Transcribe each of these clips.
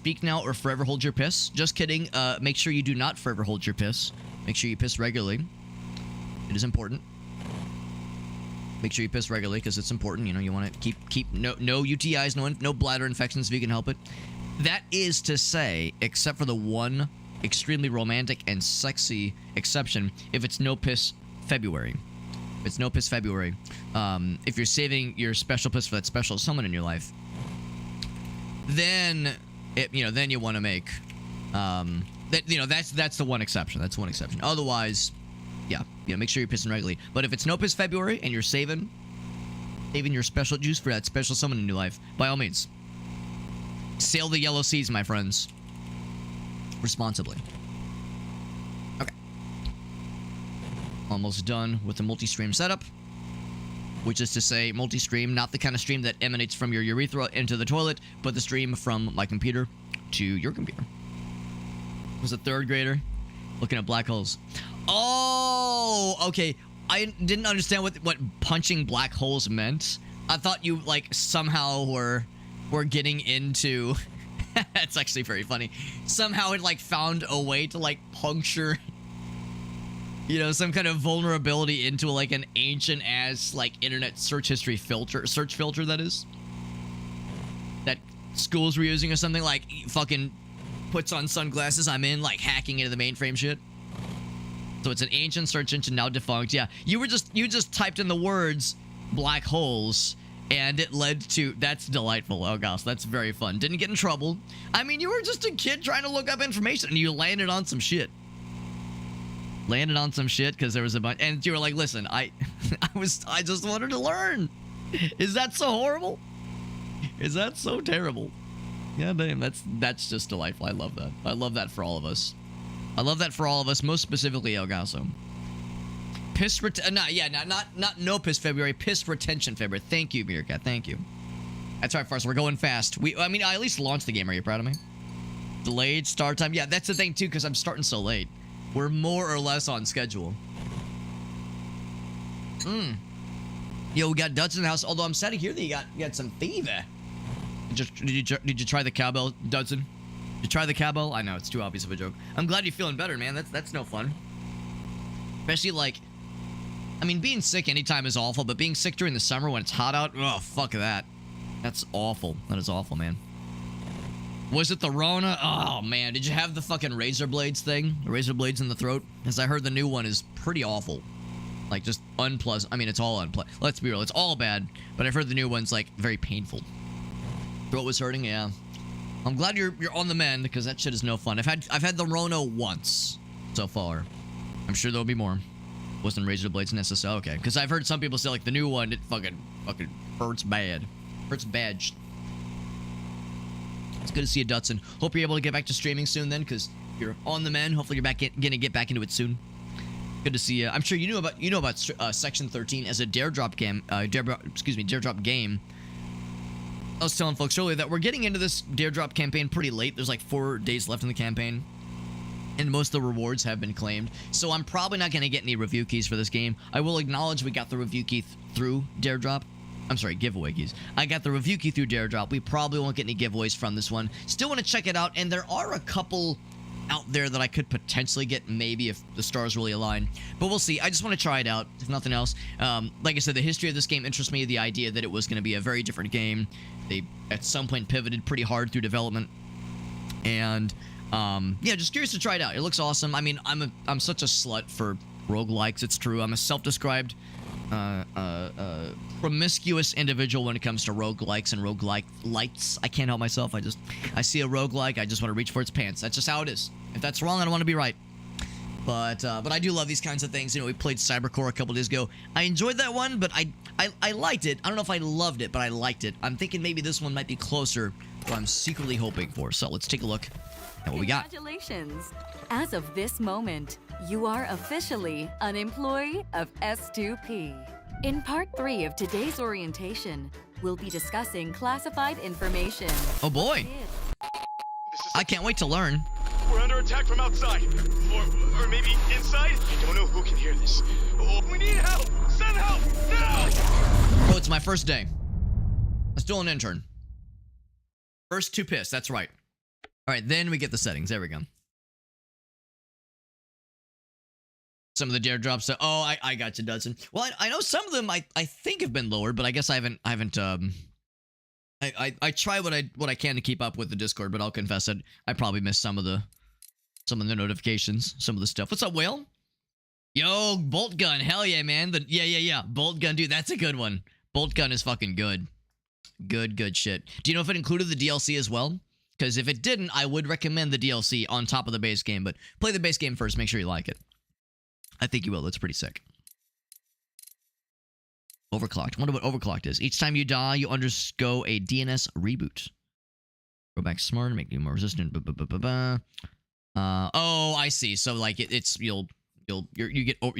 speak now or forever hold your piss. Just kidding. Make sure you do not forever hold your piss. Make sure you piss regularly. It is important. Make sure you piss regularly because it's important. You know, you want to keep no UTIs, no bladder infections if you can help it. That is to say, except for the one extremely romantic and sexy exception, if it's no piss February. If it's no piss February, if you're saving your special piss for that special someone in your life, then then you want to make that's the one exception. That's one exception. Otherwise, yeah, make sure you're pissing regularly. But if it's no piss February and you're saving your special juice for that special someone in your life, by all means, sail the yellow seas, my friends, responsibly. Okay, almost done with the multi-stream setup, which is to say multi-stream, not the kind of stream that emanates from your urethra into the toilet, but the stream from my computer to your computer. Was a third grader looking at black holes. Oh, okay. I didn't understand what punching black holes meant. I thought you like somehow were getting into that's actually very funny. Somehow it like found a way to like puncture some kind of vulnerability into like an ancient ass like internet search filter that is. That schools were using or something, like fucking puts on sunglasses, I'm in, like hacking into the mainframe shit. So it's an ancient search engine now defunct. Yeah, you just typed in the words black holes and it led to, that's delightful. Oh gosh, that's very fun. Didn't get in trouble. I mean, you were just a kid trying to look up information and you landed on some shit. Landed on some shit because there was a bunch, and you were like, listen, I just wanted to learn. Is that so horrible? Is that so terrible? Yeah, damn, that's just delightful. I love that. I love that for all of us. I love that for all of us, most specifically El Gaso. Piss not no piss February, piss retention February. Thank you, Meerkat. Thank you. That's right, Farce. We're going fast. I mean, I at least launched the game. Are you proud of me? Delayed start time. Yeah, that's the thing too, because I'm starting so late. We're more or less on schedule. Yo, we got Dutch in the house. Although I'm sad to hear that you got some fever. Did you try the cowbell, Dudson? Did you try the cowbell? I know it's too obvious of a joke. I'm glad you're feeling better, man. That's no fun. Especially like, I mean, being sick anytime is awful, but being sick during the summer when it's hot out, oh fuck that. That's awful. That is awful, man. Was it the Rona? Oh man, did you have the fucking razor blades thing? The razor blades in the throat? Because I heard the new one is pretty awful. Like just unpleasant. I mean, it's all unpleasant. Let's be real, it's all bad. But I've heard the new one's like very painful. Throat was hurting, yeah. I'm glad you're on the mend because that shit is no fun. I've had the Rona once so far. I'm sure there'll be more. Wasn't razor blades necessary? Okay, because I've heard some people say like the new one, it fucking hurts bad. Hurts bad. It's good to see you, Dutson. Hope you're able to get back to streaming soon then, because you're on the mend. Hopefully you're gonna get back into it soon. Good to see you. I'm sure you know about Section 13 as a dare drop game. Dare drop game. I was telling folks earlier that we're getting into this dare drop campaign pretty late. There's like 4 days left in the campaign, and most of the rewards have been claimed. So I'm probably not gonna get any review keys for this game. I will acknowledge we got the review key through dare drop. I'm sorry, giveaway keys. I got the review key through Dare Drop. We probably won't get any giveaways from this one. Still want to check it out, and there are a couple out there that I could potentially get, maybe if the stars really align. But we'll see. I just want to try it out, if nothing else. Like I said, the history of this game interests me. The idea that it was going to be a very different game. They, at some point, pivoted pretty hard through development. And, yeah, just curious to try it out. It looks awesome. I mean, I'm such a slut for roguelikes. It's true. I'm a self-described promiscuous individual when it comes to roguelikes and roguelites. I can't help myself. I see a roguelike, I just want to reach for its pants. That's just how it is. If that's wrong, I don't want to be right. But I do love these kinds of things. You know, we played Cybercore a couple days ago. I enjoyed that one, but I liked it. I don't know if I loved it, but I liked it. I'm thinking maybe this one might be closer to what I'm secretly hoping for. So let's take a look at what we got. Congratulations. As of this moment, you are officially an employee of S2P. In part 3 of today's orientation, we'll be discussing classified information. Oh boy. I can't wait to learn. We're under attack from outside. Or maybe inside? I don't know who can hear this. Oh, we need help! Send help! Now! Oh, it's my first day. I'm still an intern. First to piss, that's right. All right, then we get the settings. There we go. Some of the dare drops. Oh, I got you, Dudson. Well, I know some of them I think have been lowered, but I guess I haven't I try what I can to keep up with the Discord, but I'll confess that I probably missed some of the notifications, some of the stuff. What's up, Whale? Yo, bolt gun, hell yeah, man. Yeah, bolt gun, dude, that's a good one. Bolt gun is fucking good. Good shit. Do you know if it included the DLC as well? Because if it didn't, I would recommend the DLC on top of the base game, but play the base game first, make sure you like it. I think you will, it's pretty sick. Overclocked. Wonder what overclocked is. Each time you die, you undergo a DNS reboot. Go back smart, make you more resistant. Oh, I see. So like you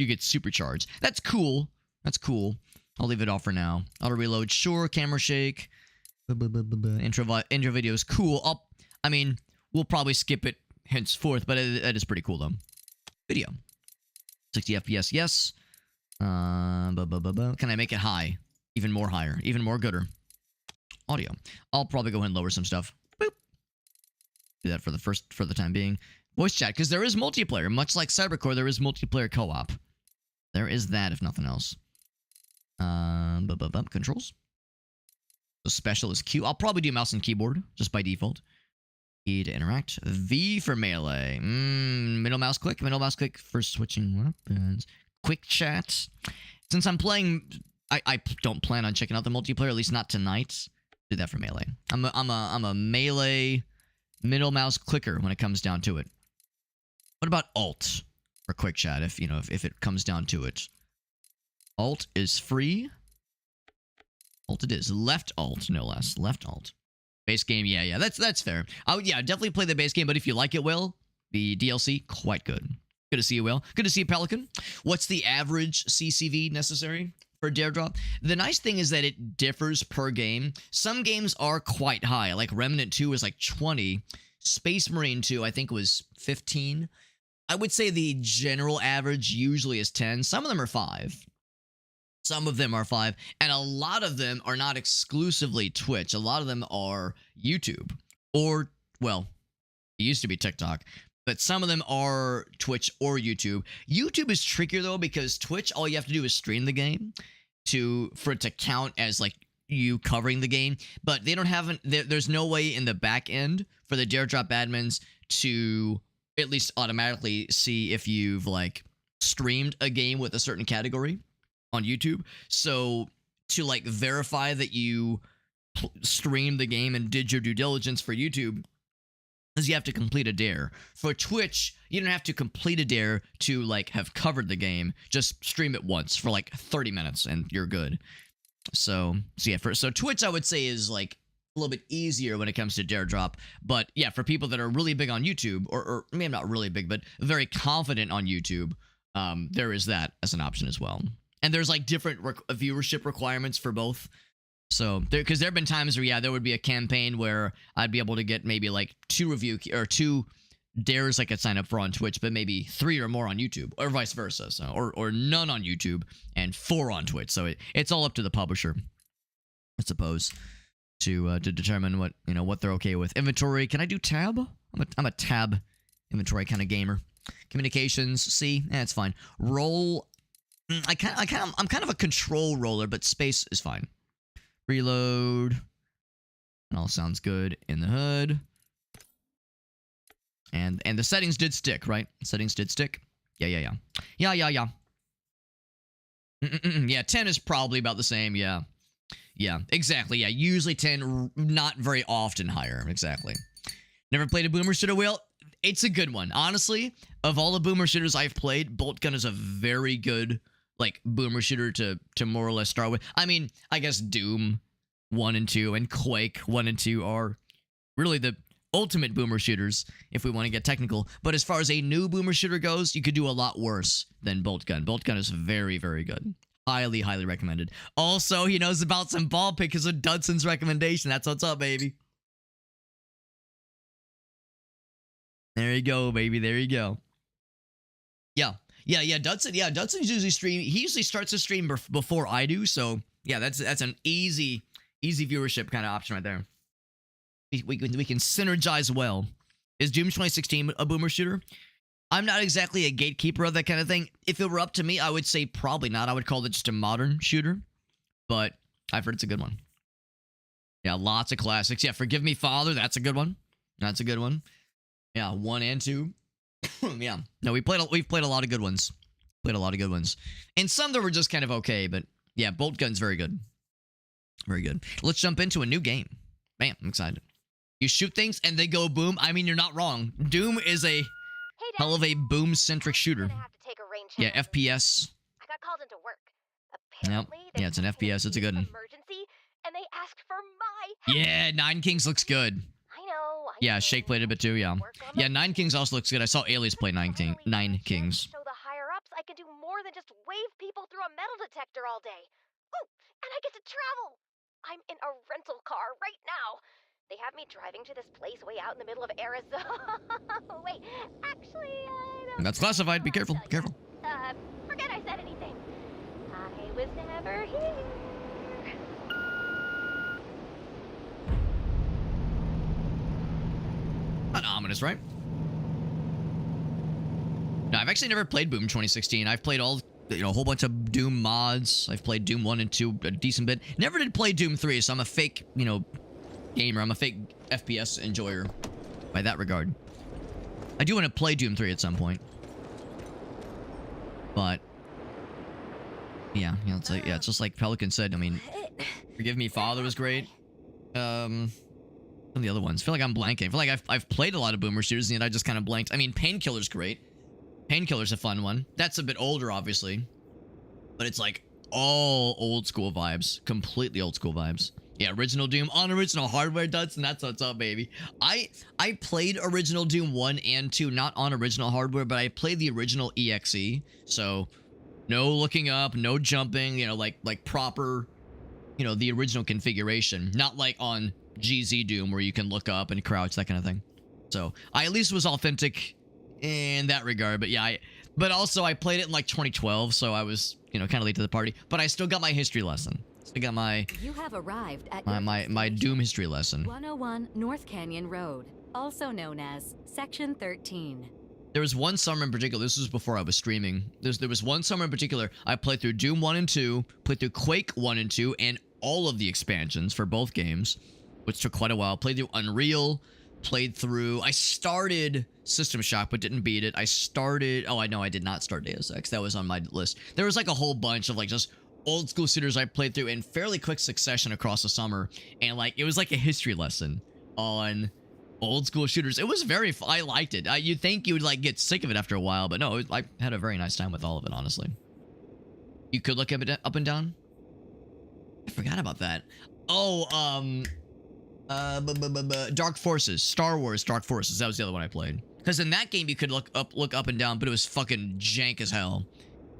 get supercharged. That's cool. That's cool. I'll leave it off for now. Auto reload, sure. Camera shake. Intro video is cool. I mean, we'll probably skip it henceforth, but it is pretty cool though. Video. 60 FPS, yes. Can I make it high? Even more higher. Even more gooder. Audio. I'll probably go ahead and lower some stuff. Boop. Do that for the time being. Voice chat, because there is multiplayer. Much like Cybercore, there is multiplayer co-op. There is that, if nothing else. Controls. The special is Q. I'll probably do mouse and keyboard, just by default. E to interact. V for melee. Middle mouse click for switching weapons. Quick chat. Since I'm playing, I don't plan on checking out the multiplayer, at least not tonight. Do that for melee. I'm a melee middle mouse clicker when it comes down to it. What about alt for quick chat? If it comes down to it, alt is free. Alt it is. Left alt, no less. Left alt. Base game, yeah. That's fair. Yeah, definitely play the base game, but if you like it, Will, the DLC, quite good. Good to see you, Will. Good to see you, Pelican. What's the average CCV necessary for Dare Drop? The nice thing is that it differs per game. Some games are quite high, like Remnant 2 is like 20. Space Marine 2, I think, was 15. I would say the general average usually is 10. Some of them are 5. Some of them are 5, and a lot of them are not exclusively Twitch. A lot of them are YouTube, or, well, it used to be TikTok, but some of them are Twitch or YouTube. YouTube is trickier, though, because Twitch, all you have to do is stream the game for it to count as, like, you covering the game, but they don't have, there's no way in the back end for the Dare Drop admins to at least automatically see if you've, like, streamed a game with a certain category on YouTube. So to like verify that you streamed the game and did your due diligence for YouTube, is you have to complete a dare. For Twitch, you don't have to complete a dare to like have covered the game. Just stream it once for like 30 minutes and you're good. So yeah, so Twitch I would say is like a little bit easier when it comes to Dare Drop. But yeah, for people that are really big on YouTube, or maybe not really big, but very confident on YouTube, there is that as an option as well. And there's like different viewership requirements for both. So because there have been times where, yeah, there would be a campaign where I'd be able to get maybe like 2 dares I could sign up for on Twitch, but maybe 3 or more on YouTube, or vice versa. So or none on YouTube and 4 on Twitch. So it's all up to the publisher, I suppose, to determine what they're okay with. Inventory, can I do tab? I'm a tab inventory kind of gamer. Communications, C, it's fine. Roll. I'm kind of a control roller, but space is fine. Reload. It all sounds good in the hood. And the settings did stick, right? Settings did stick. Yeah. Yeah, 10 is probably about the same, yeah. Yeah, exactly, yeah. Usually 10, not very often higher, exactly. Never played a boomer shooter? Well, it's a good one. Honestly, of all the boomer shooters I've played, Bolt Gun is a very good like boomer shooter to more or less start with. I mean, I guess Doom 1 and 2 and Quake 1 and 2 are really the ultimate boomer shooters if we want to get technical. But as far as a new boomer shooter goes, you could do a lot worse than Bolt Gun. Bolt Gun is very, very good. Highly, highly recommended. Also, he knows about some ball pick because of Dudson's recommendation. That's what's up, baby. There you go, baby. There you go. Yeah, Dudson. Yeah, Dudson's usually stream. He usually starts a stream before I do. So yeah, that's an easy viewership kind of option right there. We can synergize well. Is Doom 2016 a boomer shooter? I'm not exactly a gatekeeper of that kind of thing. If it were up to me, I would say probably not. I would call it just a modern shooter. But I've heard it's a good one. Yeah, lots of classics. Yeah, Forgive Me Father, that's a good one. That's a good one. Yeah, 1 and 2. Yeah. No, we've played a lot of good ones. Played a lot of good ones. And some that were just kind of okay, but yeah, Bolt Gun's very good. Very good. Let's jump into a new game. Man, I'm excited. You shoot things and they go boom. I mean, you're not wrong. Doom is a hell of a boom-centric shooter. Yeah, FPS. I got called into work. Yep. Yeah, it's an FPS. It's a good one. Emergency, and they asked for my help. Yeah, Nine Kings looks good. I know. Yeah, Shake played a bit too, yeah. Yeah, Nine Kings also looks good. I saw Alias play Nine Kings. Show the higher ups I can do more than just wave people through a metal detector all day. Oh, and I get to travel. I'm in a rental car right now. They have me driving to this place way out in the middle of Arizona. Wait, actually, I don't. That's classified. Be careful. Tell Careful. ya. Forget I said anything. I was never here. Not ominous, right? No, I've actually never played Boom 2016. I've played all, a whole bunch of Doom mods. I've played Doom 1 and 2 a decent bit. Never did play Doom 3, so I'm a fake, gamer. I'm a fake FPS enjoyer by that regard. I do want to play Doom 3 at some point. But it's just like Pelican said. I mean, Forgive Me Father was great. Some of the other ones. I feel like I'm blanking. I feel like I've played a lot of boomer shooters and yet I just kind of blanked. I mean, Painkiller's great. Painkiller's a fun one. That's a bit older, obviously. But it's like all old school vibes. Completely old school vibes. Yeah, original Doom on original hardware, Duds, and that's what's up, baby. I played original Doom 1 and 2, not on original hardware, but I played the original EXE. So, no looking up, no jumping, like proper, the original configuration. Not like on GZ Doom where you can look up and crouch, that kind of thing. So, I at least was authentic in that regard. But yeah, but also I played it in like 2012, so I was, kind of late to the party. But I still got my history lesson. I got You have arrived at my Doom history lesson. 101 North Canyon Road, also known as Section 13. There was one summer in particular, this was before I was streaming. There was one summer in particular, I played through Doom 1 and 2, played through Quake 1 and 2, and all of the expansions for both games, which took quite a while. Played through Unreal, I started System Shock, but didn't beat it. I did not start Deus Ex. That was on my list. There was like a whole bunch of like just old school shooters I played through in fairly quick succession across the summer, and like it was like a history lesson on old school shooters. It was very I liked it. You'd think you would like get sick of it after a while, but no, I had a very nice time with all of it, honestly. You could look up and down. I forgot about that. Dark Forces, Star Wars Dark Forces. That was the other one I played. Because in that game you could look up and down, but it was fucking jank as hell.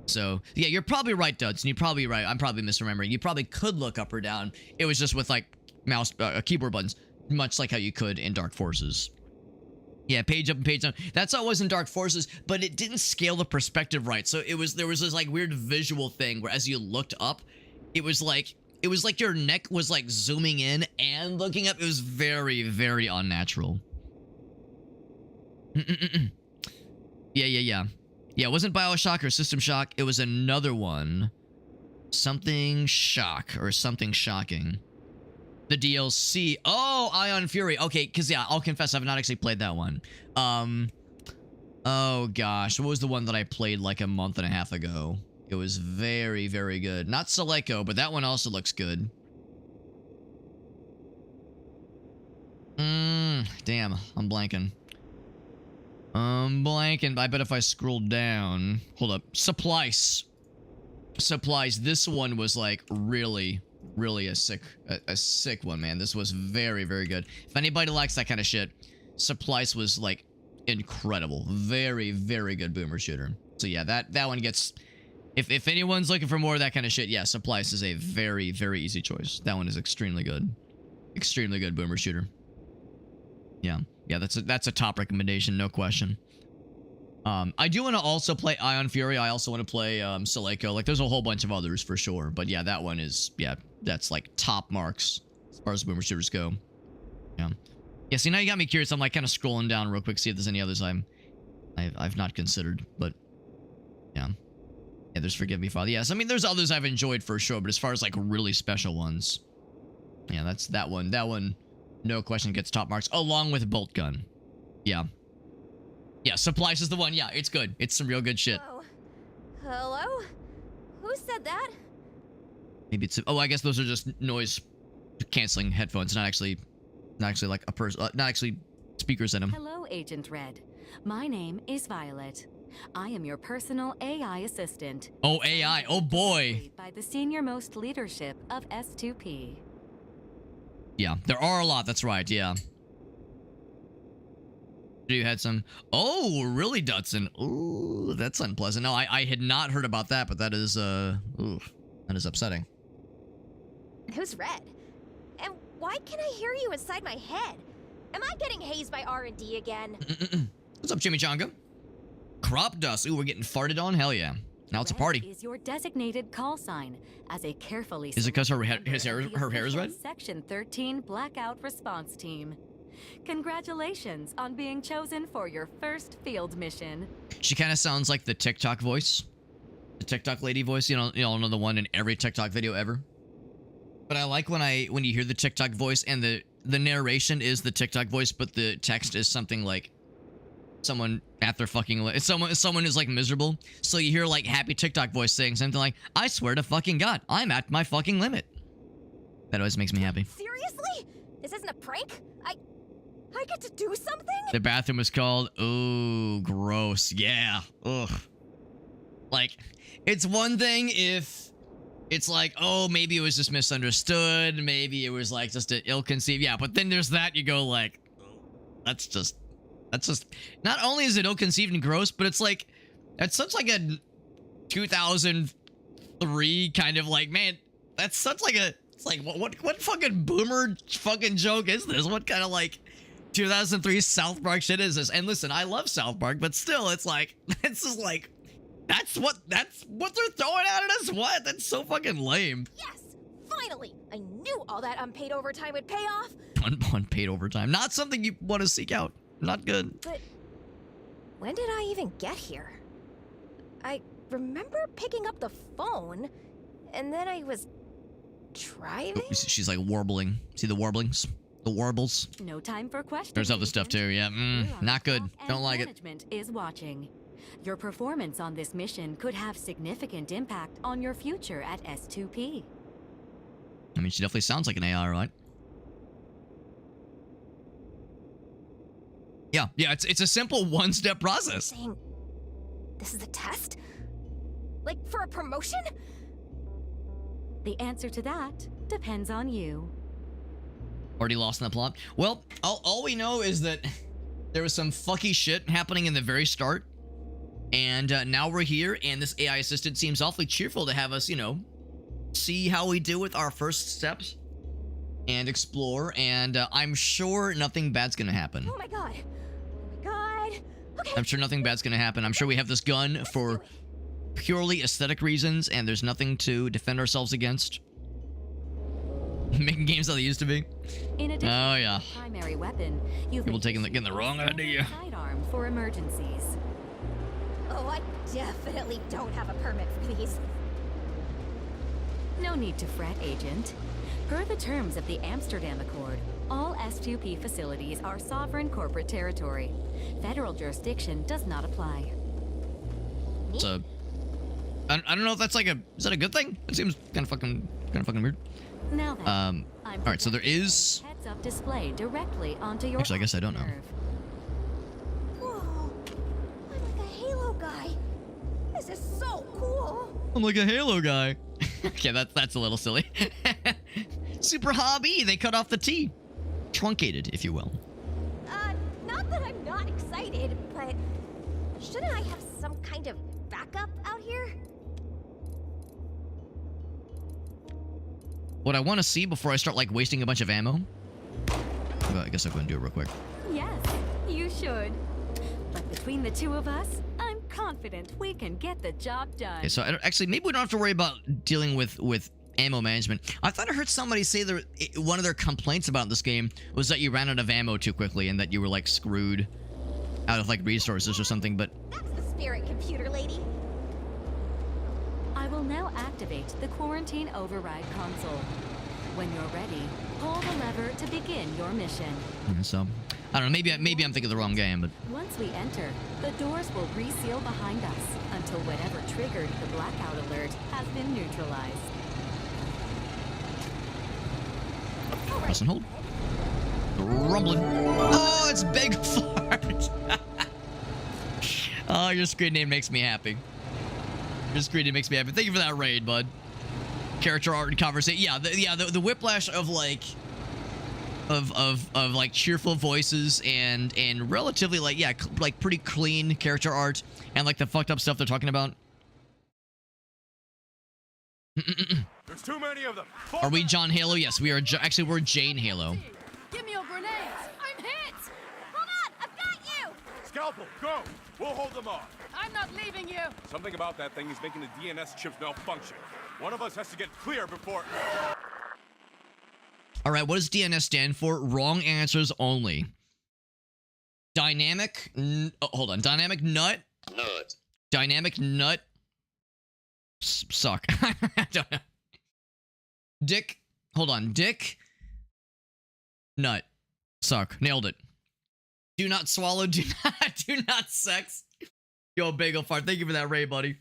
So, yeah, you're probably right, Duds, and you're probably right. I'm probably misremembering. You probably could look up or down. It was just with, like, mouse, keyboard buttons, much like how you could in Dark Forces. Yeah, page up and page down. That's how it was in Dark Forces, but it didn't scale the perspective right. So there was this, like, weird visual thing where as you looked up, it was like your neck was, like, zooming in and looking up. It was very, very unnatural. Yeah. Yeah, it wasn't BioShock or System Shock. It was another one. Something Shock or something Shocking. The DLC. Oh, Ion Fury. Okay, because, yeah, I'll confess I've not actually played that one. Oh, gosh. What was the one that I played like a month and a half ago? It was very, very good. Not Seleko, but that one also looks good. Damn, I'm blanking. I bet if I scroll down... Hold up. Supplies. This one was, like, really a sick one, man. This was very, very good. If anybody likes that kind of shit, Supplies was, like, incredible. Very, very good boomer shooter. So, yeah, that one gets... If anyone's looking for more of that kind of shit, yeah, Supplies is a very, very easy choice. That one is extremely good. Extremely good boomer shooter. Yeah. Yeah, that's a top recommendation, no question. I do want to also play Ion Fury. I also want to play Seleko. Like, there's a whole bunch of others for sure. But yeah, that one is, yeah, that's like top marks as far as boomer shooters go. Yeah. Yeah, see, now you got me curious. I'm like kind of scrolling down real quick, see if there's any others I've not considered, but yeah. Yeah, there's Forgive Me, Father. Yes, I mean, there's others I've enjoyed for sure, but as far as like really special ones, yeah, that's that one. That one, no question, gets top marks along with Bolt Gun. Yeah. Yeah, Supplies is the one. Yeah, it's good. It's some real good shit. Hello? Hello? Who said that? Maybe it's, oh, I guess those are just noise canceling headphones, not actually like a person, not actually speakers in them. Hello, Agent Red. My name is Violet. I am your personal AI assistant. Oh, AI. Oh, boy. By the senior-most leadership of S2P. Yeah, there are a lot. That's right. Yeah. You had some. Oh, really, Dutson? Ooh, that's unpleasant. No, I had not heard about that, but that is ooh, that is upsetting. Who's Red? And why can I hear you inside my head? Am I getting hazed by R&D again? What's up, Chimichanga? Crop dust. Ooh, we're getting farted on. Hell yeah! Now it's a party. Red is your designated call sign as a carefully. Is it because her hair is red? Section 13 Blackout Response Team. Congratulations on being chosen for your first field mission. She kind of sounds like the TikTok voice, the TikTok lady voice. You know the one in every TikTok video ever. But I like when you hear the TikTok voice and the narration is the TikTok voice, but the text is something like someone at their fucking it's someone who's like miserable. So you hear like happy TikTok voice saying something like, "I swear to fucking God, I'm at my fucking limit." That always makes me happy. Seriously? This isn't a prank? I get to do something? The bathroom is called. Ooh, gross. Yeah. Ugh. Like, it's one thing if it's like, oh, maybe it was just misunderstood. Maybe it was like just an ill-conceived. Yeah, but then there's that. You go like, that's just. Not only is it ill-conceived and gross, but it's like, that's such like a 2003 kind of like, man, that's such like a. It's like, what fucking boomer fucking joke is this? What kind of like 2003 South Park shit is this? And listen, I love South Park, but still, it's like, it's just like, that's what they're throwing out at us? What? That's so fucking lame. Yes! Finally! I knew all that unpaid overtime would pay off! Unpaid overtime. Not something you want to seek out. Not good. But when did I even get here? I remember picking up the phone, and then I was driving? Oh, she's like warbling. See the warblings? The warbles? No time for questions. There's other stuff too, yeah. Not good. Don't like it. Management is watching. Your performance on this mission could have significant impact on your future at S2P. I mean, she definitely sounds like an AI, right? Yeah, it's a simple one-step process. Saying this is a test? Like for a promotion? The answer to that depends on you. Already lost in the plot? Well, all we know is that there was some fucky shit happening in the very start. And now we're here, and this AI assistant seems awfully cheerful to have us, see how we do with our first steps and explore. And I'm sure nothing bad's gonna happen. Oh my god. Oh my god. Okay. I'm sure nothing bad's gonna happen. I'm sure we have this gun for purely aesthetic reasons, and there's nothing to defend ourselves against. Making games how they used to be. In addition oh to yeah. the primary weapon, you've People getting the wrong idea. Sidearm for emergencies. Oh, I definitely don't have a permit for these. No need to fret, Agent. Per the terms of the Amsterdam Accord, all S2P facilities are sovereign corporate territory. Federal jurisdiction does not apply. So, I don't know if that's like is that a good thing? It seems kind of fucking weird. Now then, all right, so there is heads-up display directly onto your. Actually, I guess I don't know. Whoa, I'm like a Halo guy. This is so cool. I'm like a Halo guy. Okay, that's a little silly. Super hobby. They cut off the T. Truncated, if you will. Not that I'm not excited, but shouldn't I have some kind of backup out here? What I want to see before I start like wasting a bunch of ammo. Well, I guess I'm going to do it real quick. Yes, you should. But between the two of us, I'm confident we can get the job done. Okay, so actually, maybe we don't have to worry about dealing with Ammo management. I thought I heard somebody say one of their complaints about this game was that you ran out of ammo too quickly and that you were like screwed out of like resources or something, but That's the spirit, computer lady. I will now activate the quarantine override console. When you're ready, pull the lever to begin your mission. so I don't know, maybe I'm thinking of the wrong game, but Once we enter, the doors will reseal behind us until whatever triggered the blackout alert has been neutralized. press and hold. Rumbling. Oh, it's Big Fart. Oh, your screen name makes me happy. Your screen name makes me happy. Thank you for that raid, bud. Character art and conversation. Yeah, the whiplash of like of like cheerful voices and relatively like like pretty clean character art and like the fucked up stuff they're talking about. There's too many of them. Are we John Halo? Yes, we are. Actually, we're Jane Halo. Give me your grenades! I'm hit! Hold on, I've got you! Scalpel, go. We'll hold them off. I'm not leaving you! Something about that thing is making the DNS chips malfunction. One of us has to get clear before... All right, what does DNS stand for? Wrong answers only. Dynamic... hold on. Dynamic nut? Nut. Dynamic nut? Suck. I don't know. Dick... Hold on. Dick... Nut. Suck. Nailed it. Do not swallow. Do not sex. Yo, Bagel Fart. Thank you for that, Ray, buddy.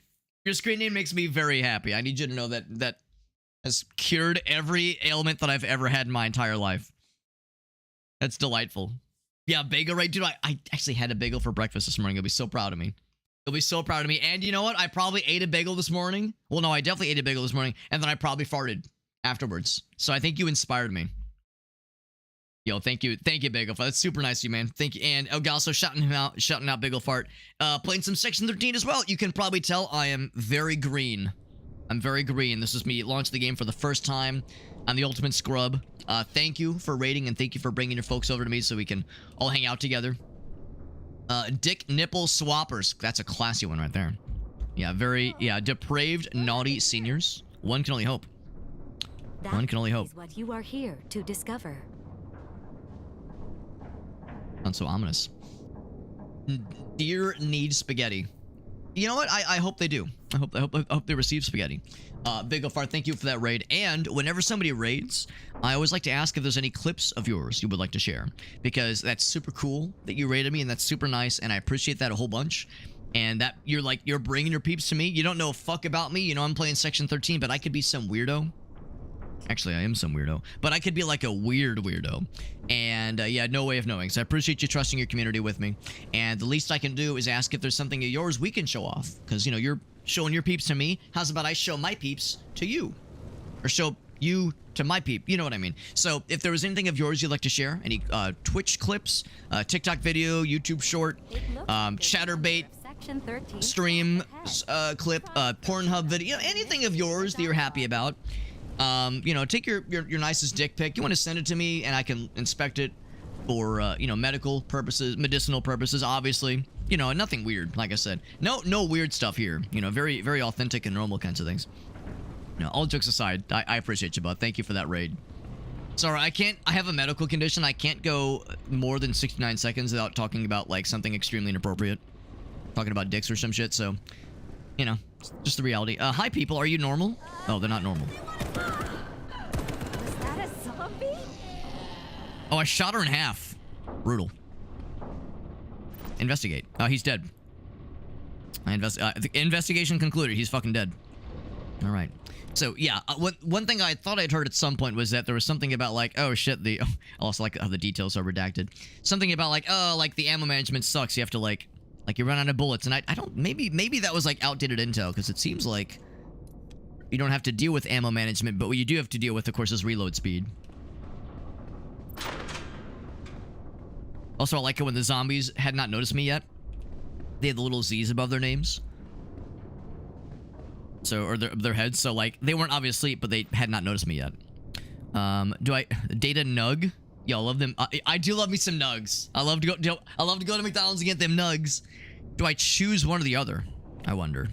Your screen name makes me very happy. I need you to know that has cured every ailment that I've ever had in my entire life. That's delightful. Yeah, bagel, right? Dude, I actually had a bagel for breakfast this morning. You'll be so proud of me. You'll be so proud of me. And you know what? I probably ate a bagel this morning. Well, no, I definitely ate a bagel this morning. And then I probably farted afterwards. So I think you inspired me. Yo, thank you, Bagel Fart. That's super nice of you, man. Thank you, and also shouting out, Bagel Fart. Playing some Section 13 as well. You can probably tell I am very green. I'm very green. This is me launching the game for the first time. I'm the ultimate scrub. Thank you for raiding and thank you for bringing your folks over to me so we can all hang out together. Dick Nipple Swappers. That's a classy one right there. Yeah, depraved, naughty seniors. One can only hope. One can only hope. That is what you are here to discover. Not so ominous. Deer need spaghetti. You know what? I hope they do. I hope they receive spaghetti. Big Fart, thank you for that raid. And whenever somebody raids, I always like to ask if there's any clips of yours you would like to share, because that's super cool that you raided me, and that's super nice, and I appreciate that a whole bunch. And that you're bringing your peeps to me. You don't know a fuck about me. You know I'm playing Section 13, but I could be some weirdo. Actually, I am some weirdo, but I could be like a weird weirdo. And yeah, no way of knowing. So I appreciate you trusting your community with me. And the least I can do is ask if there's something of yours we can show off. Because, you know, you're showing your peeps to me. How's about I show my peeps to you? Or show you to my peep. You know what I mean? So if there was anything of yours you'd like to share, any Twitch clips, TikTok video, YouTube short, Chatterbait stream clip, Pornhub video, anything of yours that you're happy about. You know, take your nicest dick pic. You want to send it to me and I can inspect it for, you know, medical purposes, medicinal purposes, obviously. You know, nothing weird, like I said. No weird stuff here. You know, very, very authentic and normal kinds of things. You know, all jokes aside, I appreciate you, bud. Thank you for that raid. Sorry, I have a medical condition. I can't go more than 69 seconds without talking about, like, something extremely inappropriate. Talking about dicks or some shit, so, you know, just the reality. Hi, people. Are you normal? Oh, they're not normal. Was that a zombie? Oh, I shot her in half. Brutal. Investigate. Oh, he's dead. The investigation concluded. He's fucking dead. All right. So, yeah, one thing I thought I'd heard at some point was that there was something about, like, oh, shit, I also like how the details are redacted. Something about, like, oh, like, the ammo management sucks. You have to, like you run out of bullets. And I don't, maybe that was, like, outdated intel, because it seems like you don't have to deal with ammo management, but what you do have to deal with, of course, is reload speed. Also, I like it when the zombies had not noticed me yet. They had the little Z's above their names. So, or their heads. So, like, they weren't obviously asleep, but they had not noticed me yet. Data Nug? Yo, I love them. I do love me some nugs. I love to go to McDonald's and get them nugs. Do I choose one or the other? I wonder.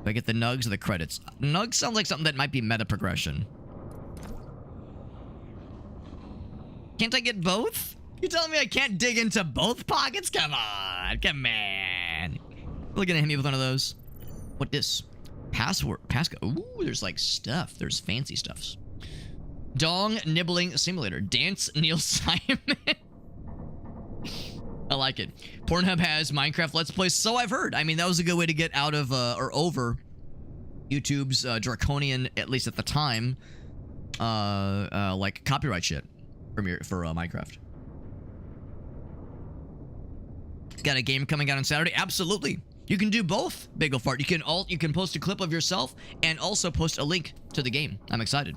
Do I get the nugs or the credits? Nugs sounds like something that might be meta progression. Can't I get both? You telling me I can't dig into both pockets? Come on. Come on. Really gonna hit me with one of those? What this? Password. Passcode. Ooh, there's like stuff. There's fancy stuffs. Dong nibbling simulator. Dance Neil Simon. I like it. Pornhub has Minecraft Let's Plays, so I've heard. I mean, that was a good way to get out of, or over YouTube's draconian, at least at the time, like copyright shit for Minecraft. Got a game coming out on Saturday? Absolutely. You can do both, Bagel Fart. You can post a clip of yourself and also post a link to the game. I'm excited.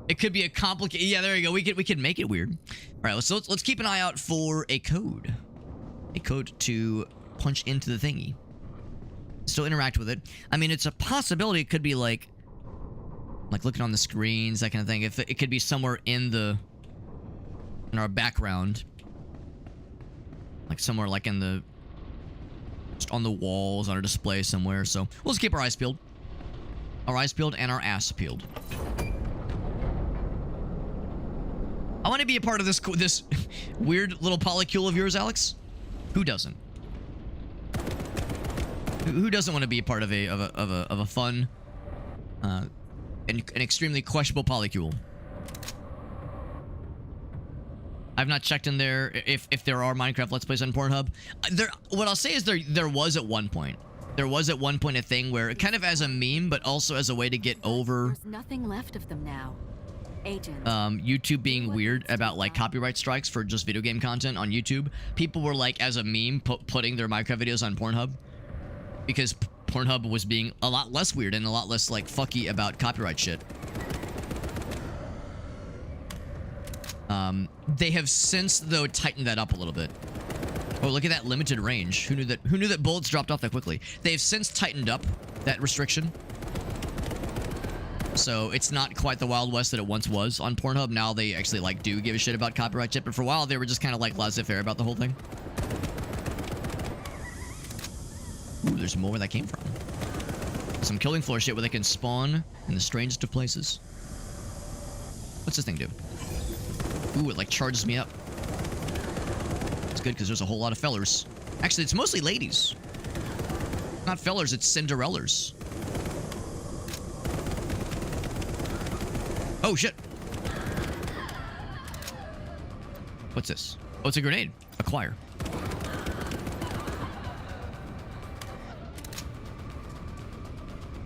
It could be a complicated. Yeah, there you go. We could make it weird. All right, let's keep an eye out for a code to punch into the thingy. Still interact with it. I mean, it's a possibility. It could be like looking on the screens, that kind of thing. If it could be somewhere in our background, like somewhere like just on the walls on a display somewhere. So we'll just keep our eyes peeled. Our eyes peeled and our ass peeled. I want to be a part of this weird little polycule of yours, Alex. Who doesn't? Who doesn't want to be a part of a fun, an extremely questionable polycule? I've not checked in there if there are Minecraft Let's Plays on Pornhub. What I'll say is there was at one point. There was at one point a thing where, kind of as a meme, but also as a way to get over. There's nothing left of them now. Agent. YouTube being weird about like copyright strikes for just video game content on YouTube. People were like, as a meme, putting their Minecraft videos on Pornhub because Pornhub was being a lot less weird and a lot less like fucky about copyright shit. They have since though tightened that up a little bit. Oh, look at that limited range. Who knew that bullets dropped off that quickly? They've since tightened up that restriction. So it's not quite the Wild West that it once was on Pornhub. Now they actually like do give a shit about copyright shit, but for a while they were just kind of like laissez-faire about the whole thing. Ooh, there's more where that came from. Some killing floor shit where they can spawn in the strangest of places. What's this thing do? Ooh, it like charges me up. It's good because there's a whole lot of fellers. Actually, it's mostly ladies. Not fellers, it's Cinderellas. Oh, shit. What's this? Oh, it's a grenade. Acquire.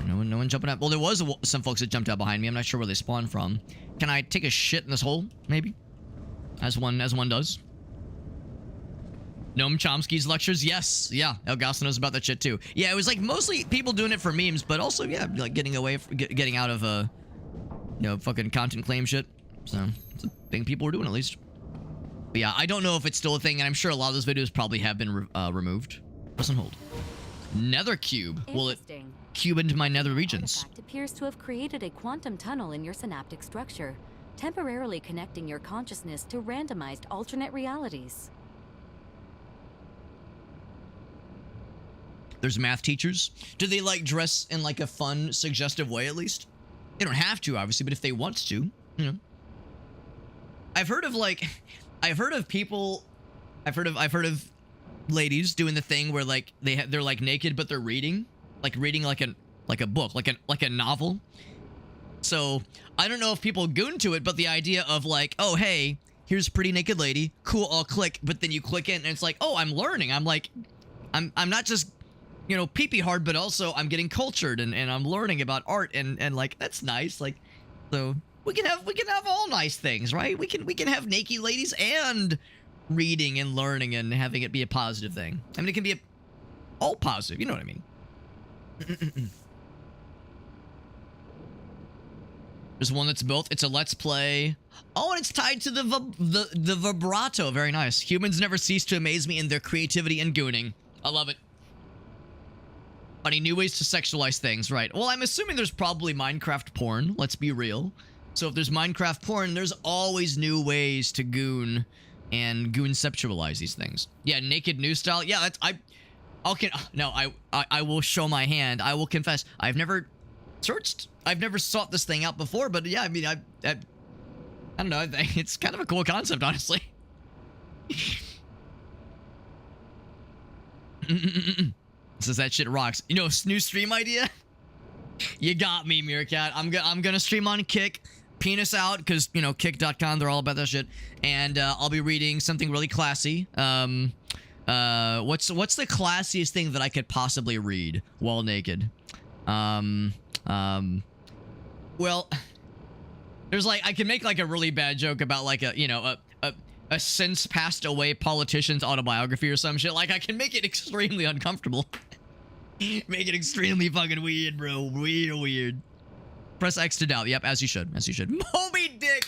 No one jumping up. Well, there was some folks that jumped out behind me. I'm not sure where they spawned from. Can I take a shit in this hole? Maybe. As one does. Noam Chomsky's lectures? Yes. Yeah. El Gasso knows about that shit too. Yeah, it was like mostly people doing it for memes, but also, yeah, like getting getting out of, fucking content claim shit. So, it's a thing people were doing at least. But yeah, I don't know if it's still a thing, and I'm sure a lot of those videos probably have been removed. Press and hold. Nether cube. Will it cube into my nether regions? Artifact appears to have created a quantum tunnel in your synaptic structure, temporarily connecting your consciousness to randomized alternate realities. There's math teachers. Do they like dress in like a fun, suggestive way at least? They don't have to, obviously, but if they want to, you know. I've heard of ladies doing the thing where like they're like naked but they're reading like a book, like a novel. So I don't know if people goon to it, but the idea of like, oh hey, here's a pretty naked lady, cool, I'll click, but then you click in and it's like, oh, I'm learning. I'm like, I'm not just, pee-pee hard, but also I'm getting cultured and I'm learning about art and like that's nice. Like, so we can have all nice things, right? We can have naked ladies and reading and learning and having it be a positive thing. I mean, it can be all positive, you know what I mean? There's one that's both. It's a let's play. Oh, and it's tied to the vibrato. Very nice. Humans never cease to amaze me in their creativity and gooning. I love it. Funny new ways to sexualize things, right? Well, I'm assuming there's probably Minecraft porn. Let's be real. So if there's Minecraft porn, there's always new ways to goon and conceptualize these things. Yeah, naked news style. Yeah, that's I will show my hand. I will confess. I've never sought this thing out before, but yeah, I mean, I don't know. I think it's kind of a cool concept, honestly. Says that shit rocks. You know, new stream idea? You got me, Meerkat. I'm gonna stream on Kick. Penis out, because, you know, kick.com, they're all about that shit. And I'll be reading something really classy. What's the classiest thing that I could possibly read while naked? Well, there's like, I can make like a really bad joke about like a since passed away politician's autobiography or some shit. Like, I can make it extremely uncomfortable. Make it extremely fucking weird, bro. Weird. Press X to doubt. Yep, as you should. Moby Dick!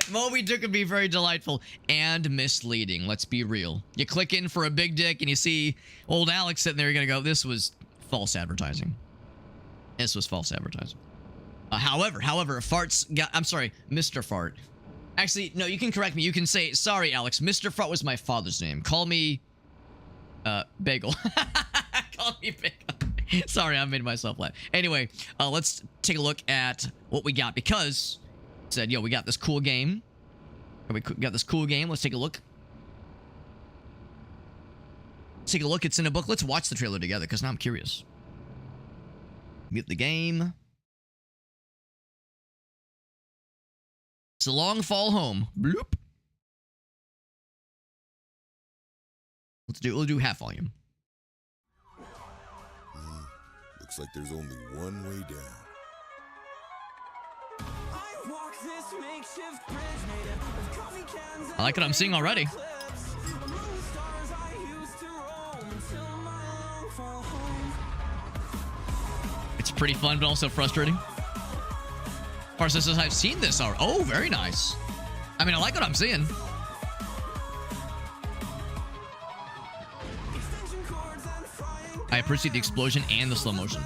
Moby Dick would be very delightful and misleading. Let's be real. You click in for a big dick and you see old Alex sitting there, you're gonna go, this was false advertising. This was false advertising. However, Fart's got... I'm sorry, Mr. Fart. Actually, no, you can correct me. You can say, sorry, Alex, Mr. Fart was my father's name. Call me... Bagel. Call me Bagel. Sorry, I made myself laugh. Anyway, let's take a look at what we got, because it said, yo, we got this cool game. Let's take a look. It's in a book. Let's watch the trailer together, because now I'm curious. Get the game. It's a long fall home. Bloop. We'll do half volume. Looks like there's only one way down. I like what I'm seeing already. It's pretty fun, but also frustrating. Parsa says, I've seen this already. Oh, very nice. I mean, I like what I'm seeing. I appreciate the explosion and the slow motion.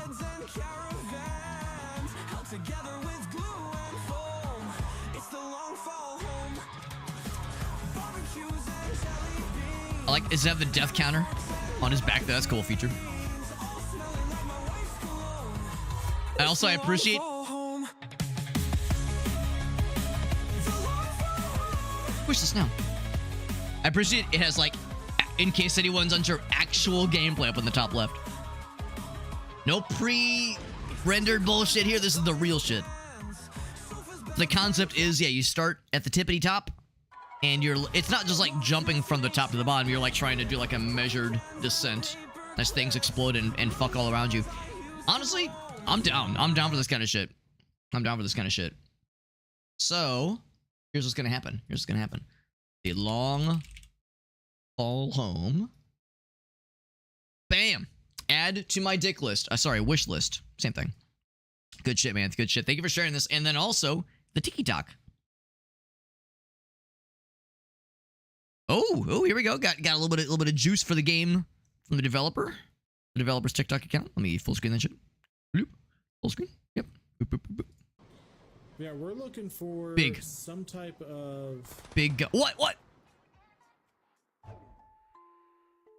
I like, does it have the death counter on his back? That's a cool feature. I appreciate... Push this now. I appreciate it has, like, in case anyone's unsure, actual gameplay up in the top left. No pre-rendered bullshit here. This is the real shit. The concept is, yeah, you start at the tippity top, and it's not just like jumping from the top to the bottom. You're like trying to do like a measured descent as things explode and fuck all around you. Honestly, I'm down. I'm down for this kind of shit. So, here's what's gonna happen. The long fall home. Bam! Add to my dick list. Sorry, wish list. Same thing. Good shit, man. Good shit. Thank you for sharing this. And then also, the TikTok. Oh, here we go. Got a little bit of juice for the game from the developer. The developer's TikTok account. Let me full screen that shit. Bloop. Full screen. Yep. Boop, boop, boop, boop. Yeah, we're looking for some type of What?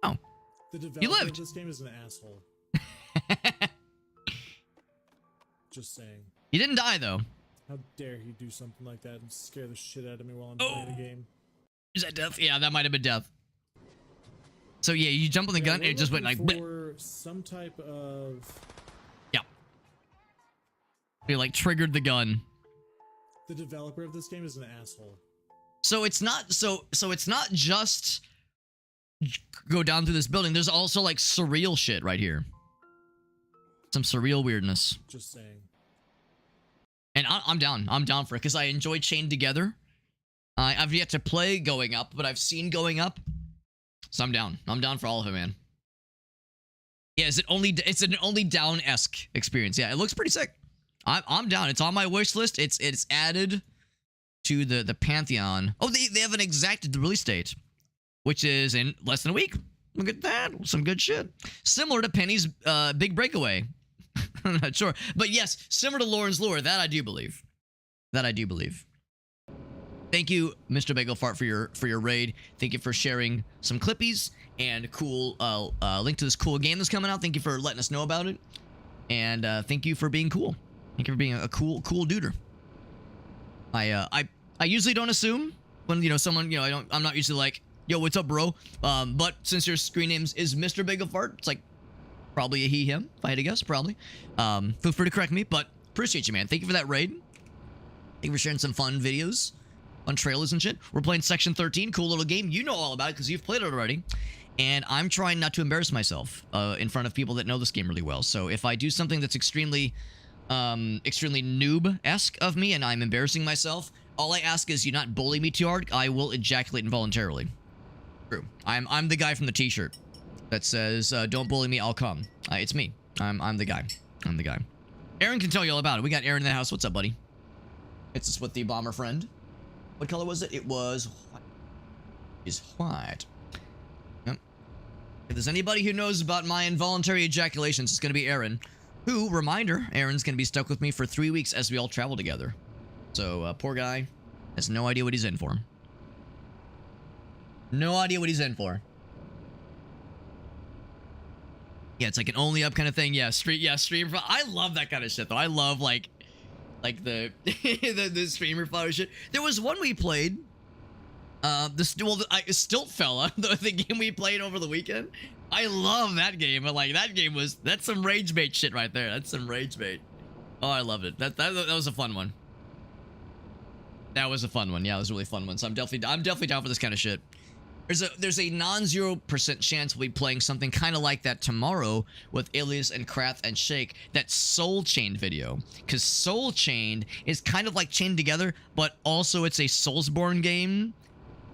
Oh. The developer You lived. of this game is an asshole. Just saying. You didn't die though. How dare he do something like that and scare the shit out of me while I'm playing a game. Is that death? Yeah, that might have been death. So yeah, you jump on the gun and it just went like... For some type of... Yeah. You like triggered the gun. The developer of this game is an asshole. So it's not it's not just go down through this building. There's also like surreal shit right here. Some surreal weirdness. Just saying. And I'm down. I'm down for it because I enjoy Chained Together. I've yet to play Going Up, but I've seen Going Up. So I'm down. I'm down for all of it, man. Yeah, it's an only down-esque experience. Yeah, it looks pretty sick. I'm down. It's on my wish list. It's added to the pantheon. Oh, they have an exact release date, which is in less than a week. Look at that. Some good shit. Similar to Penny's Big Breakaway. I'm not sure. But yes, similar to Lauren's Lure. That I do believe. Thank you, Mr. Bagel Fart, for your raid. Thank you for sharing some clippies and cool link to this cool game that's coming out. Thank you for letting us know about it, and thank you for being cool. Thank you for being a cool duder. I usually don't assume when someone I'm not usually like, yo, what's up, bro? But since your screen name is Mr. Bagel Fart, it's like probably a he him. If I had to guess, probably. Feel free to correct me, but appreciate you, man. Thank you for that raid. Thank you for sharing some fun videos on trailers and shit. We're playing Section 13, cool little game. You know all about it because you've played it already. And I'm trying not to embarrass myself in front of people that know this game really well. So if I do something that's extremely noob-esque of me and I'm embarrassing myself, all I ask is you not bully me too hard. I will ejaculate involuntarily. True. I'm the guy from the t-shirt that says, don't bully me, I'll come. It's me. I'm the guy. I'm the guy. Aaron can tell you all about it. We got Aaron in the house. What's up, buddy? It's us with the bomber friend. What color was it? It was white. It's white. Yep. If there's anybody who knows about my involuntary ejaculations, it's going to be Aaron. Who, reminder, Aaron's going to be stuck with me for 3 weeks as we all travel together. So, poor guy has no idea what he's in for. No idea what he's in for. Yeah, it's like an only up kind of thing. Yeah, stream. I love that kind of shit, though. I love, like the the streamer fire shit. There was one we played. Stilt Fella, the game we played over the weekend. I love that game, but like that's some rage bait shit right there. That's some rage bait. Oh, I loved it. That was a fun one. That was a fun one. Yeah, it was a really fun one. So I'm definitely down for this kind of shit. There's a non-0% chance we'll be playing something kind of like that tomorrow with Ilias and Krath and Shake. That Soul Chained video, because Soul Chained is kind of like chained together, but also it's a Soulsborne game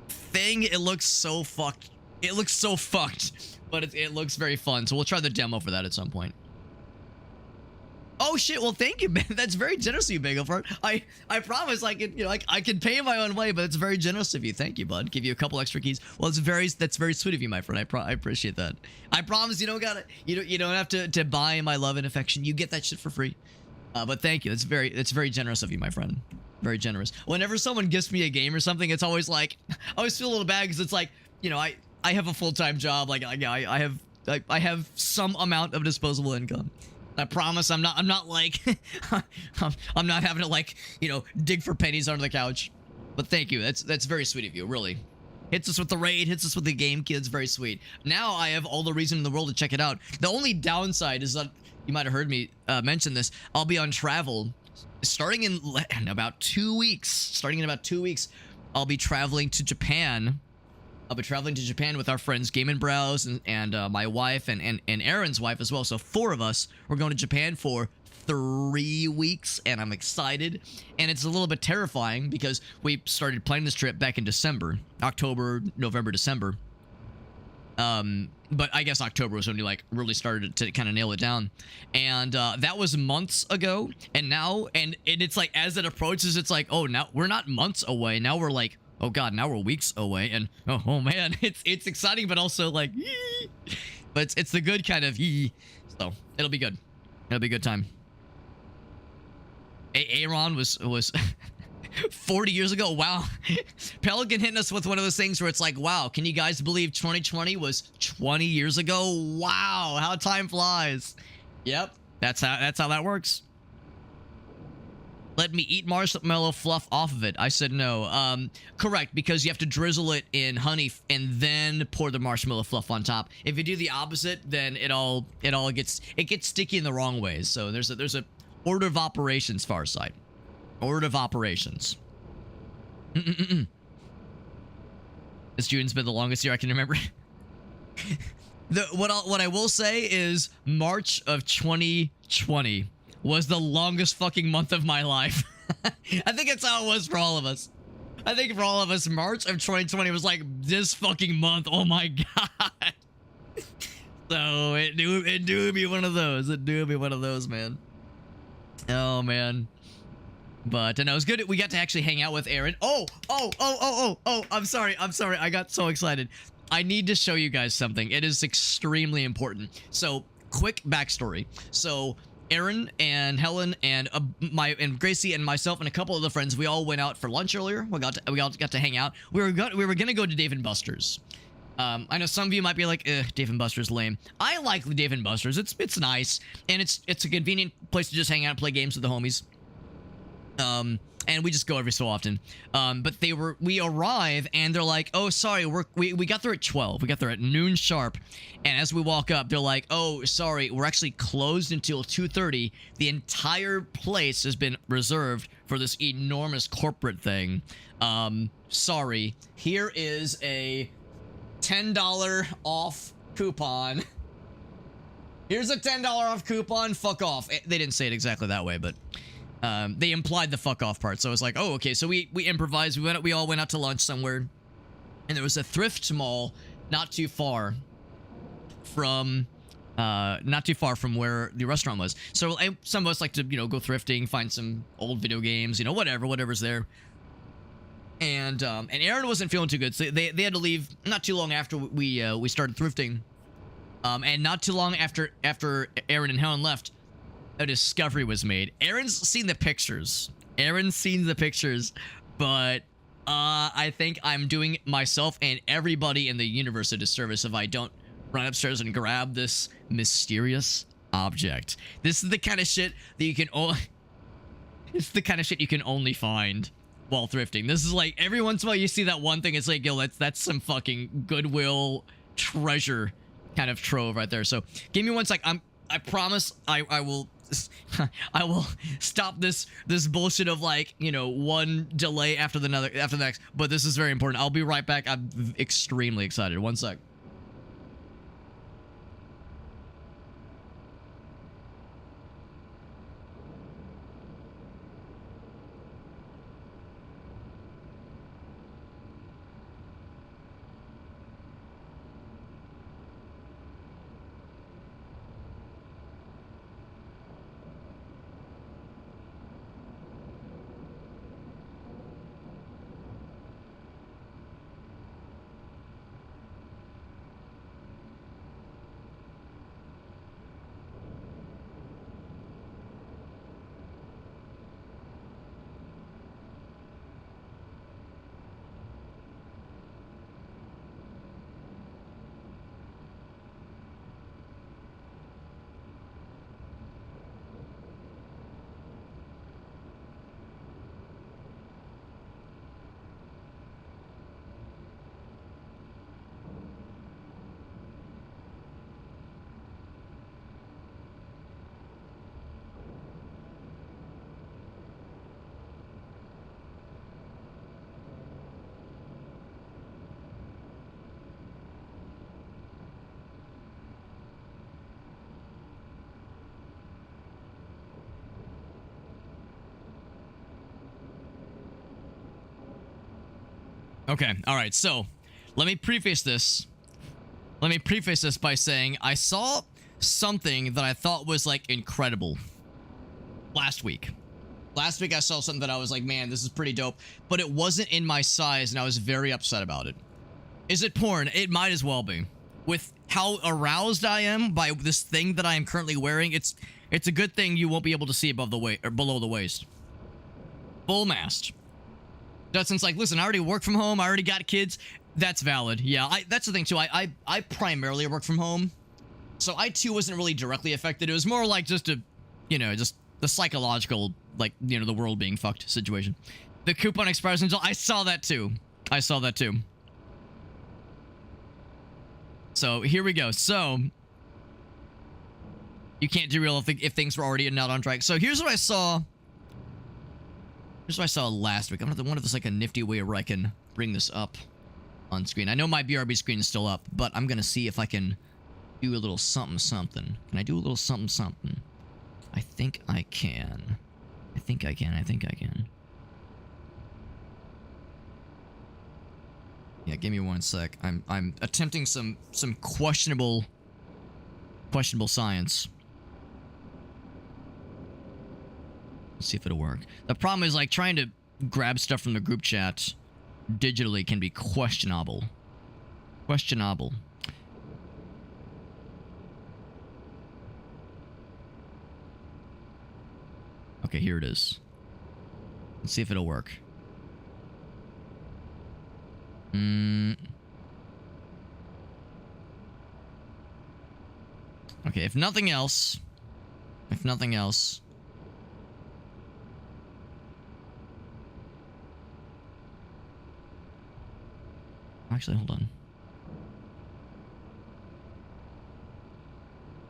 thing. It looks so fucked. It looks so fucked, but it looks very fun. So we'll try the demo for that at some point. Oh shit! Well, thank you, man. That's very generous of you, Bagel Fart. I promise I can pay my own way, but it's very generous of you. Thank you, bud. Give you a couple extra keys. Well, that's very sweet of you, my friend. I appreciate that. I promise you don't have to buy my love and affection. You get that shit for free. But thank you. That's very generous of you, my friend. Very generous. Whenever someone gives me a game or something, it's always like I always feel a little bad because it's like I have a full-time job. Like I have some amount of disposable income. I promise I'm not like I'm not having to like dig for pennies under the couch. But thank you. That's very sweet of you. Really. Hits us with the raid. Hits us with the game. Kids, very sweet. Now I have all the reason in the world to check it out. The only downside is that you might have heard me mention this. I'll be on travel starting in about 2 weeks. Starting in about 2 weeks, I'll be traveling to Japan. I'll be traveling to Japan with our friends Game and Browse and my wife and Aaron's wife as well. So 4 of us. We're going to Japan for 3 weeks, and I'm excited. And it's a little bit terrifying because we started planning this trip back in December, October, November, December. But I guess October was when we like really started to kind of nail it down, and that was months ago. And now, and it's like as it approaches, it's like, oh, now we're not months away. Now we're like, oh god, now we're weeks away, and oh man, it's exciting, but also like, but it's the good kind of, so it'll be good. It'll be a good time. Aaron was 40 years ago. Wow. Pelican hitting us with one of those things where it's like, wow, can you guys believe 2020 was 20 years ago? Wow, how time flies. Yep, that's how that works. Let me eat marshmallow fluff off of it. I said no. Correct, because you have to drizzle it in honey and then pour the marshmallow fluff on top. If you do the opposite, then it gets sticky in the wrong ways. So there's a order of operations, Farsight. Order of operations. This June's been the longest year I can remember. What I will say is March of 2020 was the longest fucking month of my life. I think that's how it was for all of us. I think for all of us, March of 2020 was like this fucking month. Oh my god. So it do be one of those. It do be one of those, man. Oh man. But and it was good. We got to actually hang out with Aaron. Oh, I'm sorry. I got so excited. I need to show you guys something. It is extremely important. So, quick backstory. So, Aaron and Helen and Gracie and myself and a couple of the friends, we all went out for lunch earlier. We all got to hang out. We were gonna go to Dave and Buster's. I know some of you might be like, Dave and Buster's lame. I like the Dave and Buster's. It's nice, and it's a convenient place to just hang out and play games with the homies. And we just go every so often. But we arrive and they're like, oh, sorry, we got there at 12. We got there at noon sharp. And as we walk up, they're like, oh, sorry, we're actually closed until 2:30. The entire place has been reserved for this enormous corporate thing. Sorry, here is a $10 off coupon. Here's a $10 off coupon. Fuck off. They didn't say it exactly that way, but they implied the fuck off part. So it's like, oh, okay. So we improvised. We all went out to lunch somewhere, and there was a thrift mall not too far from where the restaurant was. So some of us like to go thrifting, find some old video games, whatever's there. And Aaron wasn't feeling too good, so they had to leave not too long after we started thrifting. And not too long after Aaron and Helen left, a discovery was made. Aaron's seen the pictures, but I think I'm doing myself and everybody in the universe a disservice if I don't run upstairs and grab this mysterious object. This is the kind of shit that you can it's the kind of shit you can only find while thrifting. This is like every once in a while you see that one thing. It's like, yo, that's some fucking Goodwill treasure kind of trove right there. So give me 1 sec. I promise I will I will stop this bullshit of like, one delay after the next, but this is very important. I'll be right back. I'm extremely excited. 1 sec. Okay, all right, so let me preface this by saying I saw something that I thought was like incredible last week. Last week I saw something that I was like, man, this is pretty dope, but it wasn't in my size and I was very upset about it. Is it porn? It might as well be. With how aroused I am by this thing that I am currently wearing, it's a good thing you won't be able to see above the waist or below the waist. Full mast. Dustin's like, listen, I already work from home. I already got kids. That's valid. Yeah, that's the thing too. I primarily work from home, so I too wasn't really directly affected. It was more like just just the psychological, like, the world being fucked situation. The coupon expires until I saw that too. So here we go. So you can't derail if things were already not on track. So here's what I saw. Here's what I saw last week. I wonder if there's like a nifty way where I can bring this up on screen. I know my BRB screen is still up, but I'm gonna see if I can do a little something. Can I do a little something? I think I can. I think I can. Yeah, give me 1 sec. I'm attempting some questionable science. Let's see if it'll work. The problem is, like, trying to grab stuff from the group chat digitally can be questionable. Okay, here it is. Let's see if it'll work. Okay, if nothing else. Actually, hold on.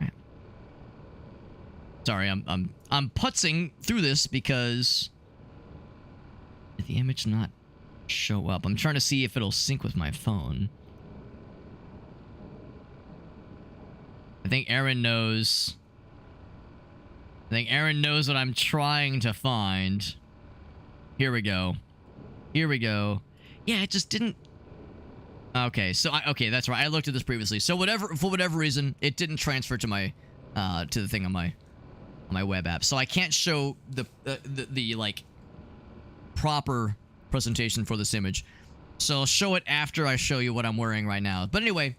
Right. Sorry, I'm putzing through this because did the image not show up? I'm trying to see if it'll sync with my phone. I think Aaron knows. I think Aaron knows what I'm trying to find. Here we go. Here we go. Yeah, it just didn't. Okay, so okay, that's right. I looked at this previously. So for whatever reason, it didn't transfer to my to the thing on my web app. So I can't show the like proper presentation for this image. So I'll show it after I show you what I'm wearing right now. But anyway,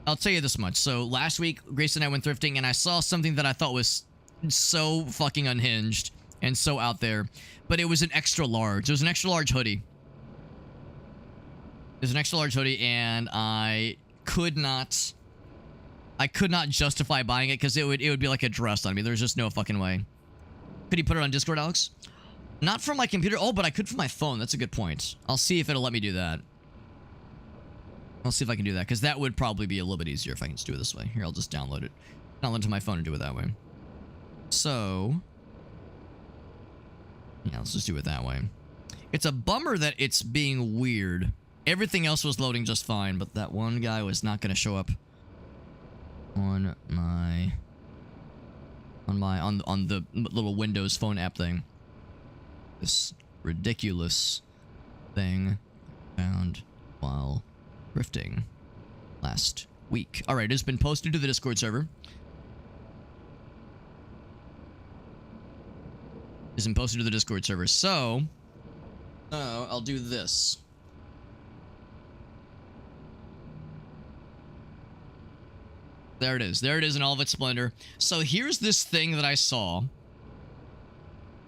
I'll tell you this much. So last week, Grace and I went thrifting, and I saw something that I thought was so fucking unhinged and so out there. But it was an extra large. It was an extra large hoodie. It was an extra large hoodie, and I could not justify buying it because it would be like a dress on me. There's just no fucking way. Could you put it on Discord, Alex? Not from my computer. Oh, but I could from my phone. That's a good point. I'll see if it'll let me do that. I'll see if I can do that, because that would probably be a little bit easier if I can just do it this way. Here, I'll just download it. Download it to my phone and do it that way. So, yeah, let's just do it that way. It's a bummer that it's being weird. Everything else was loading just fine, but that one guy was not going to show up on the little Windows phone app thing. This ridiculous thing found while thrifting last week. All right, it's been posted to the Discord server. It's been posted to the Discord server. So I'll do this. There it is. There it is in all of its splendor. So here's this thing that I saw.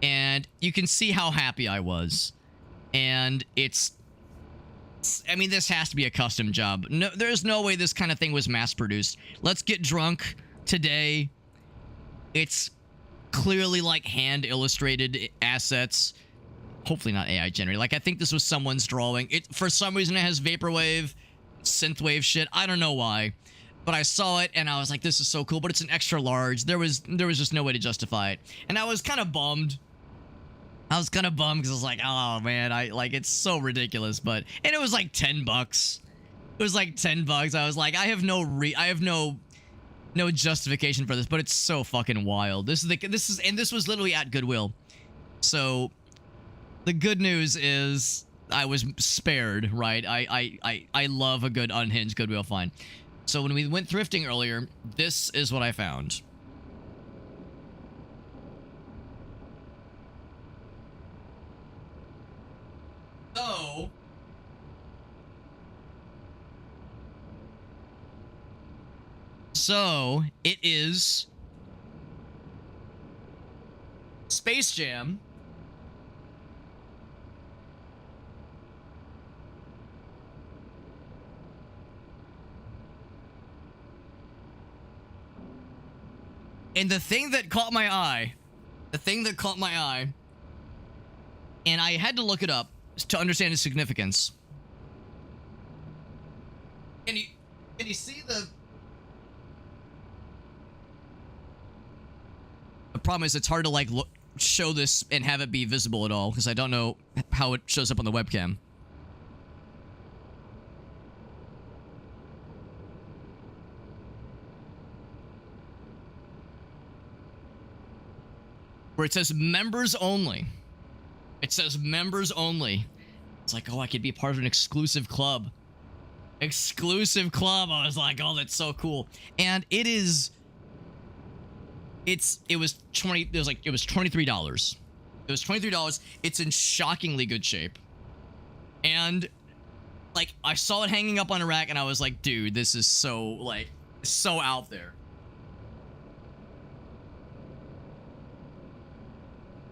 And you can see how happy I was. And I mean, this has to be a custom job. No, there's no way this kind of thing was mass produced. Let's get drunk today. It's clearly like hand illustrated assets. Hopefully not AI generated. Like, I think this was someone's drawing. It, for some reason, it has vaporwave, synthwave shit. I don't know why. But I saw it and I was like, this is so cool, but it's an extra large. There was just no way to justify it. And I was kind of bummed. I was kind of bummed because I was like, oh man, it's so ridiculous. And it was like $10. It was like $10. I was like, I have no justification for this, but it's so fucking wild. This was literally at Goodwill. So the good news is I was spared, right? I love a good unhinged Goodwill find. So when we went thrifting earlier, this is what I found. So it is Space Jam. And the thing that caught my eye, and I had to look it up to understand its significance. Can you see the problem is it's hard to like show this and have it be visible at all because I don't know how it shows up on the webcam. Where it says members only. It says members only. It's like, oh, I could be part of an exclusive club. Exclusive club. I was like, oh, that's so cool. And it is. It was $23. It was $23. It's in shockingly good shape. And like I saw it hanging up on a rack and I was like, dude, this is so out there.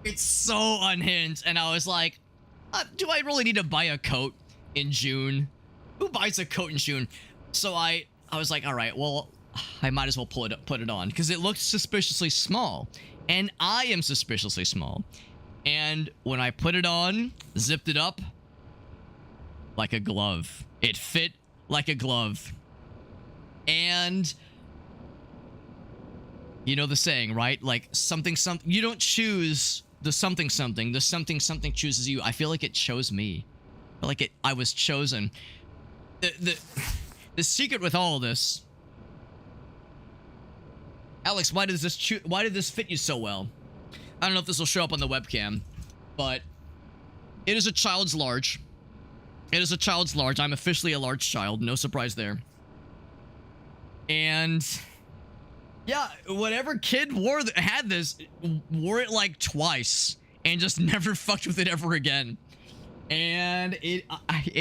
It's so unhinged. And I was like, do I really need to buy a coat in June? Who buys a coat in June? So I was like, all right, well, I might as well put it on because it looked suspiciously small. And I am suspiciously small. And when I put it on, zipped it up, like a glove. It fit like a glove. And you know the saying, right? Like something, you don't choose the something, the something chooses you. I feel like it chose me. I feel like I was chosen. The secret with all of this, Alex, why did this fit you so well? I don't know if this will show up on the webcam, but it is a child's large. It is a child's large. I'm officially a large child. No surprise there. And yeah, whatever kid had this, wore it like twice and just never fucked with it ever again. And it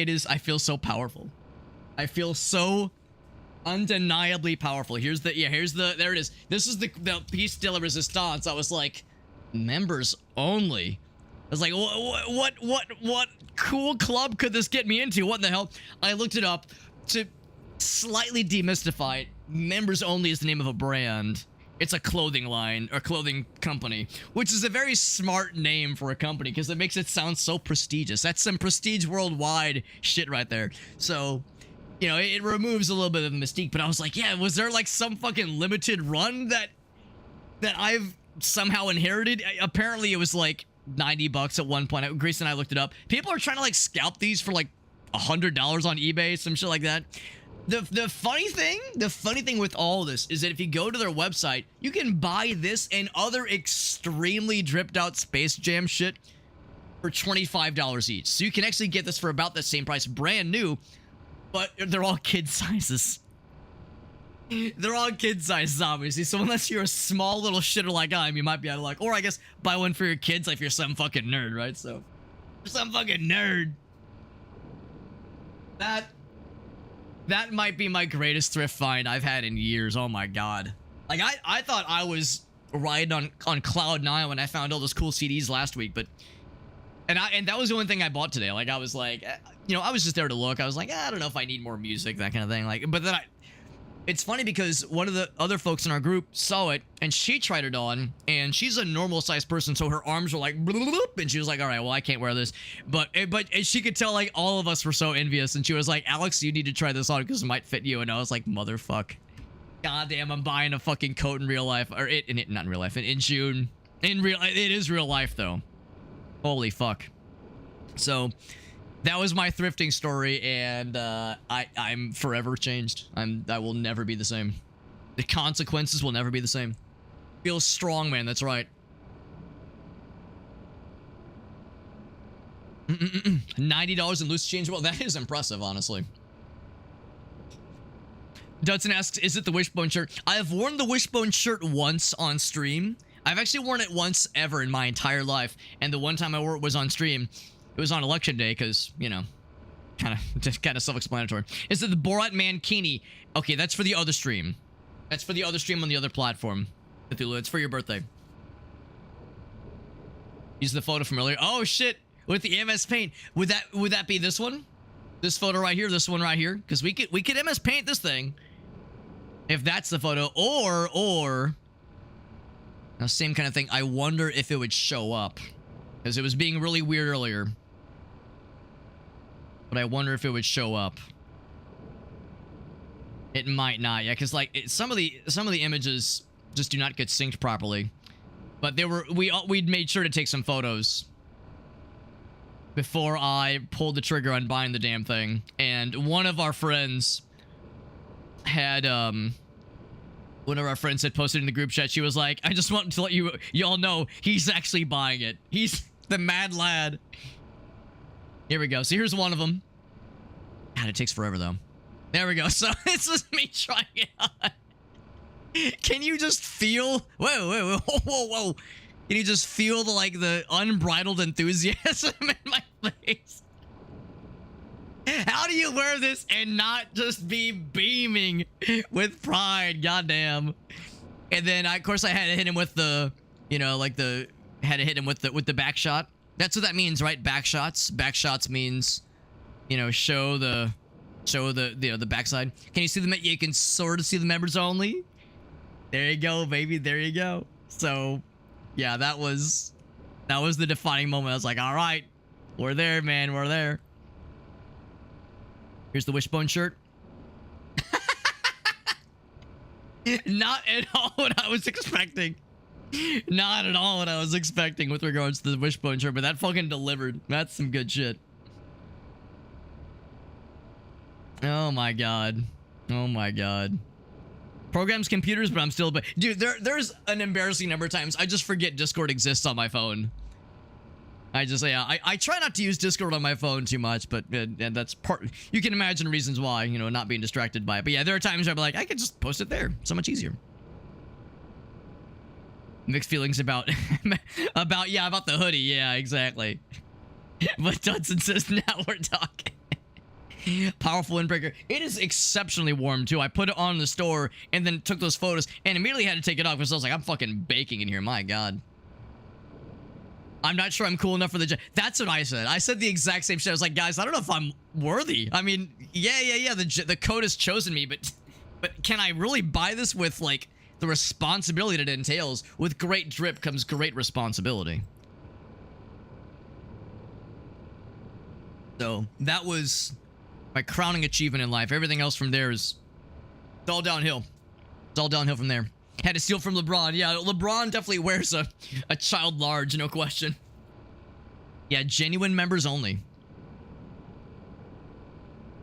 is, I feel so powerful. I feel so undeniably powerful. There it is. This is the piece de la resistance. I was like, members only. I was like, what cool club could this get me into? What in the hell? I looked it up to slightly demystify it. Members only is the name of a brand. It's a clothing line or clothing company, which is a very smart name for a company because it makes it sound so prestigious. That's some prestige worldwide shit right there. So, you know, it removes a little bit of the mystique, but I was like, yeah, was there like some fucking limited run that I've somehow inherited? Apparently it was like $90 at one point. Grace and I looked it up. People are trying to like scalp these for like $100 on eBay, some shit like that. The funny thing with all this is that if you go to their website, you can buy this and other extremely dripped out Space Jam shit for $25 each. So you can actually get this for about the same price, brand new, but they're all kid sizes. They're all kid sizes, obviously. So unless you're a small little shitter like I am, you might be able to like, or I guess buy one for your kids, like if you're some fucking nerd, right? So, you're some fucking nerd. That might be my greatest thrift find I've had in years. Oh my god. Like I thought I was riding on cloud 9 when I found all those cool CDs last week, but and that was the only thing I bought today. Like I was like, you know, I was just there to look. I was like, I don't know if I need more music, that kind of thing. Like, but then it's funny because one of the other folks in our group saw it and she tried it on, and she's a normal sized person, so her arms were like bloop, and she was like, all right, well, I can't wear this, but she could tell like all of us were so envious, and she was like, Alex, you need to try this on because it might fit you. And I was like, motherfuck, goddamn, I'm buying a fucking coat in real life, or not in real life, in June. It is real life though. Holy fuck. So that was my thrifting story, and I'm forever changed. I will never be the same. The consequences will never be the same. Feel strong, man. That's right. $90 in loose change. Well, that is impressive, honestly. Dudson asks, is it the Wishbone shirt? I have worn the Wishbone shirt once on stream. I've actually worn it once ever in my entire life, and the one time I wore it was on stream. It was on election day because, you know, kind of self-explanatory. Is it the Borat Mankini? Okay, that's for the other stream. That's for the other stream on the other platform. Cthulhu, it's for your birthday. Use the photo from earlier. Oh shit! With the MS Paint, would that be this one? This photo right here, this one right here? Because we could MS Paint this thing. If that's the photo, or now same kind of thing. I wonder if it would show up because it was being really weird earlier. But I wonder if it would show up. It might not, yeah, because like some of the images just do not get synced properly. But we'd made sure to take some photos before I pulled the trigger on buying the damn thing. And one of our friends had posted in the group chat. She was like, "I just want to let y'all know he's actually buying it. He's the mad lad." Here we go. So here's one of them. God, it takes forever though. There we go. So this is me trying it on. Can you just feel? Whoa! Can you just feel the unbridled enthusiasm in my face? How do you wear this and not just be beaming with pride? Goddamn. And then of course I had to hit him with the, you know, like the Had to hit him with the back shot. That's what that means, right? Back shots. Back shots means, you know, show the the backside. Can you see the? You can sort of see the members only. There you go, baby. There you go. So, yeah, that was the defining moment. I was like, all right, we're there, man. We're there. Here's the wishbone shirt. Not at all what I was expecting. Not at all what I was expecting with regards to the wishbone shirt, but that fucking delivered. That's some good shit. Oh my god. Oh my god. Programs computers, but I'm still... Dude, there's an embarrassing number of times I just forget Discord exists on my phone. I try not to use Discord on my phone too much, but and that's part... You can imagine reasons why, you know, not being distracted by it. But yeah, there are times where I'm like, I could just post it there. So much easier. Mixed feelings about... about the hoodie. Yeah, exactly. But Dudson says, now we're talking. Powerful windbreaker. It is exceptionally warm, too. I put it on in the store and then took those photos and immediately had to take it off because I was like, I'm fucking baking in here. My god. I'm not sure I'm cool enough for the... That's what I said. I said the exact same shit. I was like, guys, I don't know if I'm worthy. I mean, yeah. The code has chosen me, but can I really buy this with, like, the responsibility that it entails? With great drip comes great responsibility. So, that was my crowning achievement in life. Everything else from there is... It's all downhill. It's all downhill from there. Had to steal from LeBron. Yeah, LeBron definitely wears a child large, no question. Yeah, genuine members only.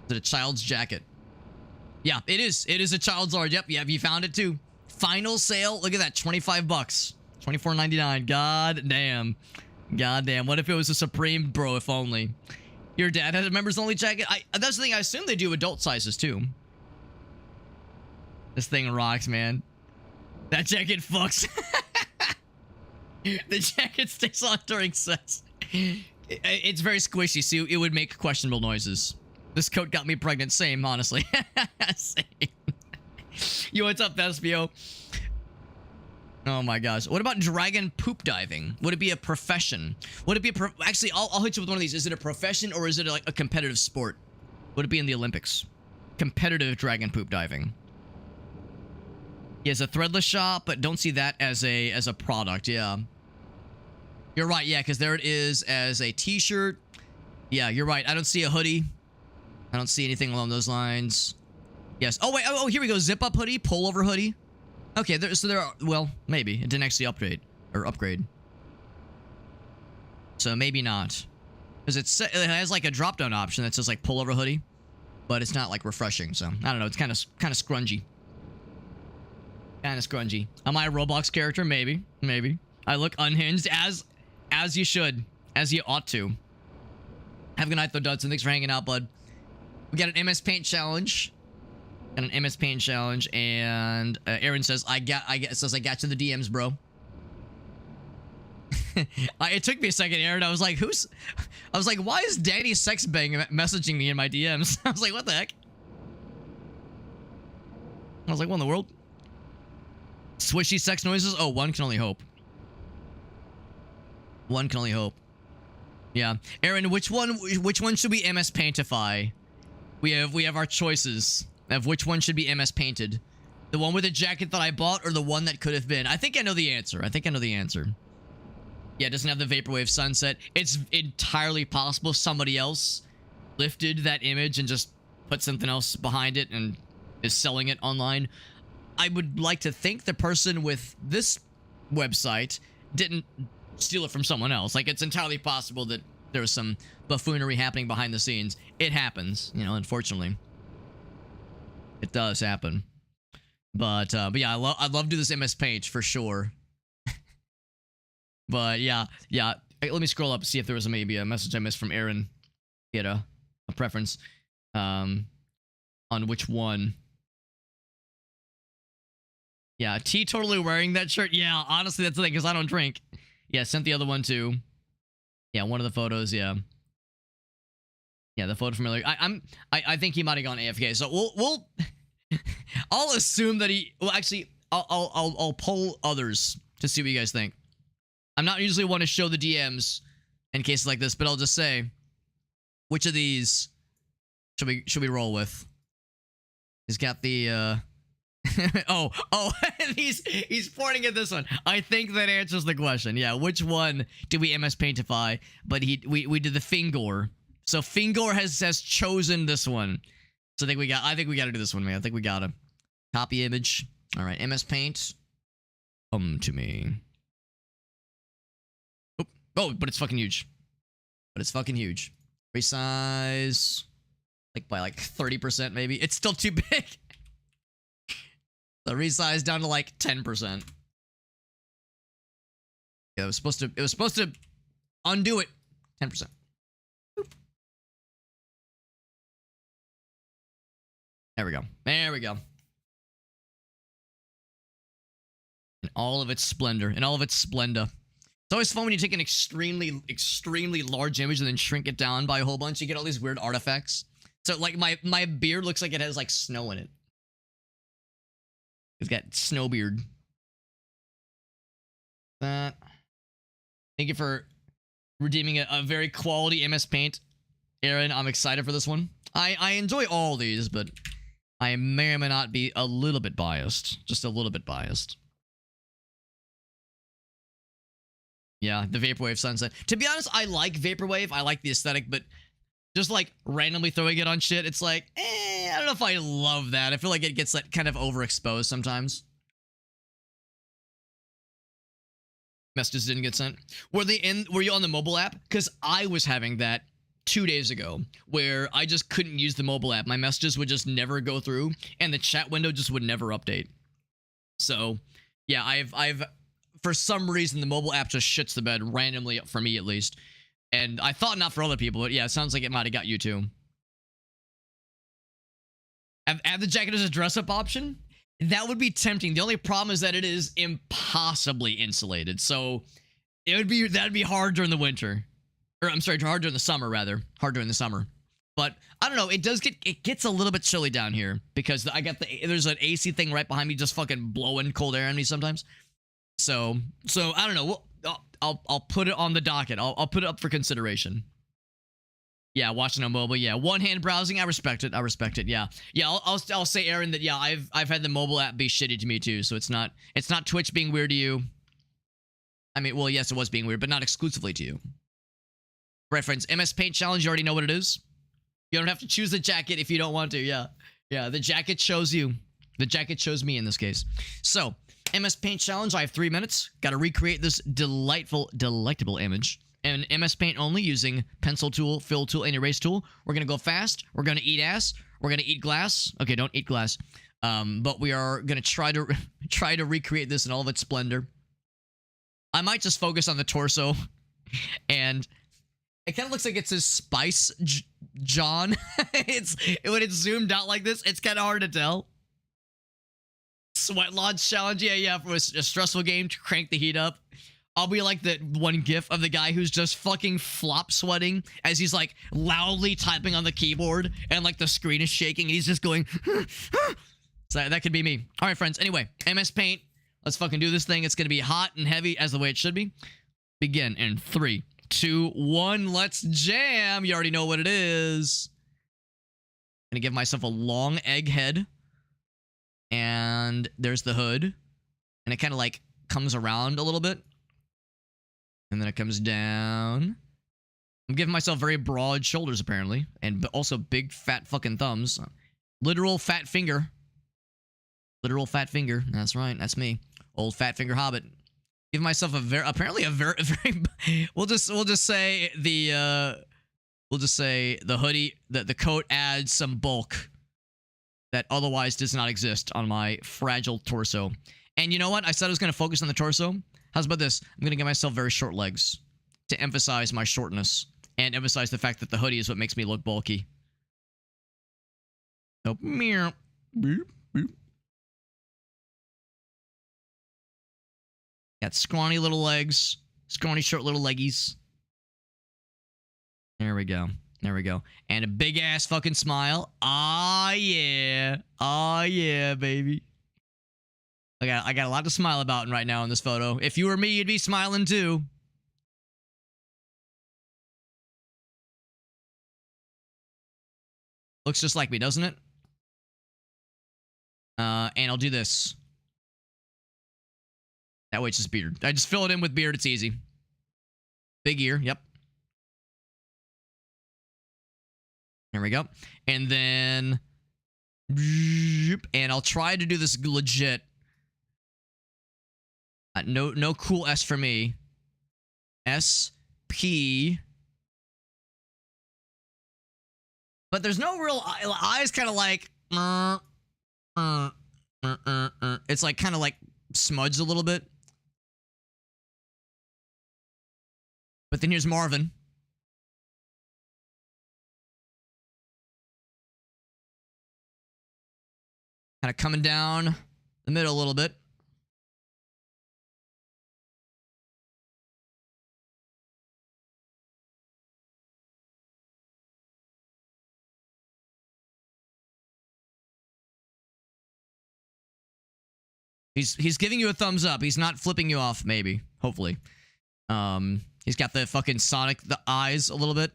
Is it a child's jacket? Yeah, it is. It is a child's large. Yep, you found it too. Final sale. Look at that, 25 bucks. $24.99. God damn. God damn. What if it was a Supreme, bro? If only. Your dad had a members only jacket? That's the thing. I assume they do adult sizes too. This thing rocks, man. That jacket fucks. The jacket stays on during sex. It's very squishy, so it would make questionable noises. This coat got me pregnant. Same, honestly. Same. Yo, what's up, Thespio? Oh my gosh. What about dragon poop diving? Would it be a profession? Would it be a Actually, I'll hit you with one of these. Is it a profession or is it like a competitive sport? Would it be in the Olympics? Competitive dragon poop diving. He has a threadless shop, but don't see that as a product. Yeah. You're right. Yeah, because there it is as a t-shirt. Yeah, you're right. I don't see a hoodie. I don't see anything along those lines. Yes. Oh, wait. Oh, here we go. Zip-up hoodie. Pullover hoodie. Okay, so there are... Well, maybe. It didn't actually upgrade. So maybe not. Because it has like a drop-down option that says like pullover hoodie. But it's not like refreshing, so... I don't know. It's kind of scrungy. Kind of scrungy. Am I a Roblox character? Maybe. Maybe. I look unhinged as you should. As you ought to. Have a good night, though, Dudson. Thanks for hanging out, bud. We got an MS Paint challenge. And an MS Paint challenge. And Aaron says, I got you the DMs, bro. It took me a second, Aaron. I was like, why is Danny Sexbang messaging me in my DMs? I was like, what the heck? I was like, what in the world? Swishy sex noises? Oh, one can only hope. One can only hope. Yeah. Aaron, which one should we MS Paintify? We have our choices of which one should be MS Painted. The one with the jacket that I bought or the one that could have been? I think I know the answer. Yeah, it doesn't have the Vaporwave sunset. It's entirely possible somebody else lifted that image and just put something else behind it and is selling it online. I would like to think the person with this website didn't steal it from someone else. Like, it's entirely possible that there was some buffoonery happening behind the scenes. It happens, you know, unfortunately. It does happen. But yeah, I'd love to do this MS Paint for sure. But yeah. Hey, let me scroll up and see if there was maybe a message I missed from Aaron. He had a preference on which one. Yeah, T totally wearing that shirt. Yeah, honestly, that's the thing, because I don't drink. Yeah, sent the other one too. Yeah, one of the photos, yeah. Yeah, the photo from earlier. I think he might have gone AFK. So we'll I'll assume that he... Well, actually, I'll poll others to see what you guys think. I'm not usually one to show the DMs in cases like this, but I'll just say, which of these should we roll with? He's got the oh, he's pointing at this one. I think that answers the question. Yeah, which one did we MS Paintify? But we did the Fingor. So Fingor has chosen this one. So I think we got to do this one, man. I think we got to copy image. All right, MS Paint. Come to me. Oh, but it's fucking huge. Resize like by like 30% maybe. It's still too big. The resize down to like 10%. Yeah, it was supposed to undo it. 10%. Boop. There we go. In all of its splendor. It's always fun when you take an extremely large image and then shrink it down by a whole bunch. You get all these weird artifacts. So like my beard looks like it has like snow in it. It's got snow beard. That. Thank you for redeeming a very quality MS Paint, Aaron. I'm excited for this one. I enjoy all these, but I may or may not be a little bit biased. Just a little bit biased. Yeah, the Vaporwave sunset. To be honest, I like Vaporwave. I like the aesthetic, but just like randomly throwing it on shit, it's like, I don't know if I love that. I feel like it gets like kind of overexposed sometimes. Messages didn't get sent. Were you on the mobile app? Because I was having that 2 days ago, where I just couldn't use the mobile app. My messages would just never go through, and the chat window just would never update. So, yeah, I've for some reason the mobile app just shits the bed randomly, for me at least. And I thought not for other people, but yeah, it sounds like it might have got you too. Add the jacket as a dress-up option? That would be tempting. The only problem is that it is impossibly insulated. So that'd be hard during the winter. Or I'm sorry, hard during the summer rather. Hard during the summer. But I don't know, it gets a little bit chilly down here because there's an AC thing right behind me just fucking blowing cold air on me sometimes. So I don't know. I'll put it on the docket. I'll put it up for consideration. Yeah, watching on mobile. Yeah, one-hand browsing. I respect it. Yeah. I'll say, Aaron, that yeah, I've had the mobile app be shitty to me too. So it's not Twitch being weird to you. I mean, well, yes, it was being weird, but not exclusively to you. Reference MS Paint Challenge. You already know what it is. You don't have to choose the jacket if you don't want to. Yeah. The jacket chose you. The jacket chose me in this case. So MS Paint Challenge. I have 3 minutes. Got to recreate this delectable image. And MS Paint only using pencil tool, fill tool, and erase tool. We're going to go fast. We're going to eat ass. We're going to eat glass. Okay, don't eat glass. But we are going to try to recreate this in all of its splendor. I might just focus on the torso. And it kind of looks like it says Spice John. When it's zoomed out like this, it's kind of hard to tell. Sweat Lodge Challenge. Yeah, for a stressful game to crank the heat up. I'll be like that one gif of the guy who's just fucking flop sweating as he's like loudly typing on the keyboard and like the screen is shaking and he's just going so that could be me. All right, friends. Anyway, MS Paint. Let's fucking do this thing. It's going to be hot and heavy as the way it should be. Begin in 3, 2, 1. Let's jam. You already know what it is. I'm going to give myself a long egg head. And there's the hood. And it kind of like comes around a little bit. And then it comes down. I'm giving myself very broad shoulders, apparently. And also big, fat fucking thumbs. Literal fat finger. Literal fat finger. That's right. That's me. Old fat finger hobbit. Give myself a very... Apparently a very... We'll just say the... We'll just say the hoodie... The coat adds some bulk that otherwise does not exist on my fragile torso. And you know what? I said I was going to focus on the torso. How's about this? I'm going to give myself very short legs to emphasize my shortness and emphasize the fact that the hoodie is what makes me look bulky. So, meow. Boop, boop. Got scrawny little legs. Scrawny short little leggies. There we go. There we go. And a big ass fucking smile. Ah, yeah. Ah, yeah, baby. I got a lot to smile about right now in this photo. If you were me, you'd be smiling too. Looks just like me, doesn't it? And I'll do this. That way it's just beard. I just fill it in with beard. It's easy. Big ear. Yep. There we go. And then... And I'll try to do this legit. No cool S for me. S-P... But there's no real eyes, kind of like it's like kind of like smudged a little bit. But then here's Marvin. Kind of coming down the middle a little bit. He's giving you a thumbs up. He's not flipping you off, maybe. Hopefully. He's got the fucking Sonic, the eyes a little bit.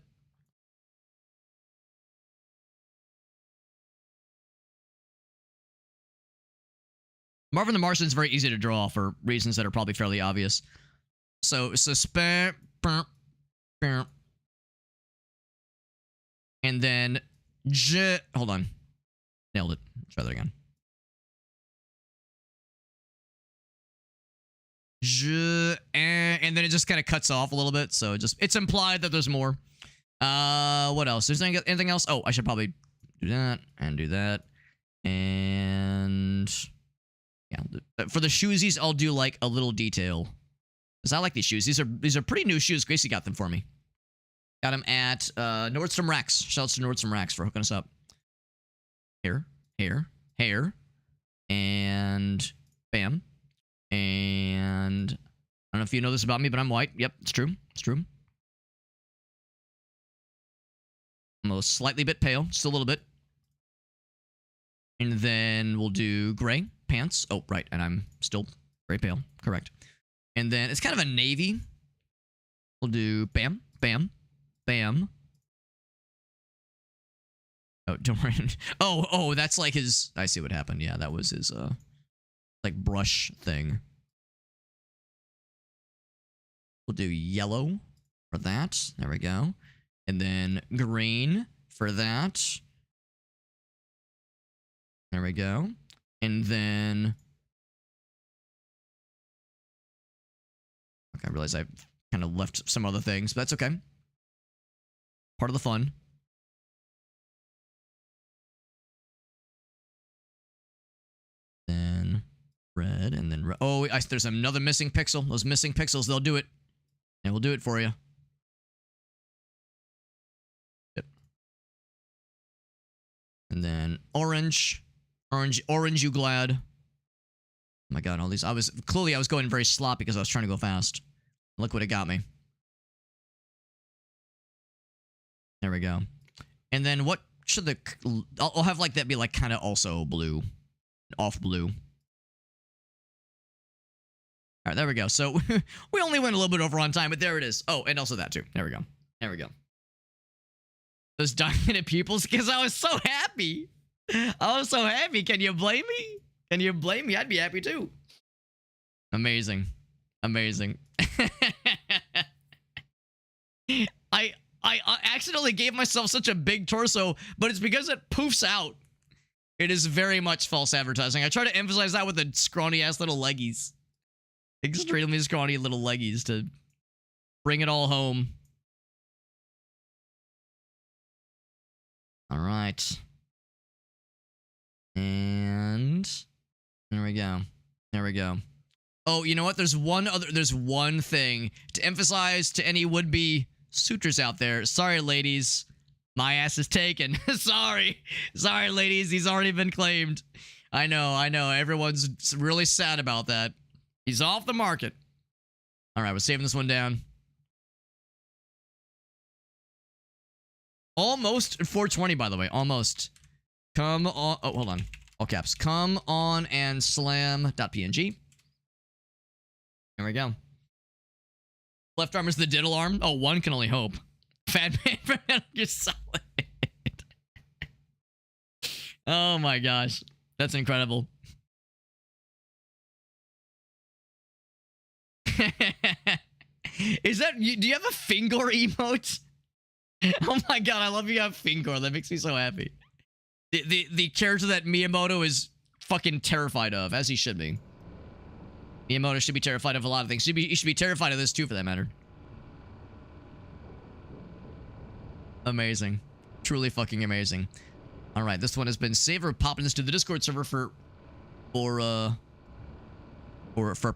Marvin the Martian's very easy to draw for reasons that are probably fairly obvious. So spam, and then hold on. Nailed it. Try that again. And then it just kind of cuts off a little bit, so it's implied that there's more. What else? Is there anything else? Oh, I should probably do that and do that. And yeah, for the shoesies, I'll do like a little detail. Because I like these shoes. These are pretty new shoes. Gracie got them for me. Got them at Nordstrom Racks. Shouts to Nordstrom Racks for hooking us up. Hair, and bam. And I don't know if you know this about me, but I'm white. Yep, it's true. It's true. I'm a slightly bit pale, just a little bit. And then we'll do gray pants. Oh, right, and I'm still gray pale. Correct. And then it's kind of a navy. We'll do bam, bam, bam. Oh, don't worry. Oh, that's like his... I see what happened. Yeah, that was his, like, brush thing. We'll do yellow for that. There we go. And then green for that. There we go. And then... Okay, I realize I've kind of left some other things, but that's okay. Part of the fun. Then red, and then... Oh, there's another missing pixel. Those missing pixels, they'll do it. And we'll do it for you. Yep. And then orange. Orange, you glad. Oh my god, all these... I was going very sloppy because I was trying to go fast. Look what it got me. There we go. And then what should the... I'll have like that be like kind of also blue. Off blue. Alright, there we go. So, we only went a little bit over on time, but there it is. Oh, and also that too. There we go. There we go. Those diamond pupils, because I was so happy. I was so happy. Can you blame me? Can you blame me? I'd be happy too. Amazing. Amazing. I accidentally gave myself such a big torso, but it's because it poofs out. It is very much false advertising. I try to emphasize that with the scrawny-ass little leggies. Extremely scrawny little leggies to bring it all home. All right. And there we go. There we go. Oh, you know what? There's one thing to emphasize to any would-be suitors out there. Sorry, ladies. My ass is taken. Sorry, ladies. He's already been claimed. I know. Everyone's really sad about that. He's off the market. All right, we're saving this one down. Almost 420, by the way. Almost. Come on. Oh, hold on. All caps. Come on and slam.png. There we go. Left arm is the diddle arm. Oh, one can only hope. Fat man for Metal Gear Solid. Oh my gosh. That's incredible. Is that you? Do you have a finger emote? Oh my god, I love you have finger. That makes me so happy. The character that Miyamoto is fucking terrified of, as he should be. Miyamoto should be terrified of a lot of things. He should be terrified of this too, for that matter. Amazing. Truly fucking amazing. Alright, this one has been saved. We're popping this to the Discord server for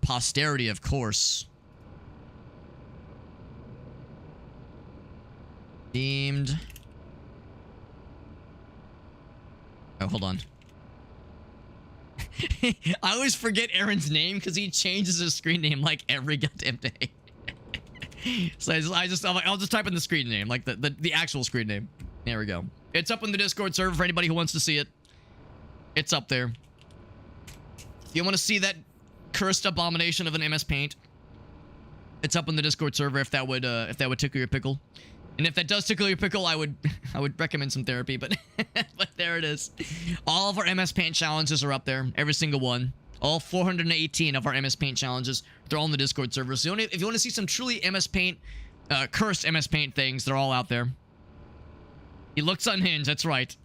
posterity, of course. Deemed. Oh, hold on. I always forget Aaron's name because he changes his screen name like every goddamn day. So I'll just type in the screen name, like the actual screen name. There we go. It's up on the Discord server for anybody who wants to see it. It's up there. If you want to see that cursed abomination of an MS Paint, it's up on the Discord server if that would tickle your pickle. And if that does tickle your pickle, I would recommend some therapy, but but there it is. All of our MS Paint challenges are up there, every single one. All 418 of our MS Paint challenges, they're all in the Discord server. So if you want to see some truly MS Paint, cursed MS Paint things, they're all out there. He looks unhinged, that's right.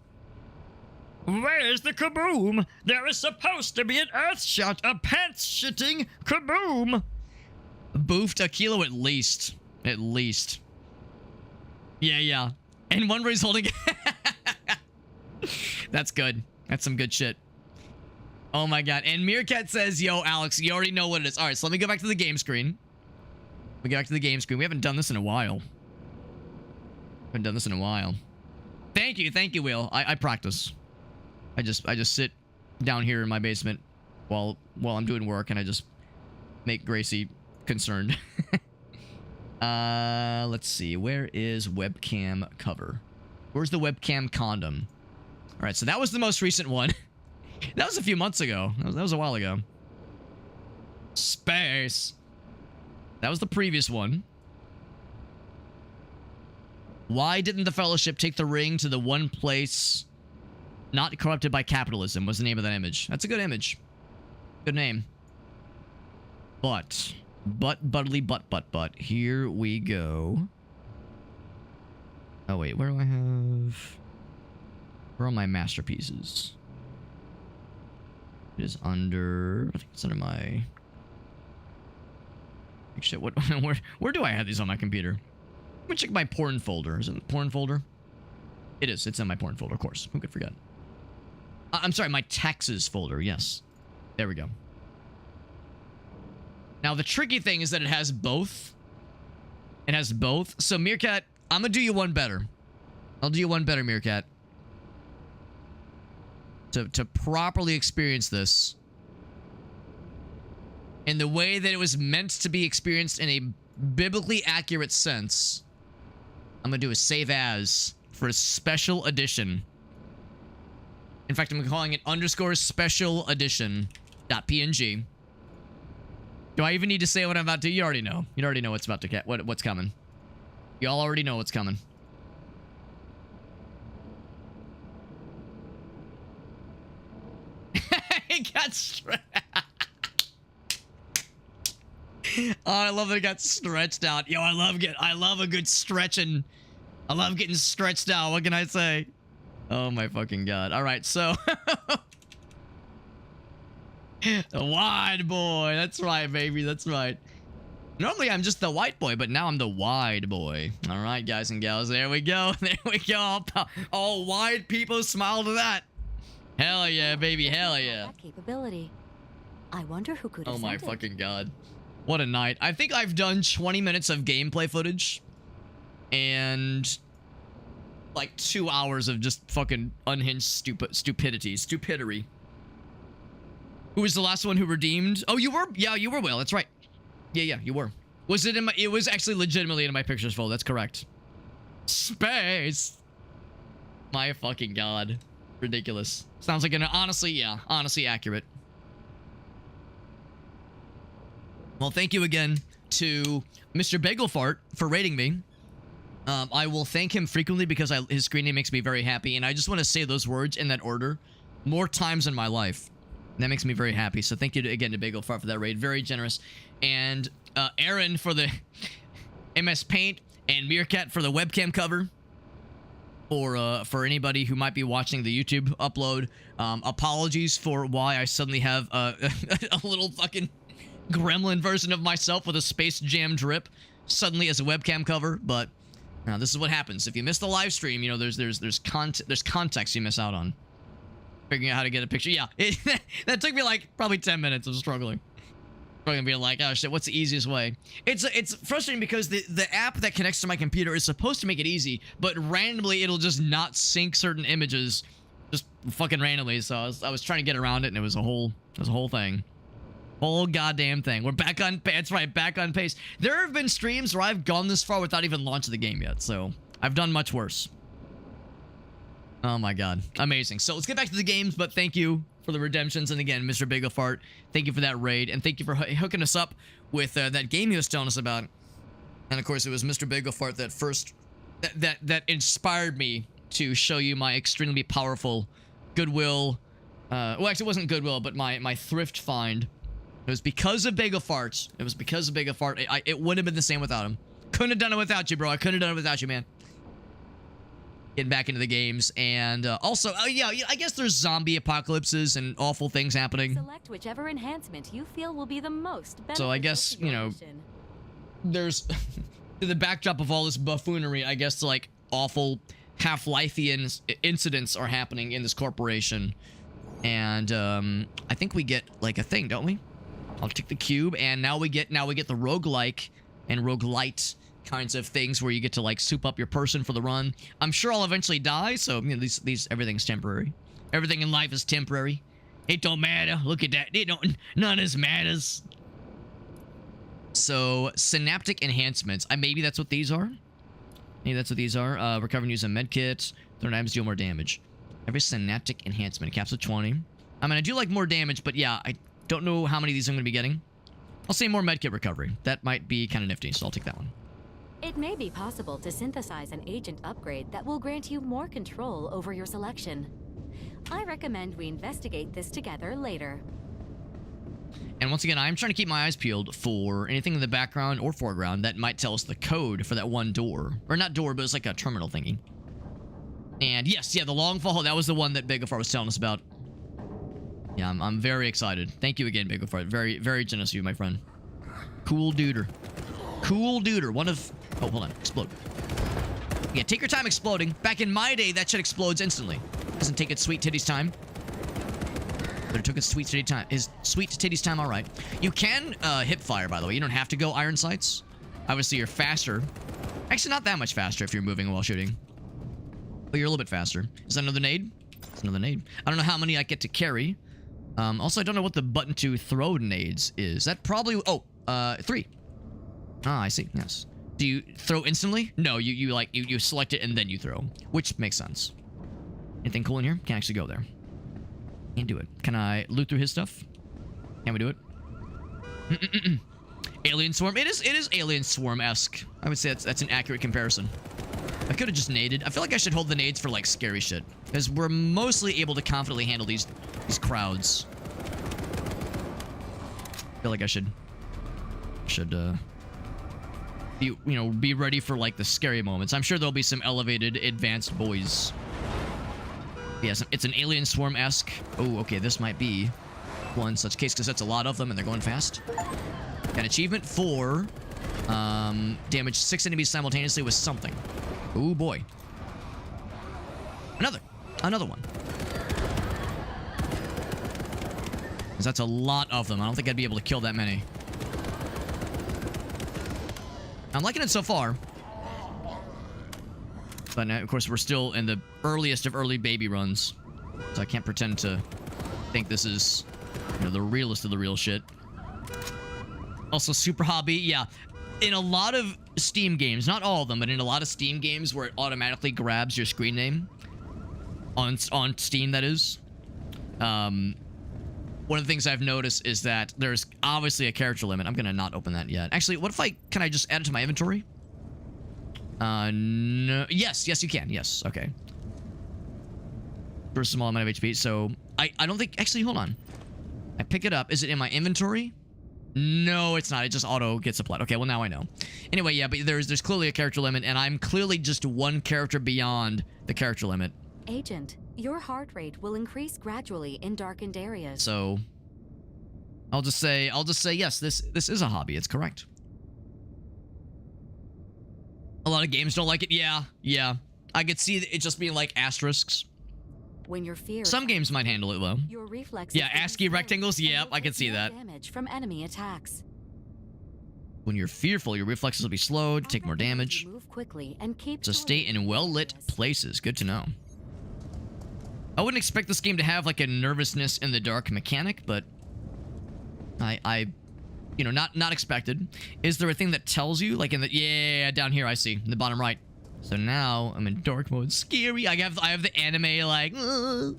Where's the kaboom? There is supposed to be an earth shot, a pants-shitting kaboom. Boofed a kilo at least. At least. Yeah. And one where he's holding... That's good. That's some good shit. Oh my god. And Meerkat says, yo, Alex, you already know what it is. Alright, so let me go back to the game screen. We haven't done this in a while. Thank you, Will. I practice. I just sit down here in my basement while I'm doing work, and I just make Gracie concerned. Let's see. Where is webcam cover? Where's the webcam condom? All right, so that was the most recent one. That was a few months ago. That was a while ago. Space. That was the previous one. Why didn't the Fellowship take the ring to the one place not corrupted by capitalism was the name of that image. That's a good image. Good name. But. Here we go. Oh, wait. Where do I have... Where are my masterpieces? It is under... I think it's under my... Shit, what... where do I have these on my computer? Let me check my porn folder. Is it the porn folder? It is. It's in my porn folder, of course. Who could forget? I'm sorry, my taxes folder. Yes. There we go. Now, the tricky thing is that it has both. It has both. So, Meerkat, I'm gonna do you one better. I'll do you one better, Meerkat. To properly experience this in the way that it was meant to be experienced in a biblically accurate sense, I'm gonna do a save as for a special edition. In fact, I'm calling it _special edition.png. Do I even need to say what I'm about to? You already know. You already know what's about to get what's coming. Y'all already know what's coming. It got stretched. Oh, I love that it got stretched out. Yo, I love a good stretching. I love getting stretched out. What can I say? Oh my fucking god. All right, so the wide boy. That's right, baby. That's right. Normally I'm just the white boy, but now I'm the wide boy. All right, guys and gals. There we go. There we go. All wide people smile to that. Hell yeah, baby. Hell yeah. That capability. I wonder who could. Oh my fucking god. What a night. I think I've done 20 minutes of gameplay footage and like 2 hours of just fucking unhinged stupidity. Who was the last one who redeemed? Oh, you were? Yeah, you were, Will. That's right. Yeah, you were. Was it in my... It was actually legitimately in my pictures folder. That's correct. Space. My fucking god. Ridiculous. Sounds like an honestly accurate. Well, thank you again to Mr. Bagelfart for rating me. I will thank him frequently because his screen name makes me very happy, and I just want to say those words in that order more times in my life. That makes me very happy. So thank you again to Bagelfart for that raid. Very generous. And Aaron for the MS Paint, and Meerkat for the webcam cover. For anybody who might be watching the YouTube upload, apologies for why I suddenly have a little fucking gremlin version of myself with a Space Jam drip suddenly as a webcam cover, but this is what happens if you miss the live stream. You know, there's context you miss out on. Figuring out how to get a picture. Yeah, that took me like probably 10 minutes of struggling. Probably gonna be like, oh shit, what's the easiest way? It's frustrating because the app that connects to my computer is supposed to make it easy, but randomly it'll just not sync certain images, just fucking randomly. So I was trying to get around it, and it was a whole thing. Whole goddamn thing. We're back on. That's right, back on pace. There have been streams where I've gone this far without even launching the game yet, so I've done much worse. Oh my god, amazing. So let's get back to the games, but thank you for the redemptions, and again, Mr. Bagelfart, thank you for that raid, and thank you for hooking us up with that game he was telling us about. And of course, it was Mr. Bagelfart that first that inspired me to show you my extremely powerful Goodwill. Well, actually, it wasn't Goodwill, but my thrift find. It was because of Bagelfart. It was because of Bagelfart. It wouldn't have been the same without him. Couldn't have done it without you, bro. I couldn't have done it without you, man. Getting back into the games, and also, yeah, I guess there's zombie apocalypses and awful things happening. Select whichever enhancement you feel will be the most beneficial. So I guess, you know, there's the backdrop of all this buffoonery, I guess, like awful Half-Lifeian incidents are happening in this corporation, and I think we get like a thing, don't we? I'll take the cube, and now we get the roguelike and roguelite kinds of things where you get to like soup up your person for the run. I'm sure I'll eventually die, so you know, these everything's temporary. Everything in life is temporary. It don't matter. Look at that. None of this matters. So synaptic enhancements. Maybe that's what these are. Maybe that's what these are. Recovering using medkits. 3 times deal more damage. Every synaptic enhancement. Caps of 20. I mean, I do like more damage, but yeah, I don't know how many of these I'm going to be getting. I'll say more medkit recovery. That might be kind of nifty, so I'll take that one. It may be possible to synthesize an agent upgrade that will grant you more control over your selection. I recommend we investigate this together later. And once again, I'm trying to keep my eyes peeled for anything in the background or foreground that might tell us the code for that one door. Or not door, but it's like a terminal thingy. And yes, yeah, the long fall, that was the one that Bagelfart was telling us about. Yeah, I'm very excited. Thank you again, Bagelfart. Very, very generous of you, my friend. Cool duder. Cool duder. One of... Oh, hold on. Explode. Yeah, take your time exploding. Back in my day, that shit explodes instantly. Doesn't take its sweet titties time. But it took its sweet titty time. His sweet titties time, all right. You can hip fire, by the way. You don't have to go iron sights. Obviously, you're faster. Actually, not that much faster if you're moving while shooting. But you're a little bit faster. Is that another nade? It's another nade. I don't know how many I get to carry. Also, I don't know what the button to throw nades is. That probably... Oh, 3. Ah, I see. Yes. Do you throw instantly? No, you select it and then you throw, which makes sense. Anything cool in here? Can't actually go there. Can't do it. Can I loot through his stuff? Can we do it? Alien Swarm. It is Alien Swarm-esque. I would say that's an accurate comparison. I could have just naded. I feel like I should hold the nades for like scary shit, because we're mostly able to confidently handle these crowds. I feel like I should be ready for like the scary moments. I'm sure there'll be some elevated advanced boys. Yes, it's an Alien Swarm-esque. Oh, okay, this might be one such case, because that's a lot of them and they're going fast. Got an achievement for damage 6 enemies simultaneously with something. Oh boy. Another one. 'Cause that's a lot of them. I don't think I'd be able to kill that many. I'm liking it so far. But of course, we're still in the earliest of early baby runs. So I can't pretend to think this is, the realest of the real shit. Also, Super Hobby, yeah. In a lot of Steam games, not all of them, but in a lot of Steam games where it automatically grabs your screen name, on Steam, that is. One of the things I've noticed is that there's obviously a character limit. I'm gonna not open that yet. Actually, what if can I just add it to my inventory? No. Yes, you can. Yes, okay. For a small amount of HP. So I don't think. Actually, hold on. I pick it up. Is it in my inventory? No, it's not. It just auto gets applied. Okay, well now I know. Anyway, yeah, but there's clearly a character limit, and I'm clearly just one character beyond the character limit. Agent, your heart rate will increase gradually in darkened areas. So I'll just say yes, this is a hobby. It's correct. A lot of games don't like it. Yeah. I could see it just being like asterisks. When your fear Some games might handle it well. your reflexes Yeah, ASCII rectangles. Yep, I can see that. Damage from enemy attacks. When you're fearful, your reflexes will be slowed, take more damage. Move quickly and keep So stay in well-lit places. Good to know. I wouldn't expect this game to have like a nervousness in the dark mechanic, but you know, not expected. Is there a thing that tells you, like in the yeah, down here I see in the bottom right. So now I'm in dark mode. Scary. I have the anime like. All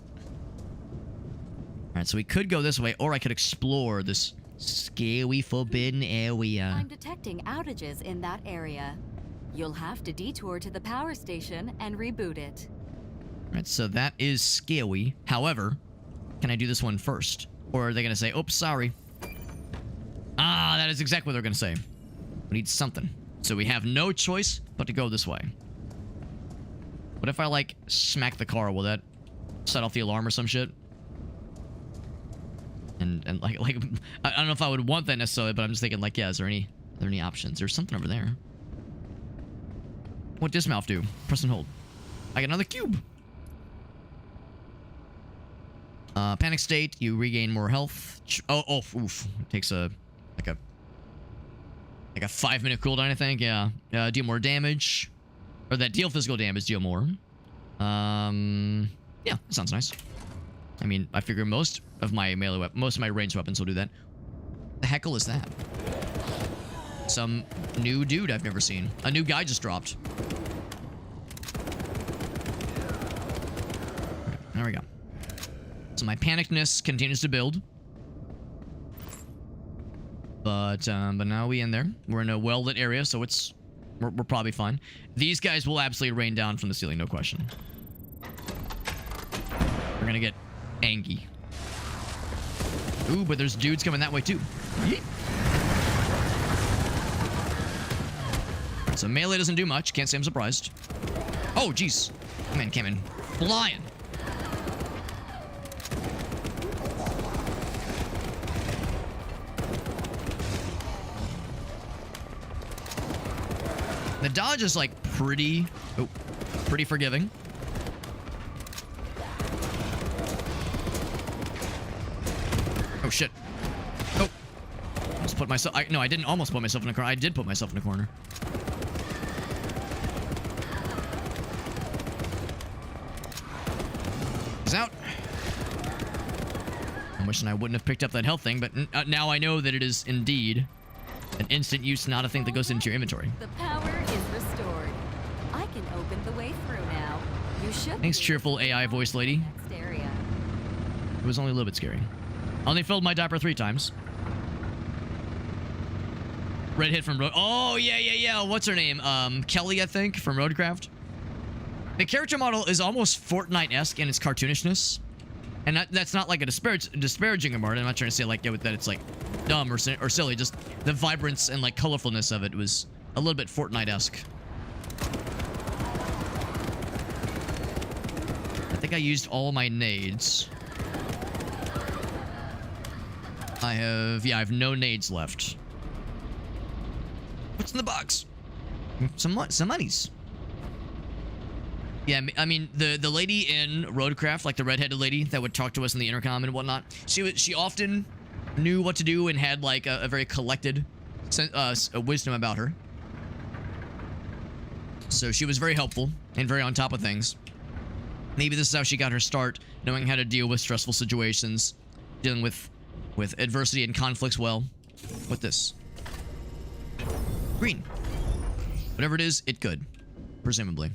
right, so we could go this way, or I could explore this scary forbidden area. I'm detecting outages in that area. You'll have to detour to the power station and reboot it. All right, so that is scary. However, can I do this one first, or are they gonna say, "Oops, sorry"? Ah, that is exactly what they're gonna say. We need something, so we have no choice but to go this way. What if I like smack the car? Will that set off the alarm or some shit? And like I don't know if I would want that necessarily, but I'm just thinking like, yeah, are there any options? There's something over there. What does mouth do? Press and hold. I got another cube. Panic state. You regain more health. Oof. It takes a 5-minute cooldown, I think. Yeah. Deal more damage. Or that deal physical damage, deal more. Yeah, that sounds nice. I mean, I figure most of my ranged weapons will do that. The heckle is that? Some new dude I've never seen. A new guy just dropped. Okay, there we go. So my panicness continues to build. But now we in there. We're in a well-lit area, so we're probably fine. These guys will absolutely rain down from the ceiling, no question. We're gonna get angry. Ooh, but there's dudes coming that way too. Yeet. So melee doesn't do much. Can't say I'm surprised. Oh, jeez. Man came in flying. The dodge is like pretty forgiving. Oh shit. Oh. Almost put myself. No, I didn't almost put myself in a corner. I did put myself in a corner. He's out. I'm wishing I wouldn't have picked up that health thing, but now I know that it is indeed an instant use, not a thing that goes into your inventory. The power is restored. I can open the way through now. You should. Thanks, cheerful AI voice lady. Next area. It was only a little bit scary. I only filled my diaper 3 times. Red hit from Road. Oh, yeah. What's her name? Kelly, I think, from Roadcraft. The character model is almost Fortnite-esque in its cartoonishness. And that's not like a disparaging remark. I'm not trying to say like that it's like dumb or silly. Just the vibrance and like colorfulness of it was a little bit Fortnite-esque. I think I used all my nades. I have no nades left. What's in the box? Some monies. Yeah, I mean the lady in Roadcraft, like the redheaded lady that would talk to us in the intercom and whatnot. She often knew what to do and had like a very collected wisdom about her. So she was very helpful and very on top of things. Maybe this is how she got her start, knowing how to deal with stressful situations, dealing with adversity and conflicts well. What this? Green. Whatever it is, it could. Presumably.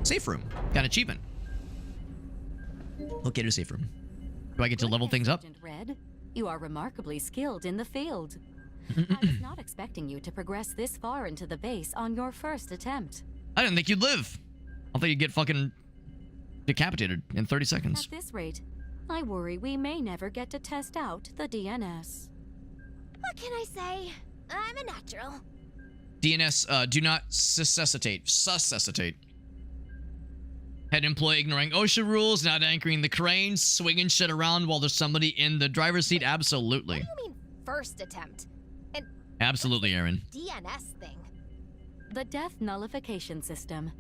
Safe room. Got an achievement. Locate a safe room. Do I get to level things up? Agent Red, you are remarkably skilled in the field. I was not expecting you to progress this far into the base on your first attempt. I didn't think you'd live. I thought you'd get fucking decapitated in 30 seconds. At this rate, I worry we may never get to test out the DNS. What can I say? I'm a natural. DNS, do not suscitate. Head employee ignoring OSHA rules, not anchoring the cranes, swinging shit around while there's somebody in the driver's seat. Absolutely. What do you mean first attempt? And Absolutely, Aaron. DNS thing. The Death Nullification System.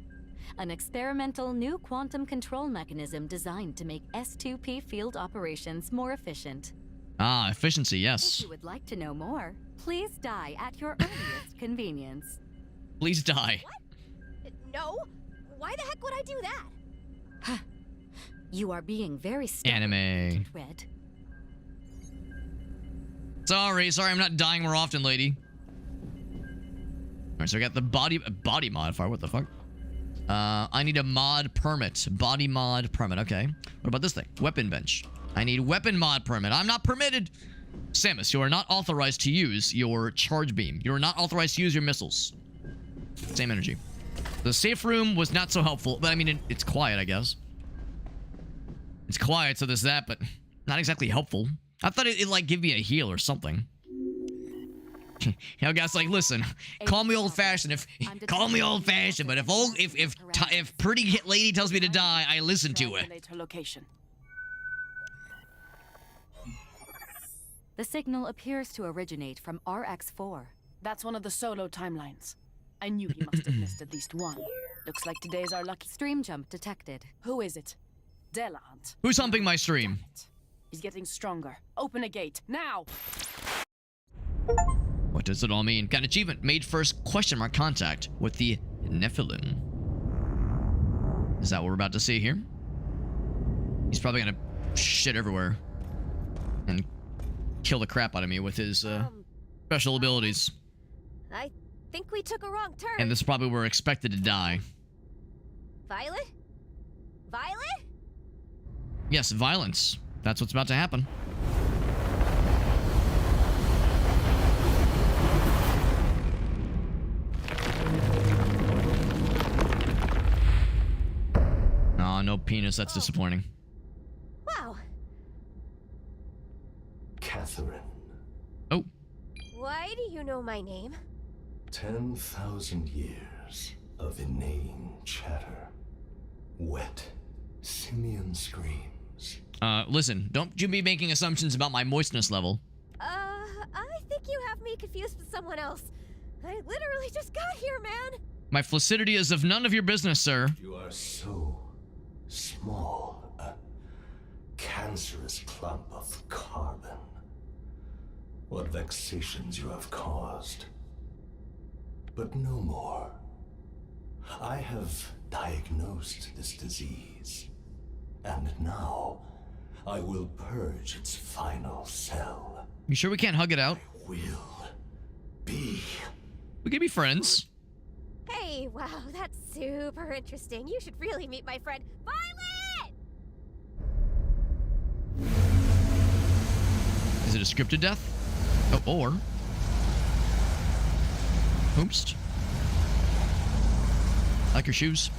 An experimental new quantum control mechanism designed to make S2P field operations more efficient. Ah, efficiency, If yes. you would like to know more, please die at your earliest convenience. Please die. No? Why the heck would I do that? You are being very stubborn, Anime. Agent Red. Sorry, I'm not dying more often, lady. Alright, so I got the body modifier. What the fuck? I need a mod permit. Body mod permit. Okay. What about this thing? Weapon bench. I need weapon mod permit. I'm not permitted. Samus, you are not authorized to use your charge beam. You are not authorized to use your missiles. Same energy. The safe room was not so helpful, but I mean, it's quiet, I guess. It's quiet, so there's that, but not exactly helpful. I thought it'd like give me a heal or something. You know, guys, like, listen, call me old-fashioned. Call me old-fashioned, but if pretty lady tells me to die, I listen to her. Triangulate her location. The signal appears to originate from RX-4. That's one of the solo timelines. I knew he must have missed at least one. Looks like today's our lucky. Stream jump detected. Who is it? Delant. Who's humping my stream? Damn it. He's getting stronger. Open a gate now. What does it all mean? Got an achievement. Made first question mark contact with the Nephilim. Is that what we're about to see here? He's probably gonna shit everywhere and kill the crap out of me with his special abilities. I think we took a wrong turn. And this is probably where we're expected to die. Violet? Violet? Yes, violence. That's what's about to happen. Aw, no penis. That's disappointing. Wow. Catherine. Oh. Why do you know my name? 10,000 years of inane chatter. Wet, simian screams. Listen, don't you be making assumptions about my moistness level. I think you have me confused with someone else. I literally just got here, man. My flaccidity is of none of your business, sir. You are so small. A cancerous clump of carbon. What vexations you have caused. But no more. I have diagnosed this disease. And now, I will purge its final cell. You sure we can't hug it out? I will be. We can be friends. Hey, wow, that's super interesting. You should really meet my friend, Violet! Is it a scripted death? Oh, or... Oops. I like your shoes.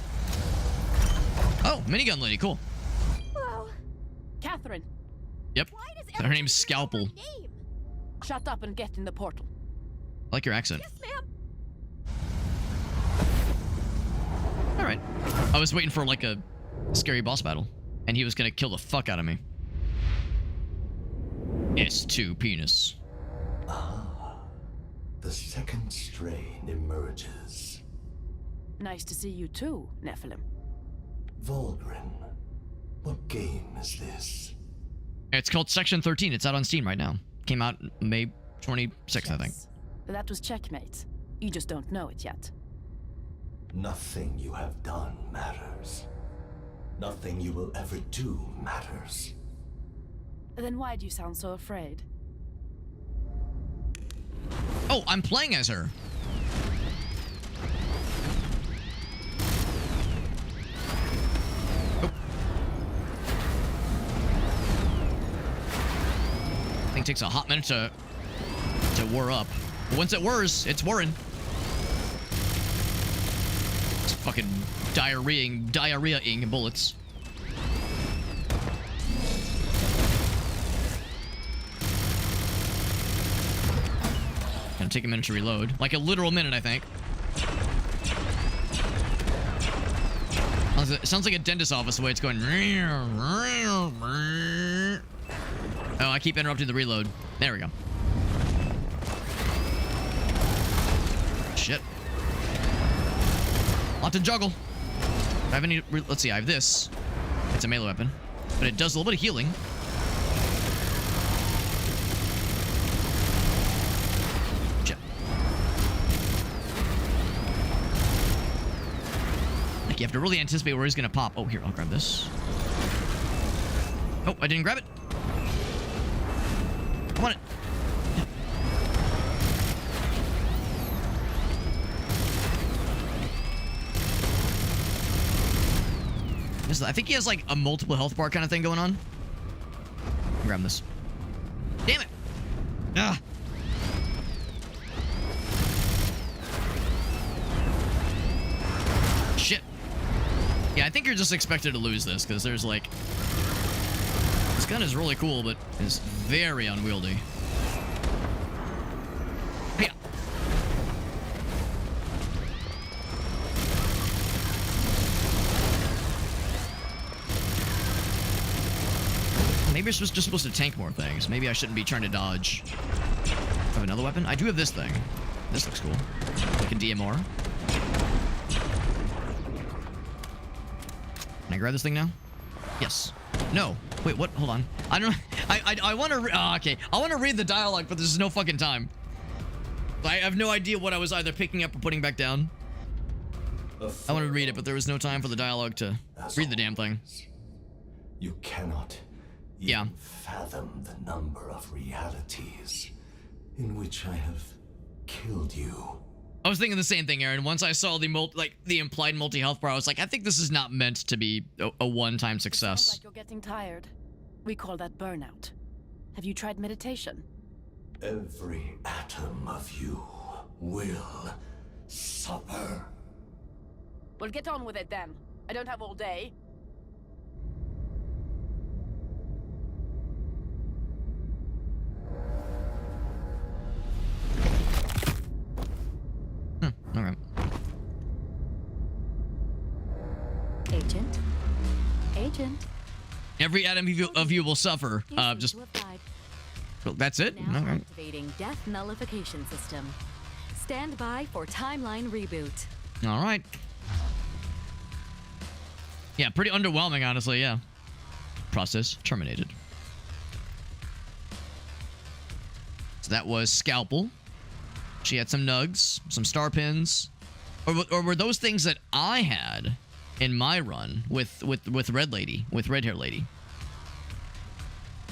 Oh, minigun lady, cool. Whoa. Catherine, Yep. Why does Her everyone name's know my Scalpel. name? shut up and get in the portal. I like your accent. Yes, ma'am. Alright. I was waiting for like a scary boss battle, and he was gonna kill the fuck out of me. S2 penis. The second strain emerges. Nice to see you too, Nephilim. Volgren, what game is this? It's called Section 13. It's out on Steam right now. Came out May 26th, I think. Yes. That was checkmate. You just don't know it yet. Nothing you have done matters. Nothing you will ever do matters. Then why do you sound so afraid? Oh, I'm playing as her. Oh. thing takes a hot minute to whir up. But once it whirs, it's whirring. It's fucking diarrhea-ing bullets. Gonna take a minute to reload. Like a literal minute, I think. It sounds like a dentist's office the way it's going. Oh, I keep interrupting the reload. There we go. Shit. Lot to juggle. I have any... Let's see, I have this. It's a melee weapon. But it does a little bit of healing. Shit. Like, you have to really anticipate where he's gonna pop. Oh, here, I'll grab this. Oh, I didn't grab it. I want it. I think he has like a multiple health bar kind of thing going on. Grab this. Damn it! Ah. Shit. Yeah, I think you're just expected to lose this because there's like... This gun is really cool, but is very unwieldy. Yeah. Maybe it's just supposed to tank more things. Maybe I shouldn't be trying to dodge. I have another weapon? I do have this thing. This looks cool. Like a DMR. Can I grab this thing now? Yes. No. Wait, what? Hold on. I don't know. I want to... Oh, okay. I want to read the dialogue, but there's no fucking time. I have no idea what I was either picking up or putting back down. I wanted to read it, but there was no time for the dialogue to read the damn thing. You cannot even fathom the number of realities in which I have killed you. I was thinking the same thing, Aaron. Once I saw the implied multi-health bar, I was like, I think this is not meant to be a one-time success. Sounds like you're getting tired. We call that burnout. Have you tried meditation? Every atom of you will suffer. Well, get on with it then. I don't have all day. All right. Agent. Every atom of you will suffer. Just... Well, that's it? Now Okay. activating death nullification system. Stand by for timeline reboot. All right. Yeah, pretty underwhelming, honestly, yeah. Process terminated. So that was Scalpel. She had some nugs, some star pins. Or were those things that I had in my run with Red Lady, with Red Hair Lady?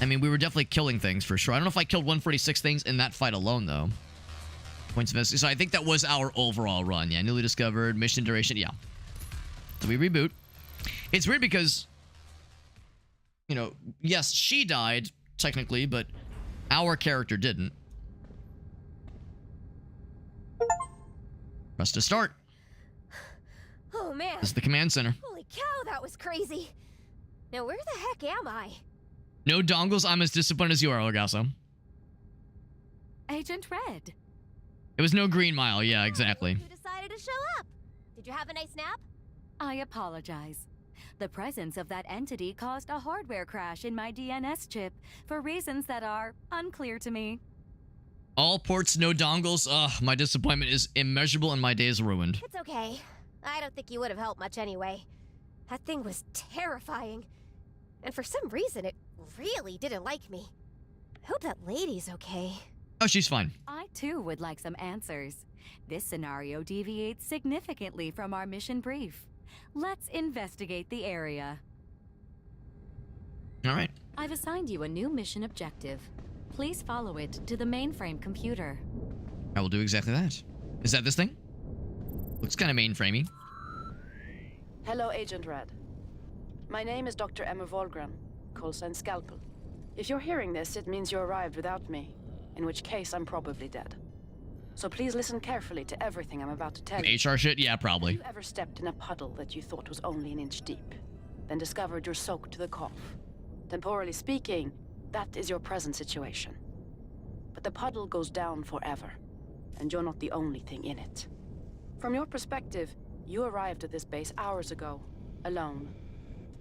I mean, we were definitely killing things for sure. I don't know if I killed 146 things in that fight alone, though. Points of investigation. So I think that was our overall run. Yeah, newly discovered, mission duration, yeah. So we reboot. It's weird because, you know, yes, she died, technically, but our character didn't. Press to start. Oh man. This is the command center. Holy cow, that was crazy. Now where the heck am I? No dongles. I'm as disappointed as you are, Elgaso. Agent Red. It was no Green Mile. Yeah, exactly. Who decided to show up? Did you have a nice nap? I apologize. The presence of that entity caused a hardware crash in my DNS chip for reasons that are unclear to me. All ports, no dongles. Ugh, my disappointment is immeasurable and my day is ruined. It's okay. I don't think you would have helped much anyway. That thing was terrifying. And for some reason, it really didn't like me. I hope that lady's okay. Oh, she's fine. I too would like some answers. This scenario deviates significantly from our mission brief. Let's investigate the area. All right. I've assigned you a new mission objective. Please follow it to the mainframe computer. I will do exactly that. Is that this thing? Looks kind of mainframey. Hello, Agent Red. My name is Dr. Emma Volgren, call sign Scalpel. If you're hearing this, it means you arrived without me, in which case I'm probably dead. So please listen carefully to everything I'm about to tell you. HR shit? Yeah, probably. Have you ever stepped in a puddle that you thought was only an inch deep, then discovered you're soaked to the cough? Temporally speaking, that is your present situation. But the puddle goes down forever, and you're not the only thing in it. From your perspective, you arrived at this base hours ago, alone.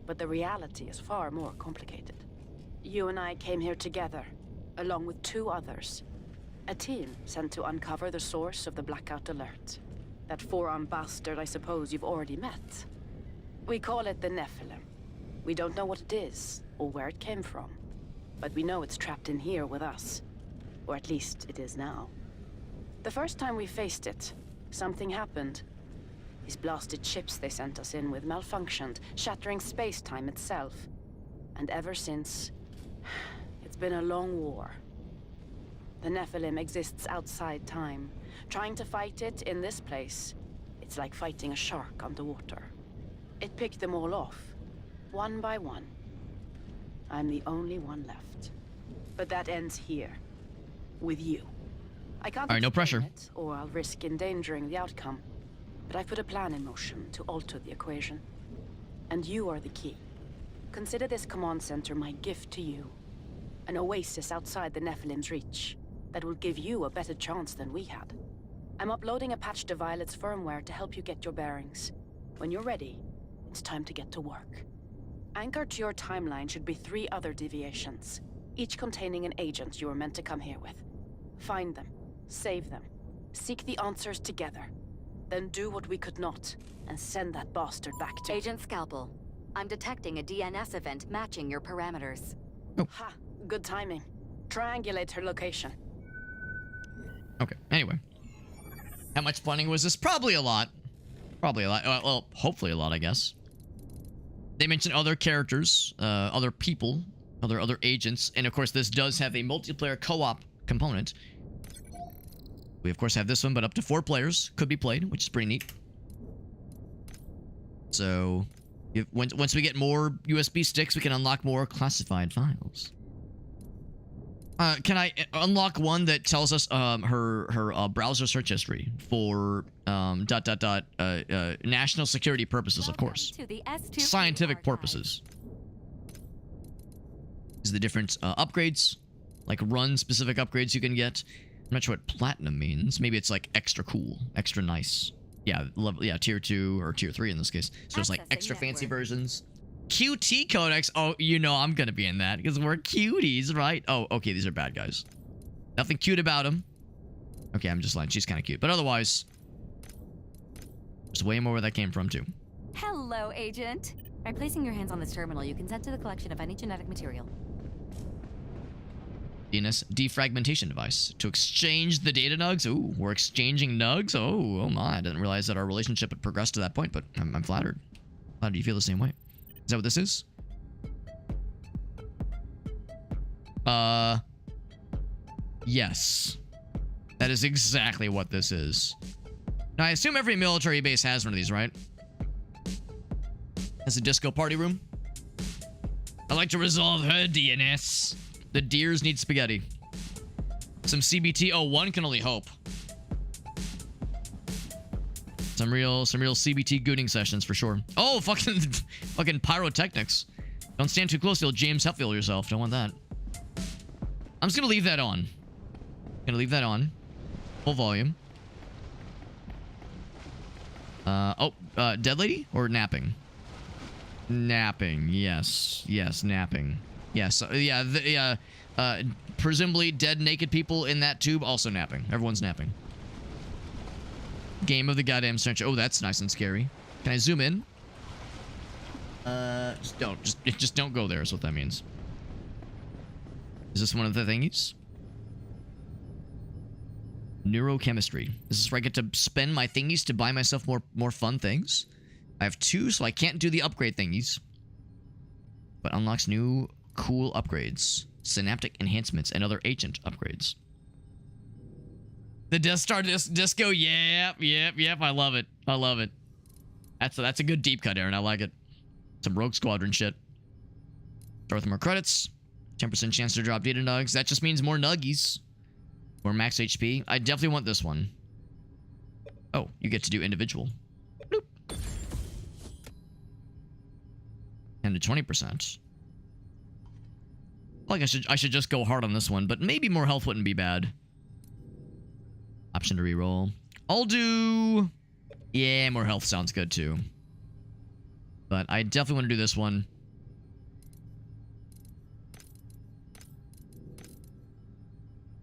But the reality is far more complicated. You and I came here together, along with 2 others. A team sent to uncover the source of the blackout alert. That 4-armed bastard I suppose you've already met. We call it the Nephilim. We don't know what it is, or where it came from. But we know it's trapped in here with us. Or at least it is now. The first time we faced it, something happened. These blasted chips they sent us in with malfunctioned, shattering space-time itself. And ever since, it's been a long war. The Nephilim exists outside time. Trying to fight it in this place, it's like fighting a shark underwater. It picked them all off, one by one. I'm the only one left. But that ends here, with you. I can't Alright, no pressure. it, or I'll risk endangering the outcome. But I put a plan in motion to alter the equation. And you are the key. Consider this command center my gift to you. An oasis outside the Nephilim's reach that will give you a better chance than we had. I'm uploading a patch to Violet's firmware to help you get your bearings. When you're ready, it's time to get to work. Anchored to your timeline should be 3 other deviations, each containing an agent you were meant to come here with. Find them, save them, seek the answers together, then do what we could not, and send that bastard back to— Agent Scalpel, I'm detecting a DNS event matching your parameters. Ha! Good timing. Triangulate her location. Okay, anyway. How much funding was this? Probably a lot. Probably a lot. Well, hopefully a lot, I guess. They mentioned other characters, other people, other agents, and of course this does have a multiplayer co-op component. We of course have this one, but up to 4 players could be played, which is pretty neat. So, once we get more USB sticks, we can unlock more classified files. Can I unlock one that tells us her browser search history for national security purposes, of course. To the S2P Scientific archive. purposes. Is the different upgrades, like run specific upgrades you can get. I'm not sure what platinum means. Maybe it's like extra cool, extra nice. Yeah, level, yeah, tier 2 or tier 3 in this case. So it's like Accessing extra fancy network. versions. QT Codex. Oh, you know I'm gonna be in that because we're cuties, right? Oh, okay, these are bad guys. Nothing cute about them. Okay, I'm just lying. She's kind of cute, but otherwise, there's way more where that came from too. Hello, Agent. By placing your hands on this terminal, you consent to the collection of any genetic material. DNS defragmentation device to exchange the data nugs. Ooh, we're exchanging nugs. Oh my! I didn't realize that our relationship had progressed to that point, but I'm flattered. Flattered you feel the same way. Is that what this is? Yes. That is exactly what this is. Now, I assume every military base has one of these, right? Has a disco party room. I'd like to resolve her DNS. The deers need spaghetti. Some CBT. Oh, one can only hope. Some real CBT gooning sessions for sure. Oh, fucking pyrotechnics. Don't stand too close, you'll James Hetfield yourself. Don't want that. I'm just gonna leave that on. Gonna leave that on. Full volume. Dead lady or napping? Napping. Yes, napping. Yes, presumably dead naked people in that tube also napping. Everyone's napping. Game of the goddamn century. Oh, that's nice and scary. Can I zoom in? Just don't go there is what that means. Is this one of the thingies? Neurochemistry. This is where I get to spend my thingies to buy myself more fun things. I have 2, so I can't do the upgrade thingies. But unlocks new cool upgrades. Synaptic enhancements and other agent upgrades. The Death Star disco, yep, I love it. I love it. That's a good deep cut, Aaron. I like it. Some Rogue Squadron shit. Start with more credits. 10% chance to drop data nugs. That just means more nuggies. Or max HP. I definitely want this one. Oh, you get to do individual. Bloop. 10 to 20%. Like I should just go hard on this one, but maybe more health wouldn't be bad. Option to reroll. I'll do... Yeah, more health sounds good too. But I definitely want to do this one.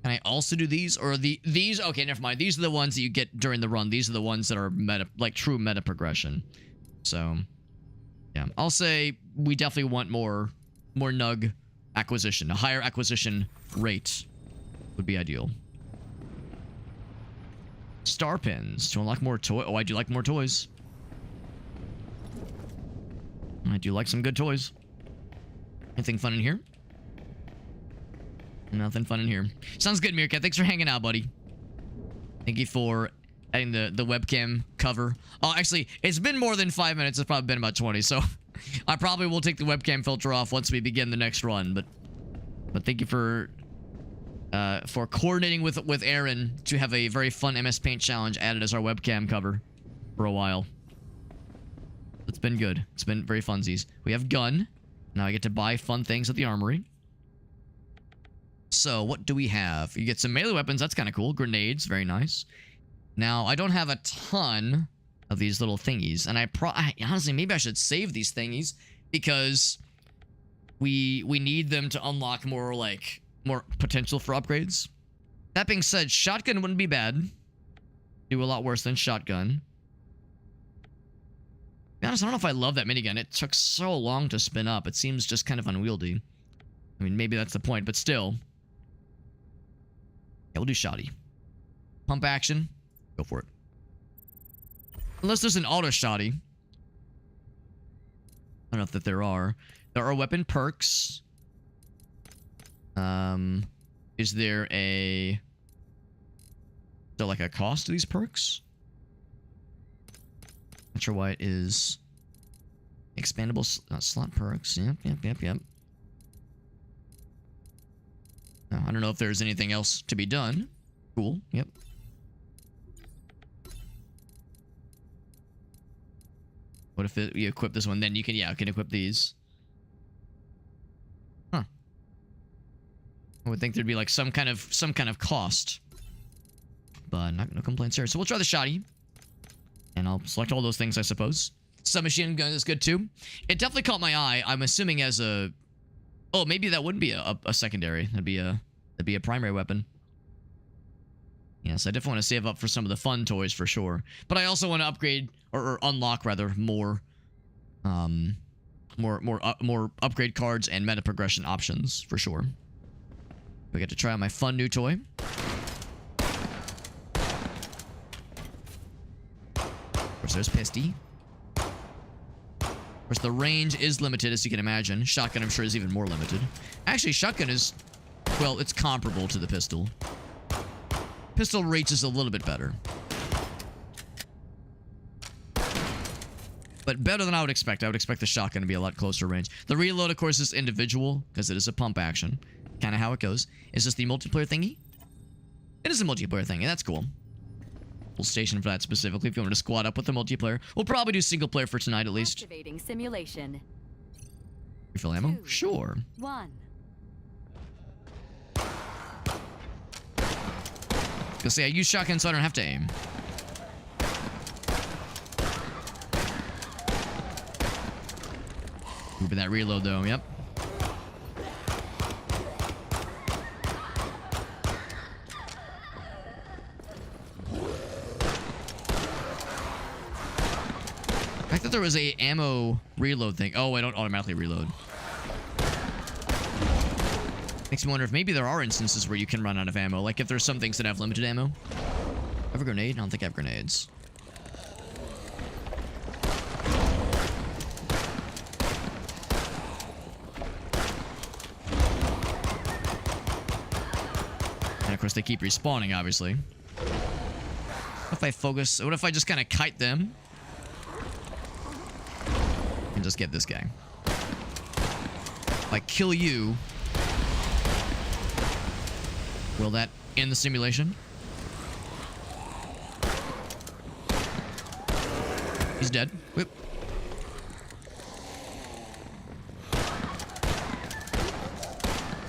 Can I also do these? Or these? Okay, never mind. These are the ones that you get during the run. These are the ones that are meta, like true meta progression. So, yeah. I'll say we definitely want more nug acquisition. A higher acquisition rate would be ideal. Star pins to unlock more toy. Oh, I do like more toys. I do like some good toys. Anything fun in here? Nothing fun in here. Sounds good, Meerkat. Thanks for hanging out, buddy. Thank you for adding the webcam cover. Oh, actually, it's been more than 5 minutes. It's probably been about 20, so I probably will take the webcam filter off once we begin the next run. But thank you for coordinating with Aaron to have a very fun MS Paint challenge added as our webcam cover for a while. It's been good. It's been very funsies. We have gun. Now I get to buy fun things at the armory. So, what do we have? You get some melee weapons. That's kind of cool. Grenades. Very nice. Now, I don't have a ton of these little thingies. And honestly, maybe I should save these thingies because we need them to unlock more potential for upgrades. That being said, shotgun wouldn't be bad. Do a lot worse than shotgun. To be honest, I don't know if I love that minigun. It took so long to spin up. It seems just kind of unwieldy. I mean, maybe that's the point, but still. Yeah, we'll do shoddy. Pump action. Go for it. Unless there's an auto shoddy. I don't know if there are. There are weapon perks. Is there like a cost to these perks? Not sure why it is. Expandable slot perks. Yep. No, I don't know if there's anything else to be done. Cool. Yep. What if you equip this one? Then you can, yeah, you can equip these. Huh. I would think there'd be like some kind of cost. But no complaints here. So we'll try the shoddy. And I'll select all those things, I suppose. Submachine gun is good too. It definitely caught my eye. I'm assuming as a... Oh, maybe that wouldn't be a secondary. That'd be a primary weapon. Yes, I definitely want to save up for some of the fun toys for sure. But I also want to upgrade or unlock rather more upgrade cards and meta progression options for sure. We get to try out my fun new toy. Of course, there's Pisty. Of course, the range is limited, as you can imagine. Shotgun, I'm sure, is even more limited. Actually, shotgun is, well, it's comparable to the pistol. Pistol reach is a little bit better. But better than I would expect. I would expect the shotgun to be a lot closer range. The reload, of course, is individual, because it is a pump action. Kind of how it goes. Is this the multiplayer thingy? It is a multiplayer thingy. That's cool. We'll station for that specifically if you want to squad up with the multiplayer. We'll probably do single player for tonight at least. Activating simulation. Refill ammo? 2, Sure. 1. Gonna say I use shotgun so I don't have to aim. Moving that reload though, yep. I thought there was a ammo reload thing. Oh, I don't automatically reload. Makes me wonder if maybe there are instances where you can run out of ammo. Like if there's some things that have limited ammo. I have a grenade? I don't think I have grenades. And of course they keep respawning, obviously. What if I focus? What if I just kind of kite them? And just get this guy. If I kill you, Will that end the simulation? He's dead. Whoop.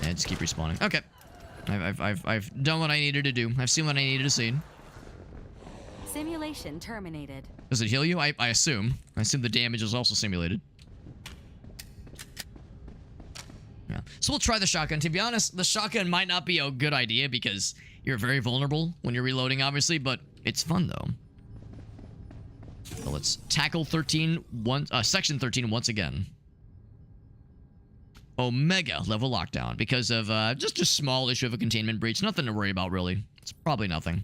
And just keep respawning. Okay. I've done what I needed to do. I've seen what I needed to see. Simulation terminated. Does it heal you? I assume. I assume the damage is also simulated. Yeah. So we'll try the shotgun. To be honest, the shotgun might not be a good idea because you're very vulnerable when you're reloading, obviously, but it's fun though. So let's tackle section 13 once again. Omega level lockdown because of just a small issue of a containment breach. Nothing to worry about, really. It's probably nothing.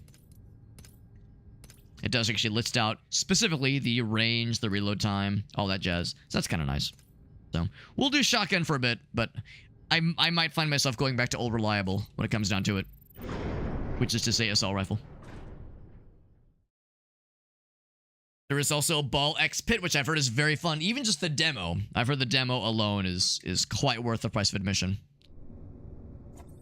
It does actually list out specifically the range, the reload time, all that jazz. So that's kind of nice. So we'll do shotgun for a bit, but I might find myself going back to old reliable when it comes down to it, which is to say assault rifle. There is also a Ball X Pit, which I've heard is very fun. Even just the demo. I've heard the demo alone is quite worth the price of admission.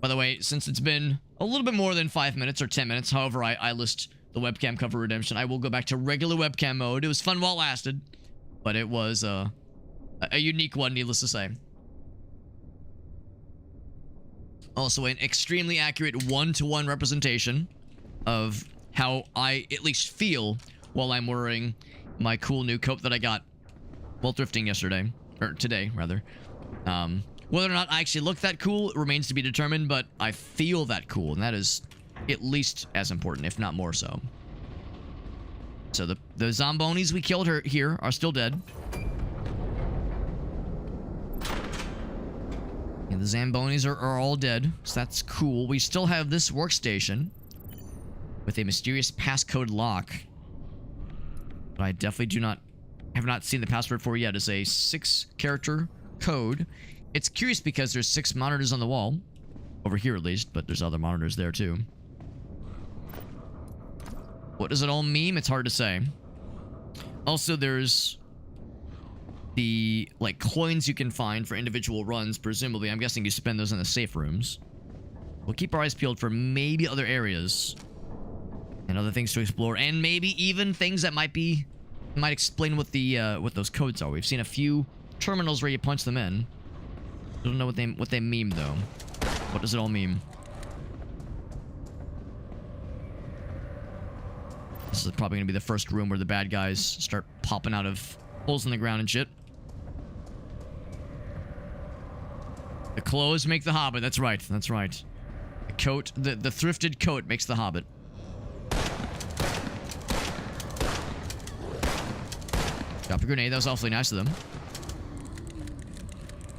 By the way, since it's been a little bit more than 5 minutes or 10 minutes, however I list the webcam cover redemption, I will go back to regular webcam mode. It was fun while it lasted, but it was a unique one, needless to say. Also, an extremely accurate 1-to-1 representation of how I at least feel while I'm wearing my cool new coat that I got while thrifting yesterday. Or today, rather. Whether or not I actually look that cool remains to be determined, but I feel that cool, and that is at least as important, if not more so. So the zombonis we killed here are still dead. And the Zambonis are all dead, so that's cool. We still have this workstation with a mysterious passcode lock. But I definitely have not seen the password for yet. It's a 6-character code. It's curious because there's 6 monitors on the wall. Over here at least, but there's other monitors there too. What does it all mean? It's hard to say. Also, there's the, like, coins you can find for individual runs, presumably. I'm guessing you spend those in the safe rooms. We'll keep our eyes peeled for maybe other areas and other things to explore, and maybe even things that might explain what those codes are. We've seen a few terminals where you punch them in. Don't know what they mean though. What does it all mean? This is probably gonna be the first room where the bad guys start popping out of holes in the ground and shit. The clothes make the hobbit. That's right. That's right. The coat, the thrifted coat makes the hobbit. Drop a grenade. That was awfully nice of them.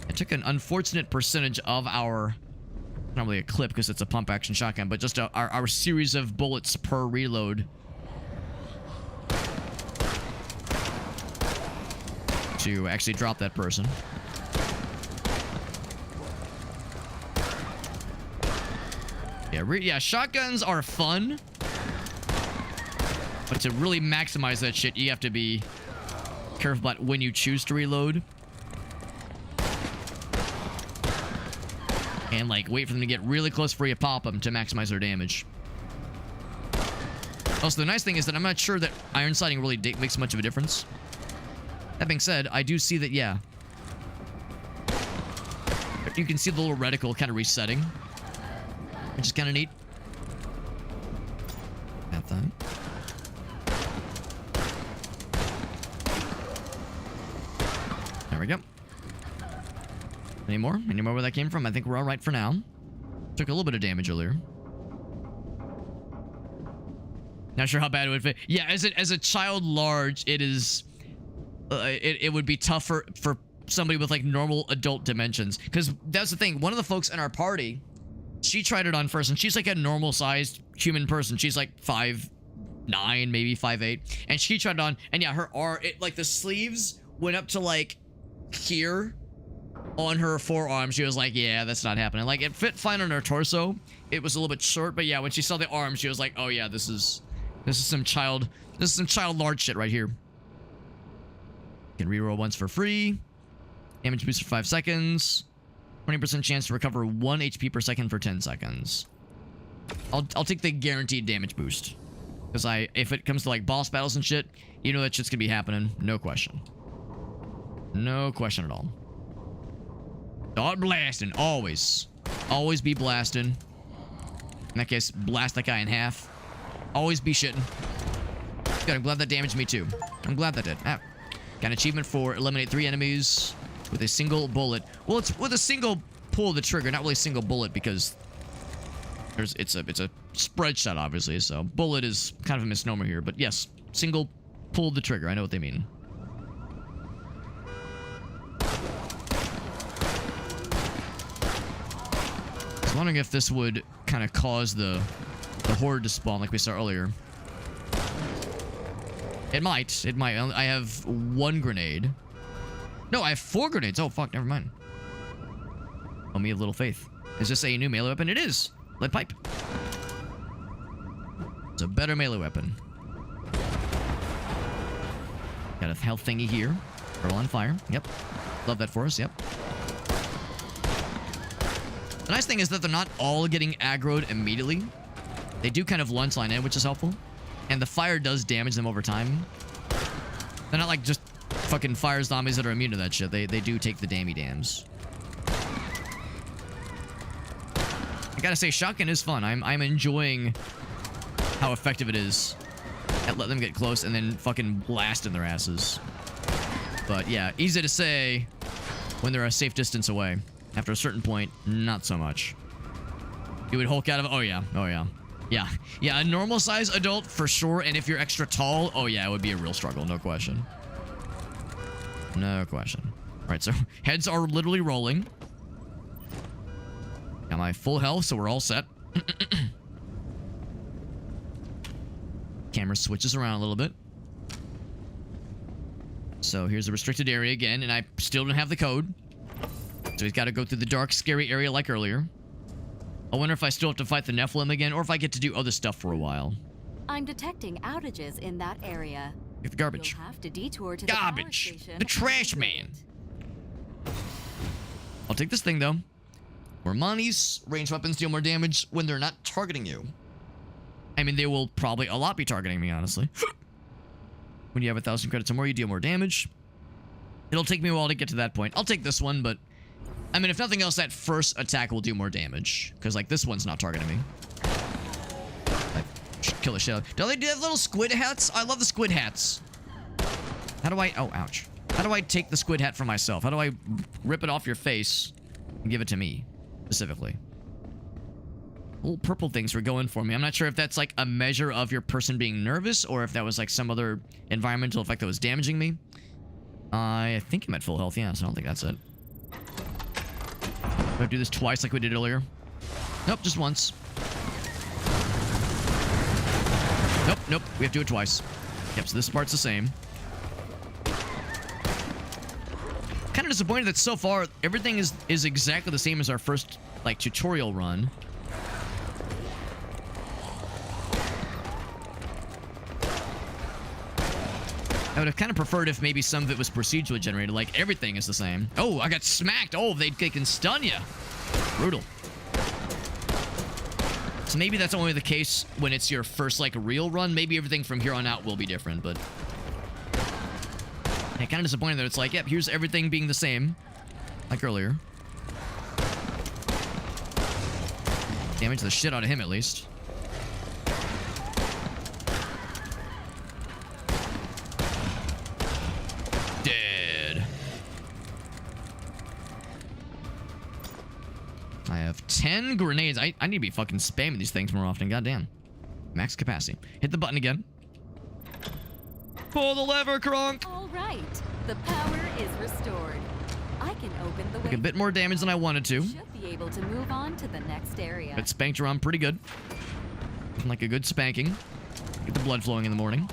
It took an unfortunate percentage of our, not really a clip because it's a pump action shotgun, but just our series of bullets per reload to actually drop that person. Yeah, shotguns are fun, but to really maximize that shit, you have to be careful about when you choose to reload. And, like, wait for them to get really close before you pop them to maximize their damage. Also, the nice thing is that I'm not sure that iron sighting really makes much of a difference. That being said, I do see that, yeah. You can see the little reticle kind of resetting, which is kind of neat. That thing. There we go. Any more? Any more where that came from? I think we're all right for now. Took a little bit of damage earlier. Not sure how bad it would fit. Yeah, as a child large, it is... it would be tougher for somebody with, like, normal adult dimensions. Because that's the thing. One of the folks in our party, she tried it on first, and she's, like, a normal-sized human person. She's, like, 5'9", maybe 5'8". And she tried it on, and yeah, her arm... like, the sleeves went up to, like, here on her forearm. She was like, yeah, that's not happening. Like, it fit fine on her torso. It was a little bit short, but yeah, when she saw the arm, she was like, oh yeah, this is some child large shit right here. You can reroll once for free. Damage boost for 5 seconds. 20% chance to recover 1 HP per second for 10 seconds. I'll take the guaranteed damage boost. Because if it comes to like boss battles and shit, you know that shit's gonna be happening. No question. No question at all. Start blasting. Always. Always be blasting. In that case, blast that guy in half. Always be shitting. Good, I'm glad that damaged me too. I'm glad that did. Ah. Got an achievement for eliminate 3 enemies with a single bullet. Well, it's with a single pull of the trigger, not really a single bullet because it's a spread shot, obviously, so bullet is kind of a misnomer here. But yes, single pull the trigger. I know what they mean. I was wondering if this would kind of cause the horde to spawn like we saw earlier. It might. It might. I have 1 grenade. No, I have 4 grenades. Oh, fuck. Never mind. Oh, me of little faith. Is this a new melee weapon? It is. Lead pipe. It's a better melee weapon. Got a health thingy here. Pearl on fire. Yep. Love that for us. Yep. The nice thing is that they're not all getting aggroed immediately. They do kind of lunge line in, which is helpful. And the fire does damage them over time. They're not like just fucking fire zombies that are immune to that shit. They do take the dammy dams. I gotta say, shotgun is fun. I'm enjoying how effective it is at letting them get close and then fucking blasting their asses. But yeah, easy to say when they're a safe distance away. After a certain point, not so much. You would Hulk out of... Oh yeah. Oh yeah. Yeah. Yeah, a normal size adult for sure. And if you're extra tall, oh yeah, it would be a real struggle. No question. No question. All right, so heads are literally rolling. Got my full health, so we're all set. Camera switches around a little bit. So here's the restricted area again, and I still don't have the code. So he's got to go through the dark, scary area like earlier. I wonder if I still have to fight the Nephilim again, or if I get to do other stuff for a while. I'm detecting outages in that area. Get the garbage. You'll have to detour to Garbage. The power station. The trash man. I'll take this thing though. More monies. Ranged weapons deal more damage when they're not targeting you. I mean, they will probably a lot be targeting me, honestly. When you have 1,000 credits or more, you deal more damage. It'll take me a while to get to that point. I'll take this one, but I mean, if nothing else, that first attack will do more damage. Because, like, this one's not targeting me. I should kill the shit out. Do they have little squid hats? I love the squid hats. How do I... Oh, ouch. How do I take the squid hat for myself? How do I rip it off your face and give it to me, specifically? Little purple things were going for me. I'm not sure if that's, like, a measure of your person being nervous or if that was, like, some other environmental effect that was damaging me. I think I'm at full health, yeah, so I don't think that's it. Do I do this twice like we did earlier? Nope, just once. Nope, nope, we have to do it twice. Yep, so this part's the same. Kind of disappointed that so far everything is exactly the same as our first, like, tutorial run. I would have kind of preferred if maybe some of it was procedurally generated, like everything is the same. Oh, I got smacked. Oh, they can stun you. Brutal. So maybe that's only the case when it's your first, like, real run. Maybe everything from here on out will be different, but... Yeah, kind of disappointed that it's like, yep, here's everything being the same. Like earlier. Damage the shit out of him, at least. Dead. I have 10 grenades. I need to be fucking spamming these things more often. Goddamn. Max capacity. Hit the button again. Pull the lever, Kronk! All right. The power is restored. I can open the way. Like a bit more damage than I wanted to. Should be able to move on to the next area. But spanked around pretty good. Like a good spanking. Get the blood flowing in the morning.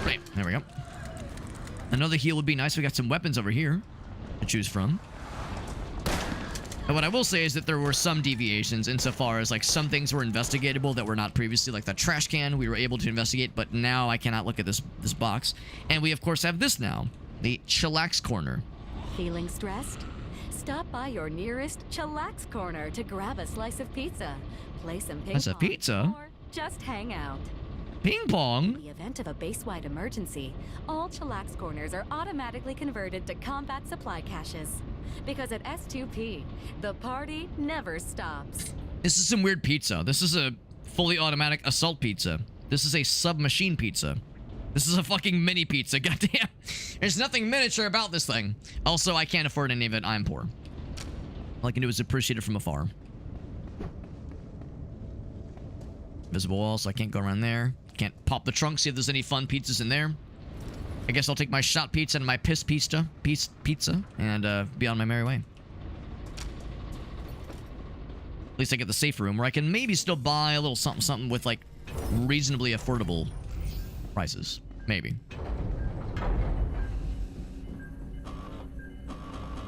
Right, there we go. Another heal would be nice. We got some weapons over here to choose from. And what I will say is that there were some deviations insofar as, like, some things were investigatable that were not previously, like the trash can we were able to investigate, but now I cannot look at this box. And we, of course, have this now. The chillax corner. Feeling stressed? Stop by your nearest chillax corner to grab a slice of pizza, play some ping That's a pong, pizza? or just hang out. Ping pong? In the event of a base-wide emergency, all chillax corners are automatically converted to combat supply caches. Because at S2P, the party never stops. This is some weird pizza. This is a fully automatic assault pizza. This is a submachine pizza. This is a fucking mini pizza. Goddamn. There's nothing miniature about this thing. Also, I can't afford any of it. I'm poor. All I can do is appreciate it from afar. Visible wall, so I can't go around there. Can't pop the trunk, see if there's any fun pizzas in there. I guess I'll take my shot pizza and my piss pizza, and be on my merry way. At least I get the safe room where I can maybe still buy a little something with like reasonably affordable prices. Maybe.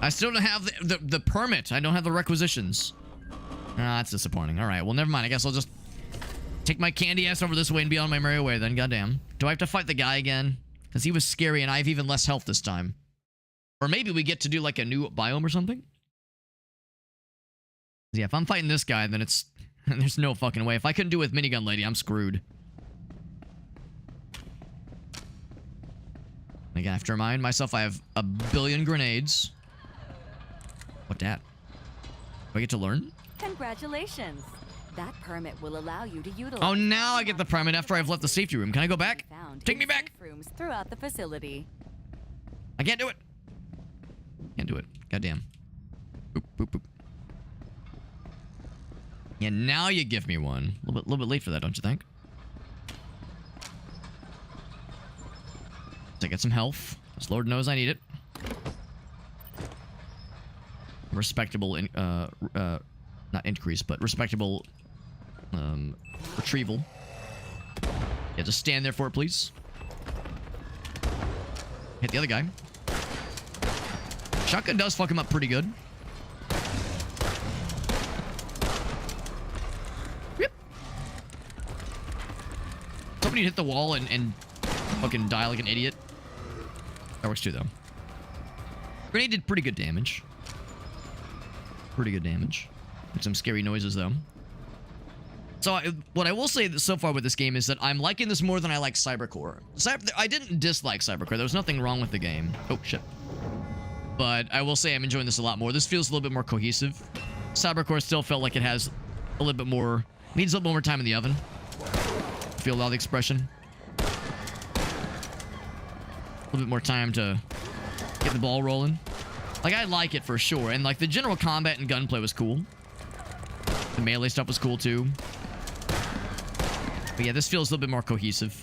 I still don't have the permit. I don't have the requisitions. Ah, that's disappointing. All right, well, never mind. I guess I'll just take my candy ass over this way and be on my merry way then. Goddamn. Do I have to fight the guy again? Because he was scary and I have even less health this time. Or maybe we get to do like a new biome or something? Yeah, if I'm fighting this guy, then it's... there's no fucking way. If I couldn't do it with Minigun Lady, I'm screwed. Again, I have to remind myself I have a billion grenades. What dat? Do I get to learn? Congratulations. That permit will allow you to utilize... Oh, now I get the permit after I've left the safety room. Can I go back? Take me back! Rooms throughout the facility. I can't do it. Can't do it. Goddamn. Boop, boop, boop. Yeah, now you give me one. A little bit late for that, don't you think? To get some health, because Lord knows I need it. Respectable, not increase, but respectable retrieval. Yeah, just stand there for it, please. Hit the other guy. Shotgun does fuck him up pretty good. Yep. Somebody hit the wall and fucking die like an idiot. That works too, though. Grenade did pretty good damage. Pretty good damage. With some scary noises, though. So, what I will say so far with this game is that I'm liking this more than I like Cybercore. I didn't dislike Cybercore. There was nothing wrong with the game. Oh, shit. But I will say I'm enjoying this a lot more. This feels a little bit more cohesive. Cybercore still felt like it has a little bit more... needs a little more time in the oven. Feel all the expression. A little bit more time to get the ball rolling. Like, I like it for sure. And, like, the general combat and gunplay was cool. The melee stuff was cool, too. But yeah, this feels a little bit more cohesive.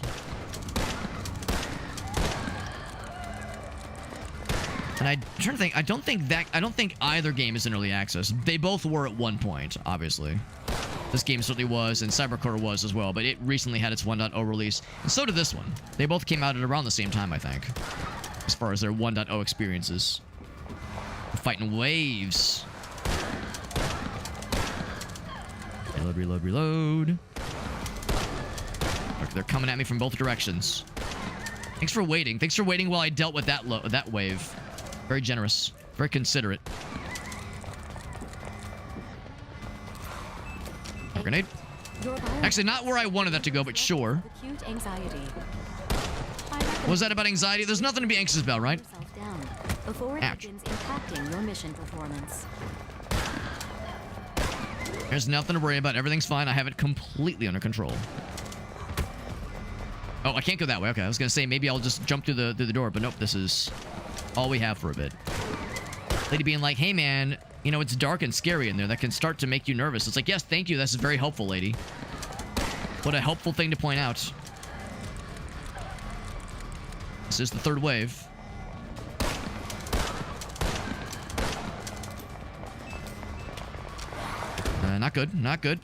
And I'm trying to think, I don't think either game is in early access. They both were at one point, obviously. This game certainly was, and Cybercore was as well, but it recently had its 1.0 release. And so did this one. They both came out at around the same time, I think. As far as their 1.0 experiences. Fighting waves. Reload, reload, reload. They're coming at me from both directions. Thanks for waiting. Thanks for waiting while I dealt with that wave. Very generous. Very considerate. Grenade. Actually, not where I wanted that to go, but sure. Acute anxiety. Was that about anxiety? There's nothing to be anxious about, right? Before it Ouch. begins impacting your mission performance. There's nothing to worry about. Everything's fine. I have it completely under control. Oh, I can't go that way. Okay, I was gonna say maybe I'll just jump through the door, but nope. This is all we have for a bit. Lady being like, "Hey, man, you know it's dark and scary in there. That can start to make you nervous." It's like, yes, thank you. That's very helpful, lady. What a helpful thing to point out. This is the third wave. Not good. Not good.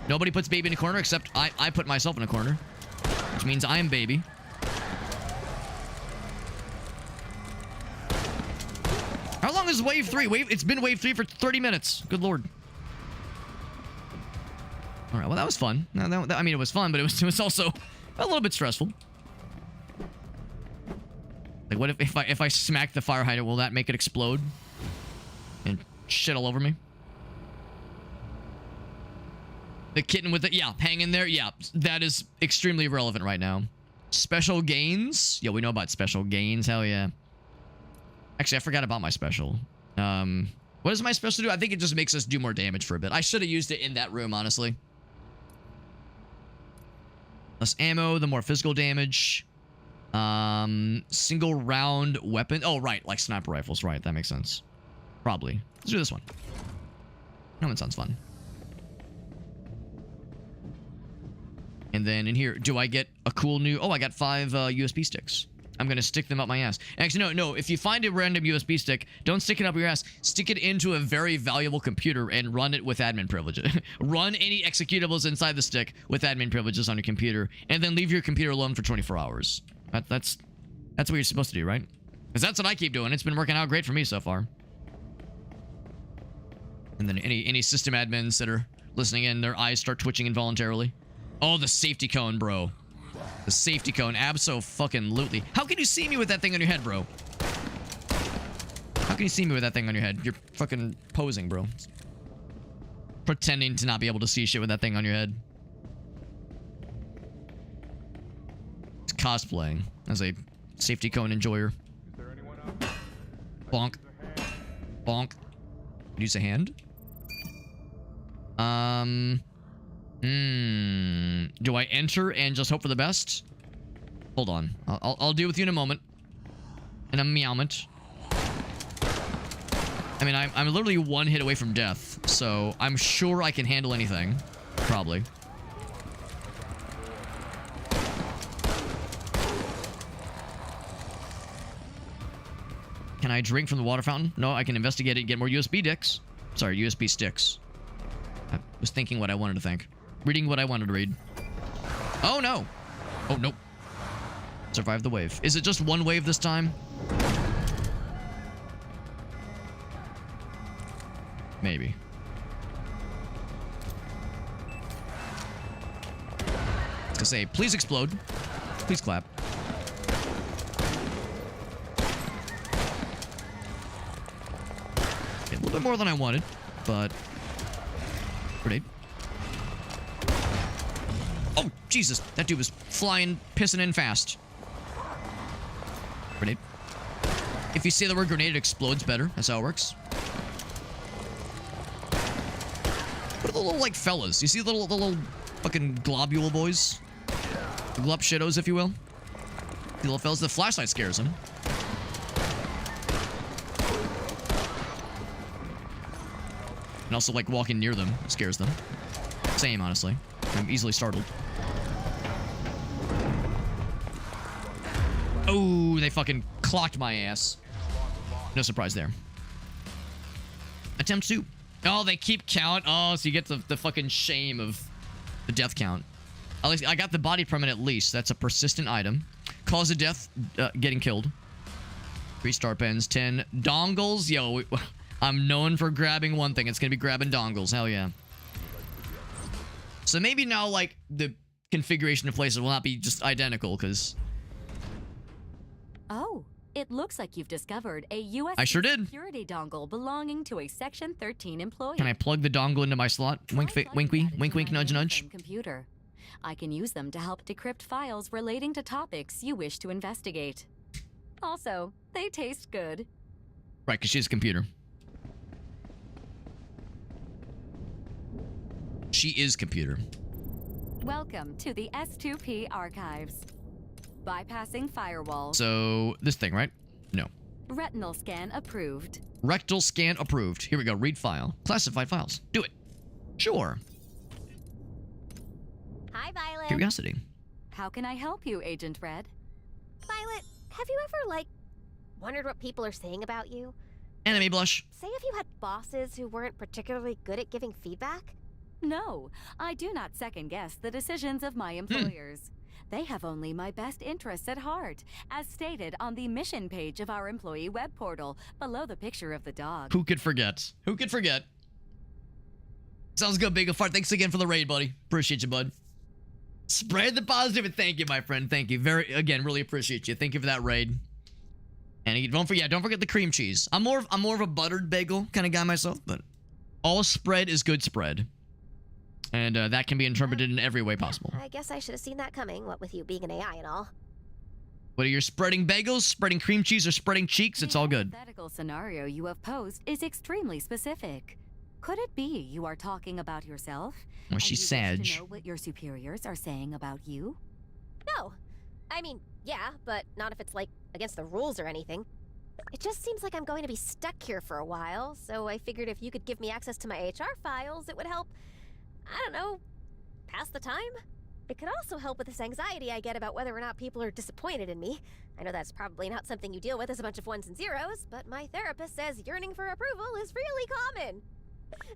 Nobody puts baby in a corner except I put myself in a corner. Which means I am baby. How long is wave 3? It's been wave 3 for 30 minutes. Good lord. Alright, well that was fun. I mean, it was fun, but it was also a little bit stressful. Like, what if I smack the fire hydrant, will that make it explode? and shit all over me. The kitten with it, yeah, hanging there. Yeah, that is extremely relevant right now. Special gains? Yeah, we know about special gains. Hell yeah. Actually, I forgot about my special. What does my special do? I think it just makes us do more damage for a bit. I should have used it in that room, honestly. Less ammo, the more physical damage. Single round weapon. Oh, right, like sniper rifles. Right, that makes sense. Probably. Let's do this one. That one sounds fun. And then in here, do I get a cool new... Oh, I got 5 USB sticks. I'm going to stick them up my ass. Actually, no. If you find a random USB stick, don't stick it up your ass. Stick it into a very valuable computer and run it with admin privileges. Run any executables inside the stick with admin privileges on your computer, and then leave your computer alone for 24 hours. That's what you're supposed to do, right? Because that's what I keep doing. It's been working out great for me so far. And then any system admins that are listening in, their eyes start twitching involuntarily. Oh, the safety cone, bro. The safety cone, abso-fucking-lutely. How can you see me with that thing on your head, bro? How can you see me with that thing on your head? You're fucking posing, bro. Pretending to not be able to see shit with that thing on your head. It's cosplaying as a safety cone enjoyer. Bonk. Bonk. Use a hand? Do I enter and just hope for the best? Hold on. I'll deal with you in a moment. In a meowment. I mean, I'm literally 1 hit away from death, so I'm sure I can handle anything. Probably. Can I drink from the water fountain? No, I can investigate it and get more USB dicks. Sorry, USB sticks. I was thinking what I wanted to think. Reading what I wanted to read. Oh, no. Oh, nope. Survive the wave. Is it just 1 wave this time? Maybe. I was gonna say, please explode. Please clap. Okay, a little bit more than I wanted, but... Grenade. Oh, Jesus. That dude was flying, pissing in fast. Grenade. If you say the word grenade, it explodes better. That's how it works. What are the little, like, fellas? You see the little fucking globule boys? The glop shittos, if you will? The little fellas. The flashlight scares them. And also, like, walking near them scares them. Same, honestly. I'm easily startled. Oh, they fucking clocked my ass. No surprise there. Attempt 2. Oh, they keep count. Oh, so you get the fucking shame of the death count. At least I got the body permit at least. That's a persistent item. Cause of death, getting killed. 3 star pens, 10 dongles. Yo, I'm known for grabbing one thing. It's gonna be grabbing dongles. Hell yeah. So maybe now, like, the configuration of places will not be just identical, because... Oh, it looks like you've discovered a U.S. I sure did. security dongle belonging to a Section 13 employee. Can I plug the dongle into my slot? Wink, wink, wink, nudge, nudge. Computer. I can use them to help decrypt files relating to topics you wish to investigate. Also, they taste good. Right, because she's a computer. She is computer. Welcome to the S2P archives. Bypassing firewall. So, this thing, right? No. Retinal scan approved. Rectal scan approved. Here we go. Read file. Classified files. Do it. Sure. Hi, Violet. Curiosity. How can I help you, Agent Red? Violet, have you ever, wondered what people are saying about you? Enemy blush. Say if you had bosses who weren't particularly good at giving feedback? No, I do not second-guess the decisions of my employers. They have only my best interests at heart, as stated on the mission page of our employee web portal, below the picture of the dog. Who could forget? Who could forget? Sounds good, Big Fart. Thanks again for the raid, buddy. Appreciate you, bud. Spread the positive, and thank you, my friend. Thank you. Again, really appreciate you. Thank you for that raid. And don't forget the cream cheese. I'm more of a buttered bagel kind of guy myself, but all spread is good spread. And that can be interpreted in every way possible. I guess I should have seen that coming, what with you being an AI and all. Whether you're spreading bagels, spreading cream cheese, or spreading cheeks, it's all good. The hypothetical scenario you have posed is extremely specific. Could it be you are talking about yourself? Well, she's and Sag. you wish to know what your superiors are saying about you? No. I mean, yeah, but not if it's, like, against the rules or anything. It just seems like I'm going to be stuck here for a while, so I figured if you could give me access to my HR files, it would help, I don't know, pass the time? It could also help with this anxiety I get about whether or not people are disappointed in me. I know that's probably not something you deal with as a bunch of ones and zeros, but my therapist says yearning for approval is really common.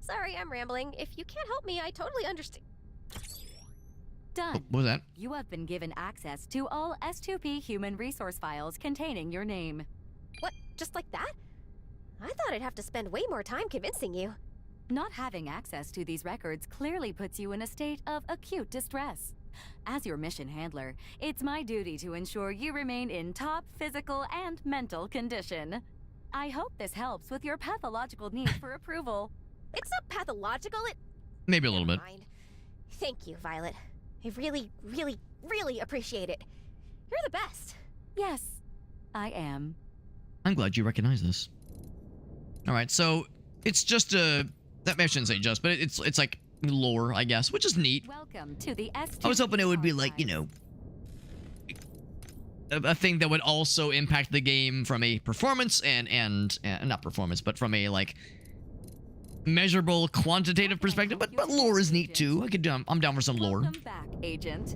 Sorry, I'm rambling. If you can't help me, I totally understand. Done. What was that? You have been given access to all S2P human resource files containing your name. What? Just like that? I thought I'd have to spend way more time convincing you. Not having access to these records clearly puts you in a state of acute distress. As your mission handler, it's my duty to ensure you remain in top physical and mental condition. I hope this helps with your pathological need for approval. It's not pathological, Maybe a little bit. Mind. Thank you, Violet. I really, really, really appreciate it. You're the best. Yes, I am. I'm glad you recognize this. All right, so it's just a... I shouldn't say just, but it's like lore, I guess, which is neat. Welcome to the S2P. I was hoping it would be like, you know, a thing that would also impact the game from a performance and not performance, but from a like measurable quantitative perspective. But lore is neat too. I'm down for some lore. Welcome back, Agent.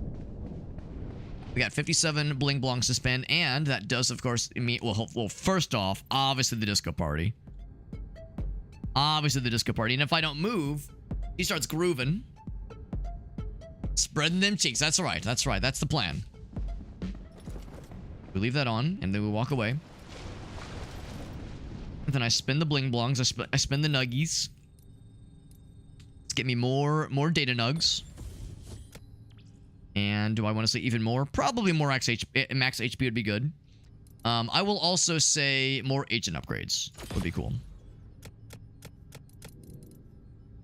We got 57 bling blongs to spend, and that does, of course, mean well. First off, obviously the disco party. Obviously the disco party, and if I don't move, he starts grooving, spreading them cheeks. That's right. That's right. That's the plan. We leave that on, and then we walk away. And then I spin the bling blongs. I spin the nuggies. Let's get me more data nugs. And do I want to say even more? Probably more max HP would be good. I will also say more agent upgrades would be cool.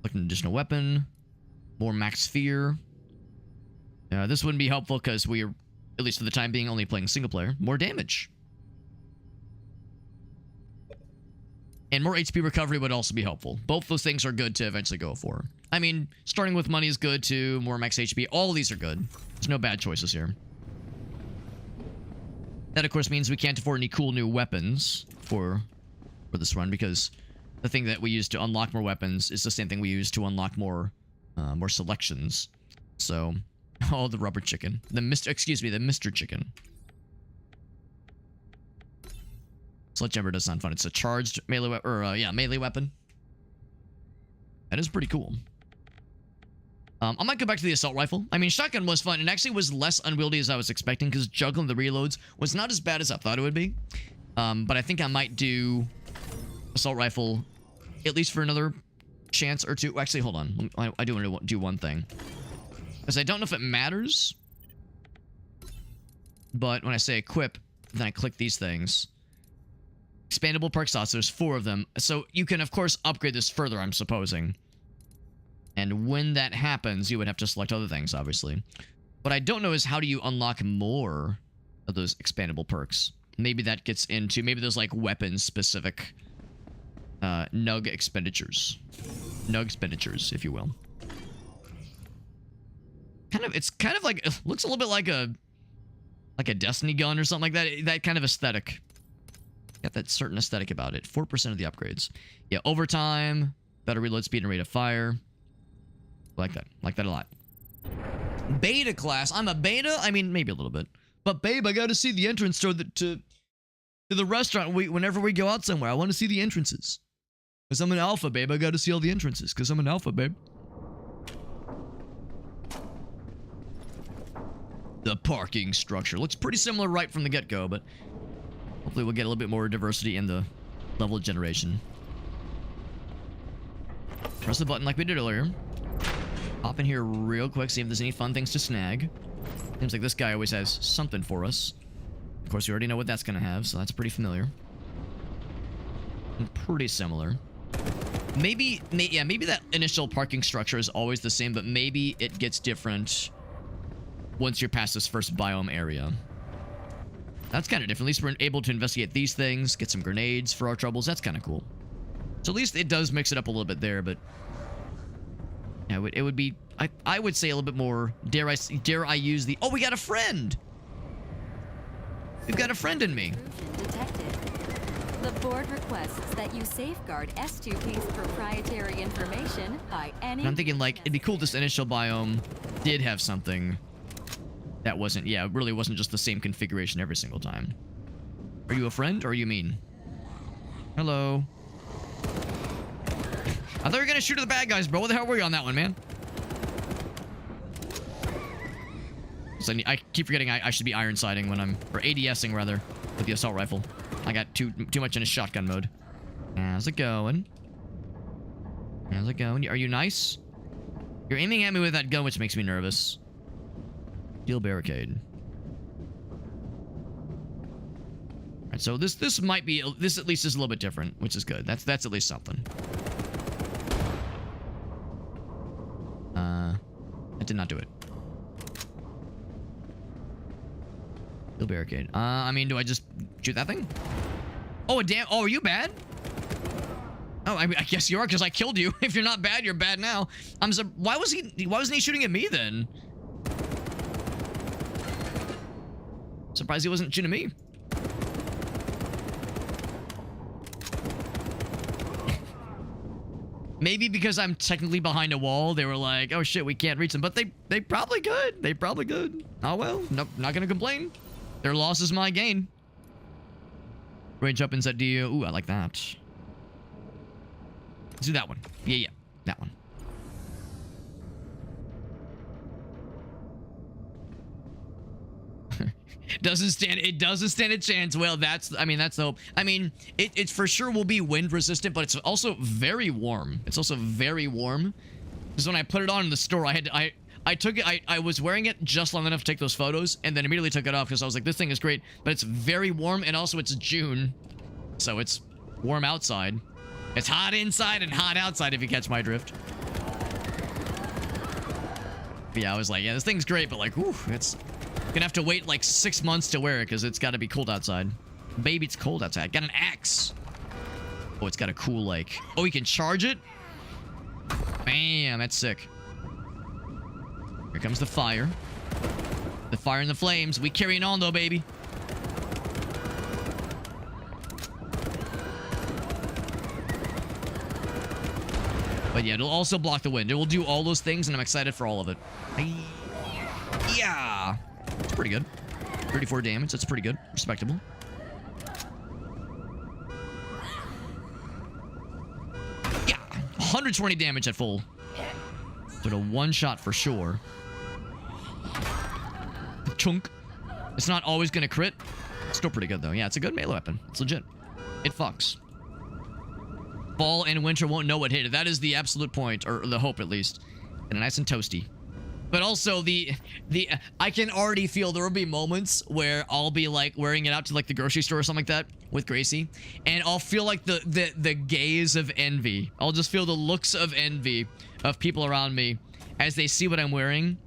Like an additional weapon, more max fear. This wouldn't be helpful because we are, at least for the time being, only playing single player. More damage. And more HP recovery would also be helpful. Both those things are good to eventually go for. I mean, starting with money is good too. More max HP. All of these are good. There's no bad choices here. That, of course, means we can't afford any cool new weapons for this run, because the thing that we use to unlock more weapons is the same thing we use to unlock more selections. So, oh, the rubber chicken. the Mr. Chicken. Sledgehammer does sound fun. It's a charged melee weapon, or melee weapon. That is pretty cool. I might go back to the assault rifle. I mean, shotgun was fun and actually was less unwieldy as I was expecting, because juggling the reloads was not as bad as I thought it would be. But I think I might do assault rifle at least for another chance or two. Actually, hold on. I do want to do one thing, because I don't know if it matters, but when I say equip, then I click these things. Expandable perk slots, there's 4 of them, so you can of course upgrade this further, I'm supposing. And when that happens, you would have to select other things, obviously. What I don't know is, how do you unlock more of those expandable perks? Maybe that gets into, maybe there's like weapon specific nug expenditures, if you will. It's kind of like, it looks a little bit like a Destiny gun or something like that. That kind of aesthetic. Got that certain aesthetic about it. 4% of the upgrades. Yeah, overtime, better reload speed and rate of fire. Like that. Like that a lot. Beta class. I'm a beta? I mean, maybe a little bit. But babe, I gotta see the entrance to the restaurant whenever we go out somewhere. I want to see the entrances. Because I'm an alpha, babe. I gotta see all the entrances. Because I'm an alpha, babe. The parking structure. Looks pretty similar right from the get-go, but hopefully we'll get a little bit more diversity in the level generation. Press the button like we did earlier. Hop in here real quick, see if there's any fun things to snag. Seems like this guy always has something for us. Of course, we already know what that's gonna have, so that's pretty familiar. And pretty similar. Maybe that initial parking structure is always the same, but maybe it gets different once you're past this first biome area. That's kind of different. At least we're able to investigate these things, get some grenades for our troubles. That's kind of cool. So at least it does mix it up a little bit there, but yeah, it would be, I would say a little bit more, dare I use the, oh, we got a friend. We've got a friend in me. Detected. The board requests that you safeguard S2P's proprietary information by any... And I'm thinking, like, it'd be cool if this initial biome did have something that wasn't, yeah, it really wasn't just the same configuration every single time. Are you a friend or are you mean? Hello. I thought you were gonna shoot at the bad guys, bro. What the hell were you on that one, man? So I keep forgetting I should be iron sighting when I'm, or ADSing rather, with the assault rifle. I got too much in a shotgun mode. How's it going? How's it going? Are you nice? You're aiming at me with that gun, which makes me nervous. Steel barricade. Alright, so this might be, this at least is a little bit different, which is good. That's at least something. I did not do it. Steel barricade. I mean, do I just shoot that thing? Oh, damn. Oh, are you bad? Oh, I guess you are, because I killed you. If you're not bad, you're bad now. Why wasn't he shooting at me then? Surprised he wasn't shooting at me. Maybe because I'm technically behind a wall, they were like, oh shit, we can't reach them. But they probably could. They probably could. Oh well, nope, not gonna complain. Their loss is my gain. Range up inside DO. Ooh, I like that. Let's do that one. Yeah, that one. It doesn't stand a chance. Well, that's the hope. I mean, it's for sure will be wind resistant, but it's also very warm. It's also very warm. Because when I put it on in the store, I took it, I was wearing it just long enough to take those photos, and then immediately took it off because I was like, this thing is great, but it's very warm, and also it's June, so it's warm outside. It's hot inside and hot outside, if you catch my drift. But yeah, I was like, yeah, this thing's great, but like, ooh, it's gonna have to wait like 6 months to wear it because it's got to be cold outside. Baby, it's cold outside. Got an axe. Oh, it's got a cool, like, oh, you can charge it? Bam, that's sick. Here comes the fire. The fire and the flames. We carrying on though, baby. But yeah, it'll also block the wind. It will do all those things, and I'm excited for all of it. Yeah. It's pretty good. 34 damage. That's pretty good. Respectable. Yeah. 120 damage at full. Sort of one shot for sure. Chunk. It's not always going to crit. Still pretty good, though. Yeah, it's a good melee weapon. It's legit. It fucks. Fall and winter won't know what hit it. That is the absolute point, or the hope at least. And nice and toasty. But also I can already feel there will be moments where I'll be like wearing it out to like the grocery store or something like that with Gracie, and I'll feel like the gaze of envy. I'll just feel the looks of envy of people around me as they see what I'm wearing.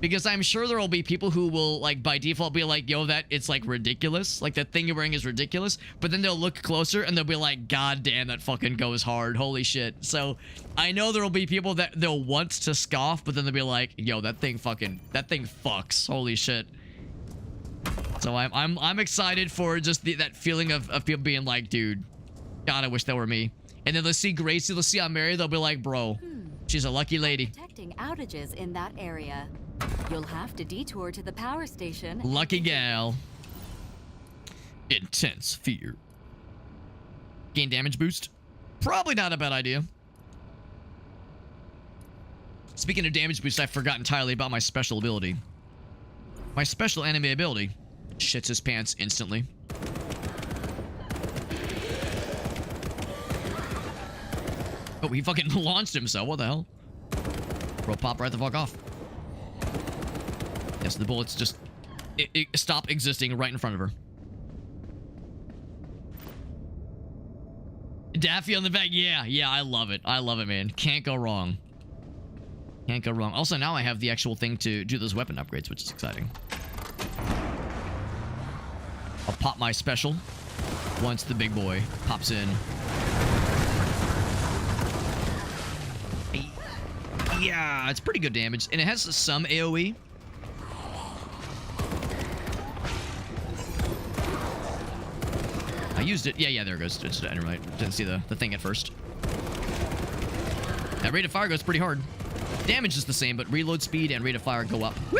Because I'm sure there will be people who will, like, by default be like, yo, it's, like, ridiculous. Like, that thing you're wearing is ridiculous. But then they'll look closer and they'll be like, God damn, that fucking goes hard. Holy shit. So, I know there will be people that they'll want to scoff, but then they'll be like, yo, that thing fucks. Holy shit. So, I'm excited for just that feeling of people being like, dude, God, I wish that were me. And then let's see Gracie, let's see I'm married, they'll be like, bro, she's a lucky lady. Detecting outages in that area. You'll have to detour to the power station. Lucky gal. Intense fear. Gain damage boost. Probably not a bad idea. Speaking of damage boost, I forgot entirely about my special ability. My special enemy ability shits his pants instantly. Oh, he fucking launched himself. What the hell? Bro, pop right the fuck off. Yes, the bullets just stop existing right in front of her. Daffy on the back. Yeah, I love it. I love it, man. Can't go wrong. Can't go wrong. Also, now I have the actual thing to do those weapon upgrades, which is exciting. I'll pop my special once the big boy pops in. Yeah, it's pretty good damage. And it has some AoE. I used it. Yeah, there it goes. It's right. Didn't see the thing at first. That rate of fire goes pretty hard. Damage is the same, but reload speed and rate of fire go up. Woo!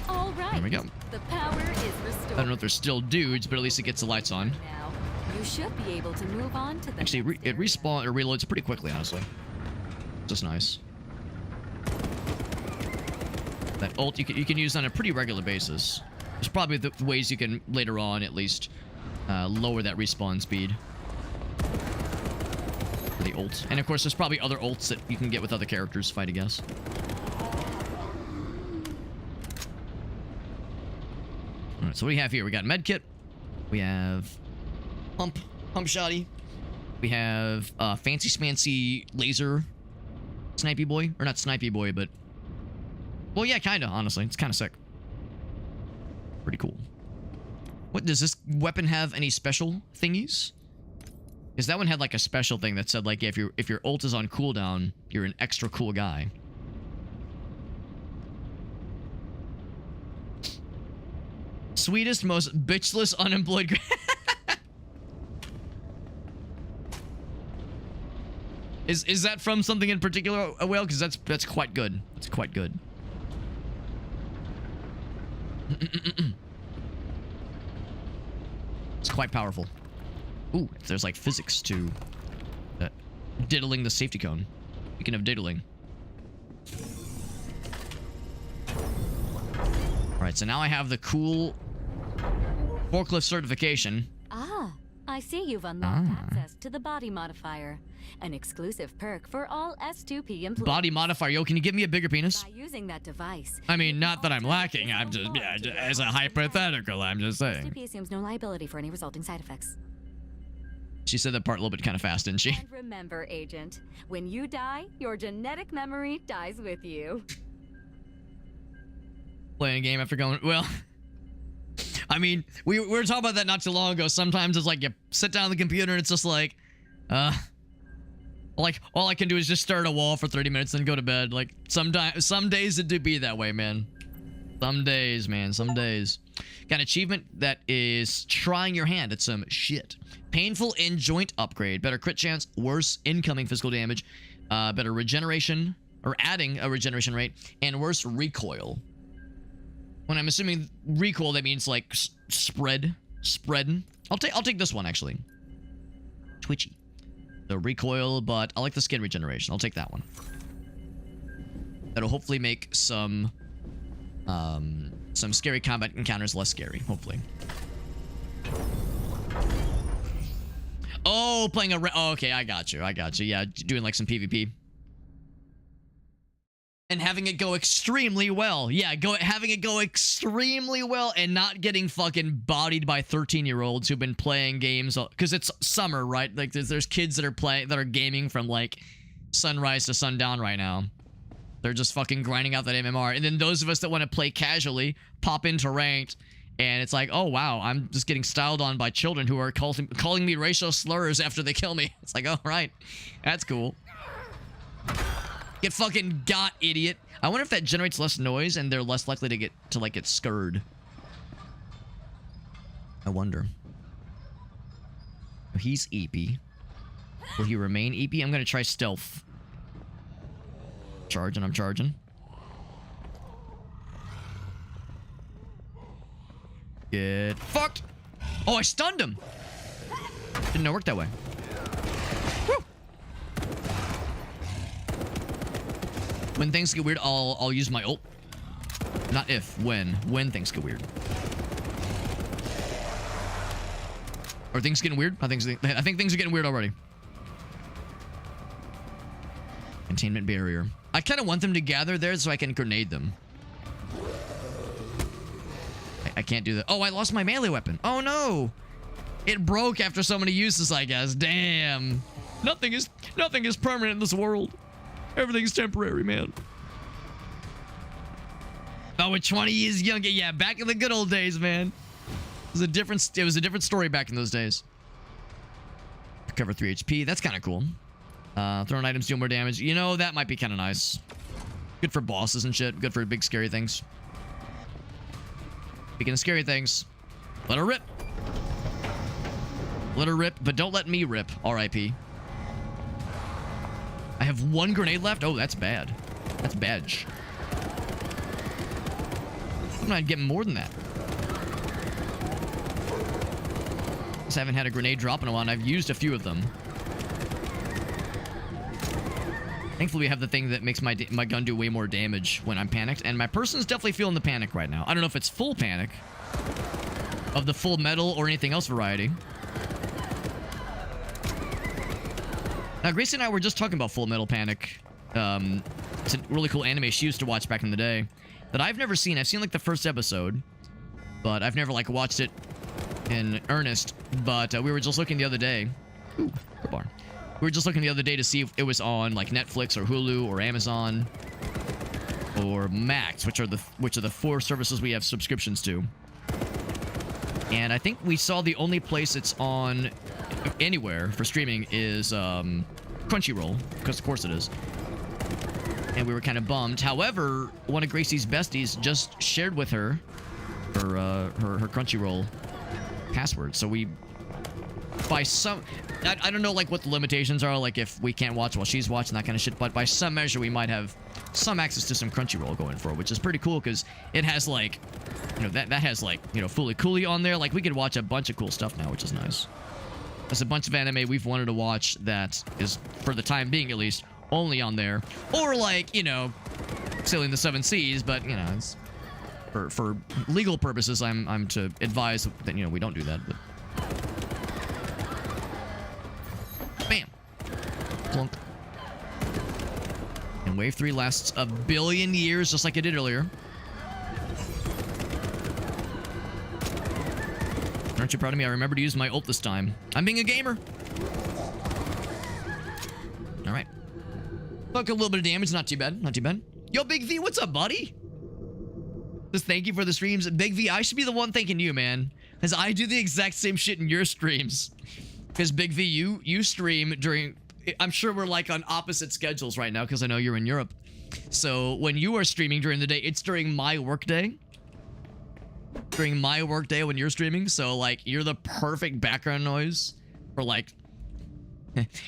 All right. There we go. The power is restored. I don't know if there's still dudes, but at least it gets the lights on. Now, you should be able to move on to the Actually, it respawns or reloads pretty quickly, honestly. Just nice. That ult you can use on a pretty regular basis. There's probably the ways you can later on at least lower that respawn speed for the ult. And of course, there's probably other ults that you can get with other characters, if I had to guess. Alright, so what do we have here? We got medkit. We have pump shotty. We have fancy smancy laser snipey boy. Or not snipey boy, but... Well, yeah, kinda, honestly. It's kinda sick. Pretty cool. What, does this weapon have any special thingies? Because that one had like a special thing that said like, yeah, if your ult is on cooldown, you're an extra cool guy. Sweetest, most bitchless unemployed... Is that from something in particular, Whale? Because that's quite good. It's quite good. It's quite powerful. Ooh, there's like physics to that. Diddling the safety cone. Speaking of diddling. Alright, so now I have the cool forklift certification. Ah, I see you've unlocked access to the body modifier, an exclusive perk for all S2P employees. Body modifier. Yo, can you give me a bigger penis? By using that device. I mean, not that I'm lacking. I'm just, yeah, as a hypothetical, I'm just saying. S2P assumes no liability for any resulting side effects. She said that part a little bit kind of fast, didn't she? And remember, Agent, when you die, your genetic memory dies with you. Playing a game after going, well... I mean, we were talking about that not too long ago. Sometimes it's like you sit down on the computer and it's just like, like all I can do is just stare at a wall for 30 minutes and go to bed. Like some days it do be that way, man. Some days, man, some days. Got an achievement that is trying your hand at some shit. Painful in joint upgrade, better crit chance, worse incoming physical damage, better regeneration or adding a regeneration rate, and worse recoil. When I'm assuming recoil, that means like spreading. I'll take this one actually. Twitchy. The recoil, but I like the skin regeneration. I'll take that one. That'll hopefully make some scary combat encounters less scary. Hopefully. Oh, playing a oh, okay, I got you. Yeah, doing like some PvP. And having it go extremely well. Yeah, having it go extremely well and not getting fucking bodied by 13-year-olds who've been playing games because it's summer, right? Like there's kids that are gaming from like sunrise to sundown right now. They're just fucking grinding out that MMR. And then those of us that want to play casually pop into ranked and it's like, "Oh wow, I'm just getting styled on by children who are calling me racial slurs after they kill me." It's like, "Oh, right. That's cool." Get fucking got, idiot. I wonder if that generates less noise and they're less likely to get scared. I wonder. He's EP. Will he remain EP? I'm gonna try stealth. Charging, I'm charging. Get fucked. Oh, I stunned him. Didn't know it worked that way. Woo. When things get weird, I'll use my ult. Not if, when. When things get weird. Are things getting weird? I think things are getting weird already. Containment barrier. I kind of want them to gather there so I can grenade them. I can't do that. Oh, I lost my melee weapon. Oh, no. It broke after so many uses, I guess. Damn. Nothing is permanent in this world. Everything's temporary, man. Oh, we're 20 years younger. Yeah, back in the good old days, man. It was a different story back in those days. Recover 3 HP. That's kind of cool. Throwing items deal more damage. You know, that might be kind of nice. Good for bosses and shit. Good for big scary things. Speaking of scary things, let her rip. Let her rip, but don't let me rip. R.I.P. I have 1 grenade left. Oh, that's bad. That's badge. I'm not getting more than that. I haven't had a grenade drop in a while, and I've used a few of them. Thankfully, we have the thing that makes my gun do way more damage when I'm panicked, and my person's definitely feeling the panic right now. I don't know if it's full panic of the full metal or anything else variety. Now, Gracie and I were just talking about Full Metal Panic. It's a really cool anime she used to watch back in the day that I've never seen. I've seen like the first episode, but I've never like watched it in earnest. But we were just looking the other day. Ooh, bar. We were just looking the other day to see if it was on like Netflix or Hulu or Amazon or Max, which are the 4 services we have subscriptions to. And I think we saw the only place it's on anywhere for streaming is Crunchyroll, because of course it is. And we were kind of bummed. However, one of Gracie's besties just shared with her her Crunchyroll password. So we, by some, I don't know like what the limitations are, like if we can't watch while she's watching, that kind of shit, but by some measure we might have some access to some Crunchyroll going for it, which is pretty cool because it has like, you know, that has like, you know, Fooly Cooly on there. Like we could watch a bunch of cool stuff now, which is nice. There's a bunch of anime we've wanted to watch that is, for the time being at least, only on there. Or like, you know, Sailing the Seven Seas, but you know, it's for legal purposes, I'm to advise that, you know, we don't do that. But bam. Plunk. And Wave 3 lasts 1 billion years, just like it did earlier. Aren't you proud of me? I remember to use my ult this time. I'm being a gamer. All right. Fuck, a little bit of damage. Not too bad. Not too bad. Yo, Big V, what's up, buddy? Just thank you for the streams. Big V, I should be the one thanking you, man. Because I do the exact same shit in your streams. Because Big V, you stream during... I'm sure we're like on opposite schedules right now because I know you're in Europe. So when you are streaming during the day, it's during my work day. During my work day when you're streaming, so like you're the perfect background noise for like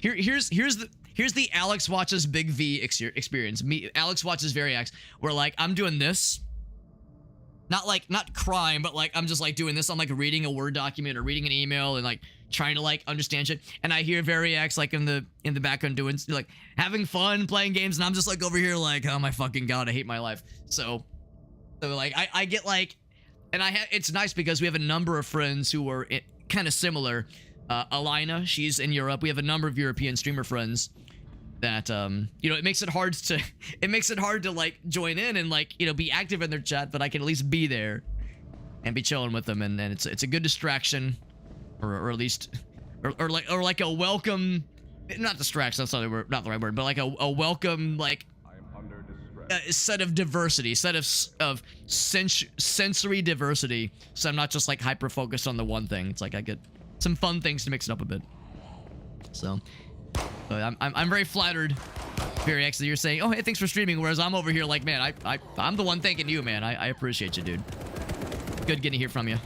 here's the Alex watches Big V experience. Alex watches Variax, where like I'm doing this, not crime, but like I'm just like doing this. I'm like reading a Word document or reading an email and like trying to like understand shit, and I hear Variax like in the background doing like having fun playing games, and I'm just like over here like, oh my fucking god, I hate my life. So like I get like. And it's nice because we have a number of friends who are kind of similar. Alina, she's in Europe. We have a number of European streamer friends that, you know, it makes it hard to like join in and like, you know, be active in their chat, but I can at least be there and be chilling with them. And it's a good distraction or at least, or like a welcome, not distraction, that's not the right word, but like a welcome, like, set of diversity, set of sensory diversity, so I'm not just like hyper focused on the one thing. It's like I get some fun things to mix it up a bit. So I'm very flattered, very actually you're saying, oh hey, thanks for streaming, whereas I'm over here like, man, I'm the one thanking you, man. I appreciate you, dude. Good getting to hear from you.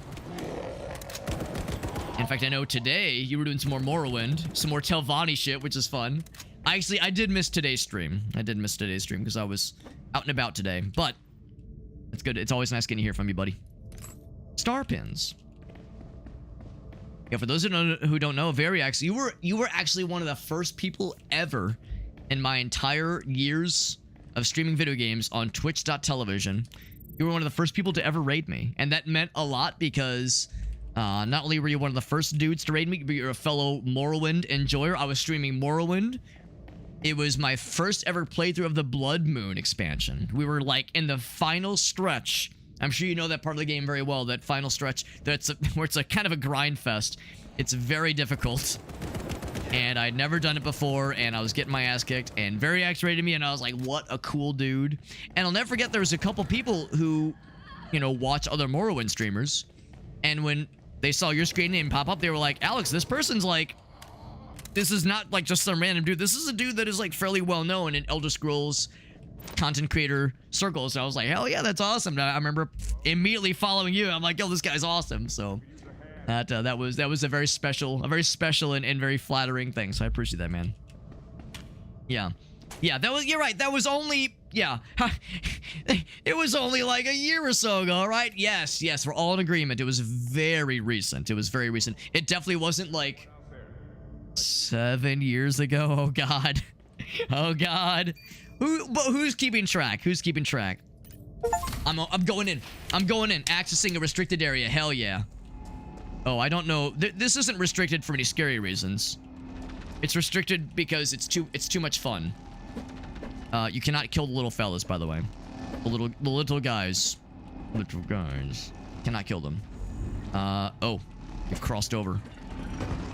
In fact, I know today you were doing some more Morrowind, some more Telvanni shit, which is fun. I did miss today's stream. I did miss today's stream because I was out and about today. But it's good. It's always nice getting to hear from you, buddy. Star pins. Yeah, for those who don't know, Variax, you were actually one of the first people ever in my entire years of streaming video games on Twitch.television. You were one of the first people to ever raid me, and that meant a lot because not only were you one of the first dudes to raid me, but you're a fellow Morrowind enjoyer. I was streaming Morrowind It was my first ever playthrough of the Blood Moon expansion. We were like in the final stretch. I'm sure you know that part of the game very well, that final stretch where it's a kind of a grind fest. It's very difficult. And I'd never done it before, and I was getting my ass kicked, and very X-rated me, and I was like, what a cool dude. And I'll never forget there was a couple people who, you know, watch other Morrowind streamers, and when they saw your screen name pop up, they were like, Alex, this person's like, this is not like just some random dude. This is a dude that is like fairly well known in Elder Scrolls content creator circles. So I was like, hell yeah, that's awesome. And I remember immediately following you. I'm like, yo, this guy's awesome. So that was a very special and very flattering thing. So I appreciate that, man. Yeah, you're right. That was only, yeah, it was only like a year or so ago, right? Yes, we're all in agreement. It was very recent. It definitely wasn't like 7 years ago. Oh god. Oh god. Who's keeping track? I'm going in. Accessing a restricted area. Hell yeah. Oh, I don't know. This isn't restricted for any scary reasons. It's restricted because it's too much fun. You cannot kill the little fellas, by the way. The little guys. Cannot kill them. Oh, you've crossed over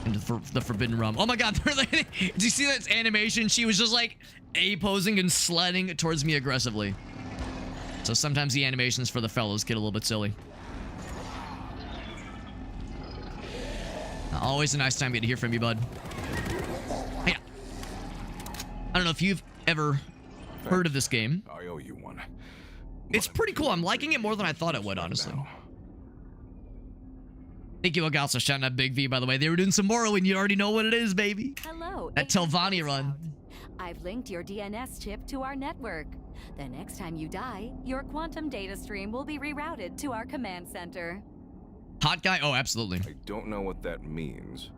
into the forbidden realm. Oh my god, did you see that animation? She was just like A-posing and sledding towards me aggressively. So sometimes the animations for the fellows get a little bit silly. Always a nice time to hear from you, bud. Yeah. I don't know if you've ever heard of this game. I owe you one. It's pretty cool. I'm liking it more than I thought it would, honestly. Thank you, Agalsa, shouting out Big V, by the way. They were doing some Morrowind. You already know what it is, baby. Hello. That Telvanni run. I've linked your DNS chip to our network. The next time you die, your quantum data stream will be rerouted to our command center. Hot guy? Oh, absolutely. I don't know what that means,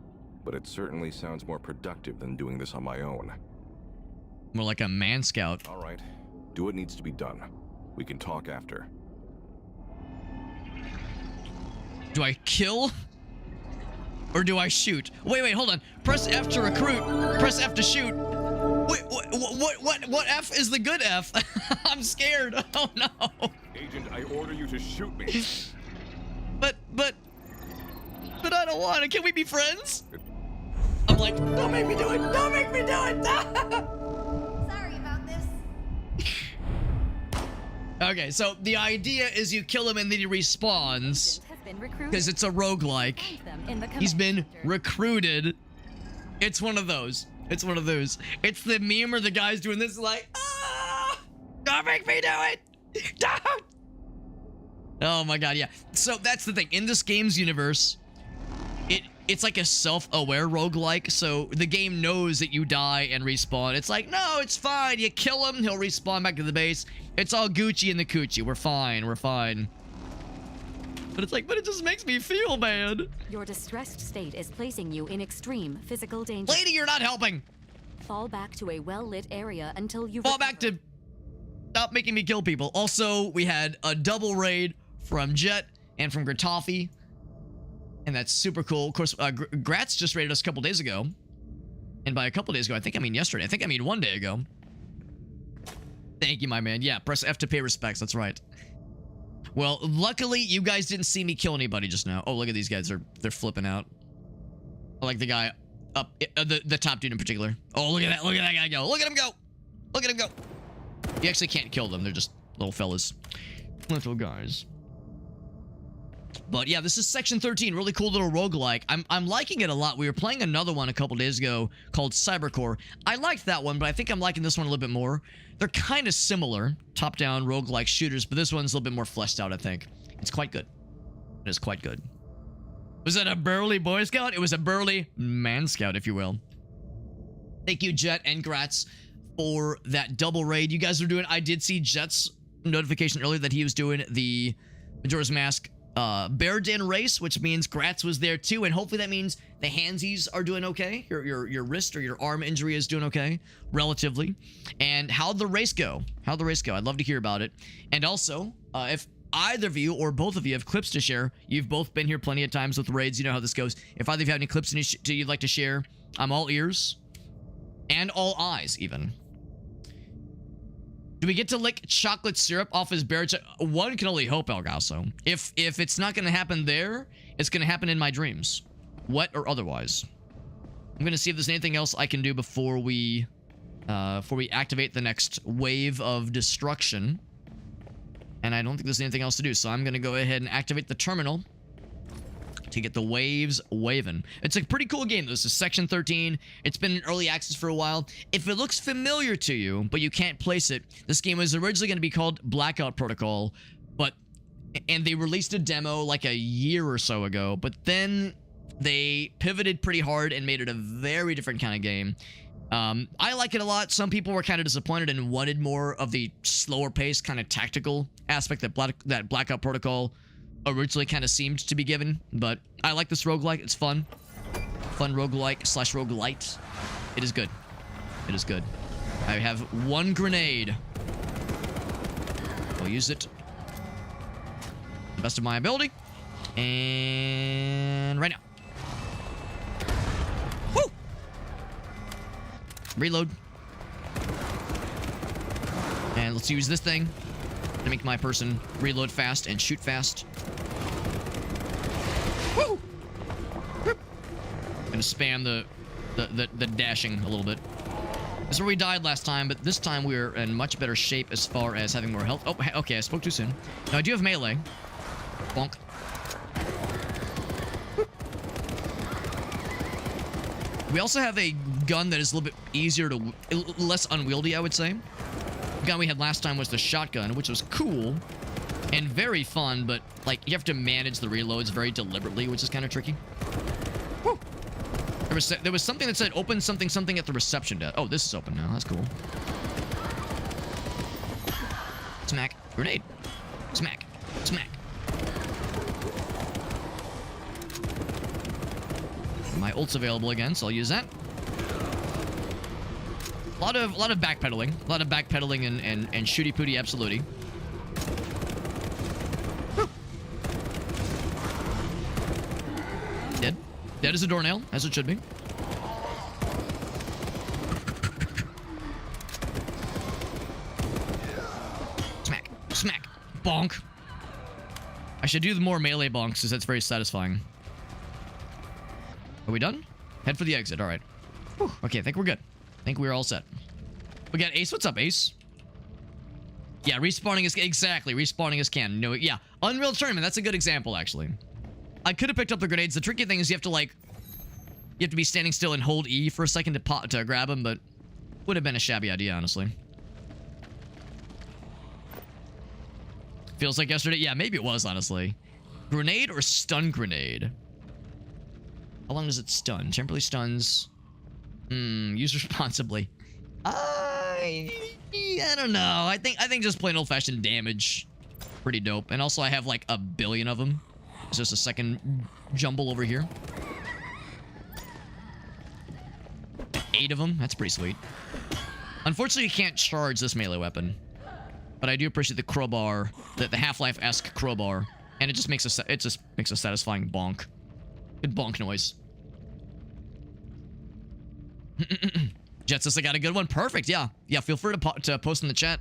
but it certainly sounds more productive than doing this on my own. More like a man scout. All right. Do what needs to be done. We can talk after. Do I kill? Or do I shoot? Wait, hold on. Press F to recruit. Press F to shoot. Wait, what F is the good F? I'm scared. Oh no. Agent, I order you to shoot me. But I don't want to. Can we be friends? I'm like, don't make me do it. Don't make me do it. Sorry about this. Okay, so the idea is you kill him and then he respawns. Because it's a roguelike. He's been recruited. It's one of those. It's the meme where the guy's doing this like, ah! Don't make me do it! Don't! Oh my god, yeah. So that's the thing. In this game's universe, it's like a self-aware roguelike, so the game knows that you die and respawn. It's like, no, it's fine. You kill him, he'll respawn back to the base. It's all Gucci in the coochie. We're fine. But it's like, but it just makes me feel bad. Your distressed state is placing you in extreme physical danger. Lady, you're not helping. Fall back to a well-lit area until you fall back to stop making me kill people. Also, we had a double raid from Jet and from Gratafi, and that's super cool. Of course, Gratz just raided us a couple days ago, and by a couple days ago, I think I mean yesterday. I think I mean 1 day ago. Thank you, my man. Yeah, press F to pay respects. That's right. Well, luckily, you guys didn't see me kill anybody just now. Oh, look at these guys. They're flipping out. I like the guy up, the top dude in particular. Oh, look at that. Look at that guy go. Look at him go. Look at him go. You actually can't kill them. They're just little fellas. Little guys. But yeah, this is section 13. Really cool little roguelike. I'm liking it a lot. We were playing another one a couple days ago called Cybercore. I liked that one, but I think I'm liking this one a little bit more. They're kind of similar, top-down roguelike shooters, but this one's a little bit more fleshed out, I think. It's quite good. It is quite good. Was that a burly Boy Scout? It was a burly man scout, if you will. Thank you, Jet and Gratz, for that double raid you guys are doing. I did see Jet's notification earlier that he was doing the Majora's Mask Bear Den race, which means Gratz was there too, and hopefully that means the handsies are doing okay. Your wrist or your arm injury is doing okay, relatively. And how'd the race go? How'd the race go? I'd love to hear about it. And also, if either of you or both of you have clips to share, you've both been here plenty of times with raids. You know how this goes. If either of you have any clips you'd like to share, I'm all ears. And all eyes, even. Do we get to lick chocolate syrup off his bare chest? One can only hope, El Gaso. If it's not going to happen there, it's going to happen in my dreams. Wet or otherwise. I'm going to see if there's anything else I can do before we activate the next wave of destruction. And I don't think there's anything else to do, so I'm going to go ahead and activate the terminal to get the waves waving. It's a pretty cool game. This is Section 13. It's been in early access for a while. If it looks familiar to you, but you can't place it, this game was originally going to be called Blackout Protocol, and they released a demo like a year or so ago, but then they pivoted pretty hard and made it a very different kind of game. I like it a lot. Some people were kind of disappointed and wanted more of the slower pace, kind of tactical aspect that Blackout Protocol originally kind of seemed to be given, but I like this roguelike. It's fun. Fun roguelike / roguelite. It is good. It is good. I have one grenade. I'll use it to the best of my ability. And right now. Woo! Reload. And let's use this thing to make my person reload fast and shoot fast. Woo! Gonna spam the dashing a little bit. This is where we died last time, but this time we're in much better shape as far as having more health. Oh, okay, I spoke too soon. Now I do have melee. Bonk. We also have a gun that is a little bit easier to, less unwieldy, I would say. The gun we had last time was the shotgun, which was cool and very fun, but like you have to manage the reloads very deliberately, which is kind of tricky. Woo. There was something that said open something at the reception desk. Oh, this is open now. That's cool. Smack. Grenade. Smack. Smack. My ult's available again, so I'll use that. A lot of backpedaling. A lot of backpedaling and shooty pooty absolutely. Dead. Dead as a doornail, as it should be. Smack. Smack. Bonk. I should do the more melee bonks, because that's very satisfying. Are we done? Head for the exit. All right. Whew. Okay, I think we're good. I think we're all set. We got Ace. What's up, Ace? Yeah, respawning is... Exactly. Respawning is canon. No, yeah. Unreal Tournament. That's a good example, actually. I could have picked up the grenades. The tricky thing is you have to, like... You have to be standing still and hold E for a second to grab them, but... Would have been a shabby idea, honestly. Feels like yesterday? Yeah, maybe it was, honestly. Grenade or stun grenade? How long does it stun? Temporarily stuns. Use responsibly. I don't know. I think just plain old-fashioned damage. Pretty dope. And also I have like a billion of them. It's just a second jumble over here. 8 of them. That's pretty sweet. Unfortunately, you can't charge this melee weapon. But I do appreciate the crowbar, the Half-Life-esque crowbar. And it just makes a satisfying bonk. Good bonk noise. Jet says I got a good one. Perfect. Yeah. Yeah. Feel free to post in the chat.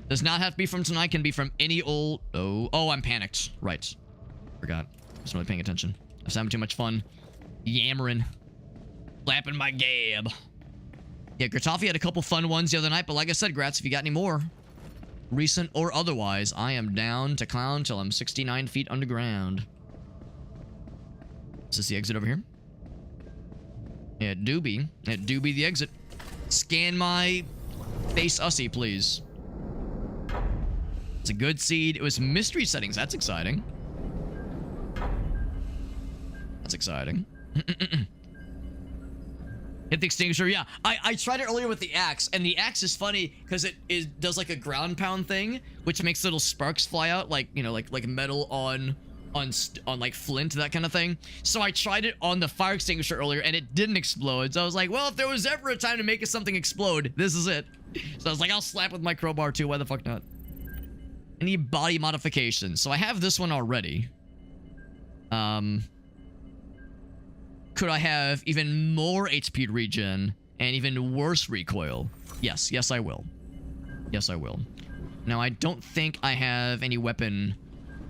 Does not have to be from tonight. Can be from any old. Oh, I'm panicked. Right. Forgot. Wasn't really paying attention. I was having too much fun. Yammering. Flapping my gab. Yeah, Gratofi had a couple fun ones the other night, but like I said, Grats, if you got any more, recent or otherwise, I am down to clown till I'm 69 feet underground. Is this the exit over here? Yeah, it do be the exit. Scan my face ussy, please. It's a good seed. It was mystery settings. That's exciting. That's exciting. Hit the extinguisher. Yeah, I tried it earlier with the axe, and the axe is funny because it does like a ground pound thing, which makes little sparks fly out, like, you know, like metal on like flint, that kind of thing. So I tried it on the fire extinguisher earlier and it didn't explode. So I was like, well, if there was ever a time to make something explode, this is it. So I was like, I'll slap with my crowbar too. Why the fuck not? Any body modifications? So I have this one already. Could I have even more HP regen and even worse recoil. Yes, yes I will. Yes I will. Now I don't think I have any weapon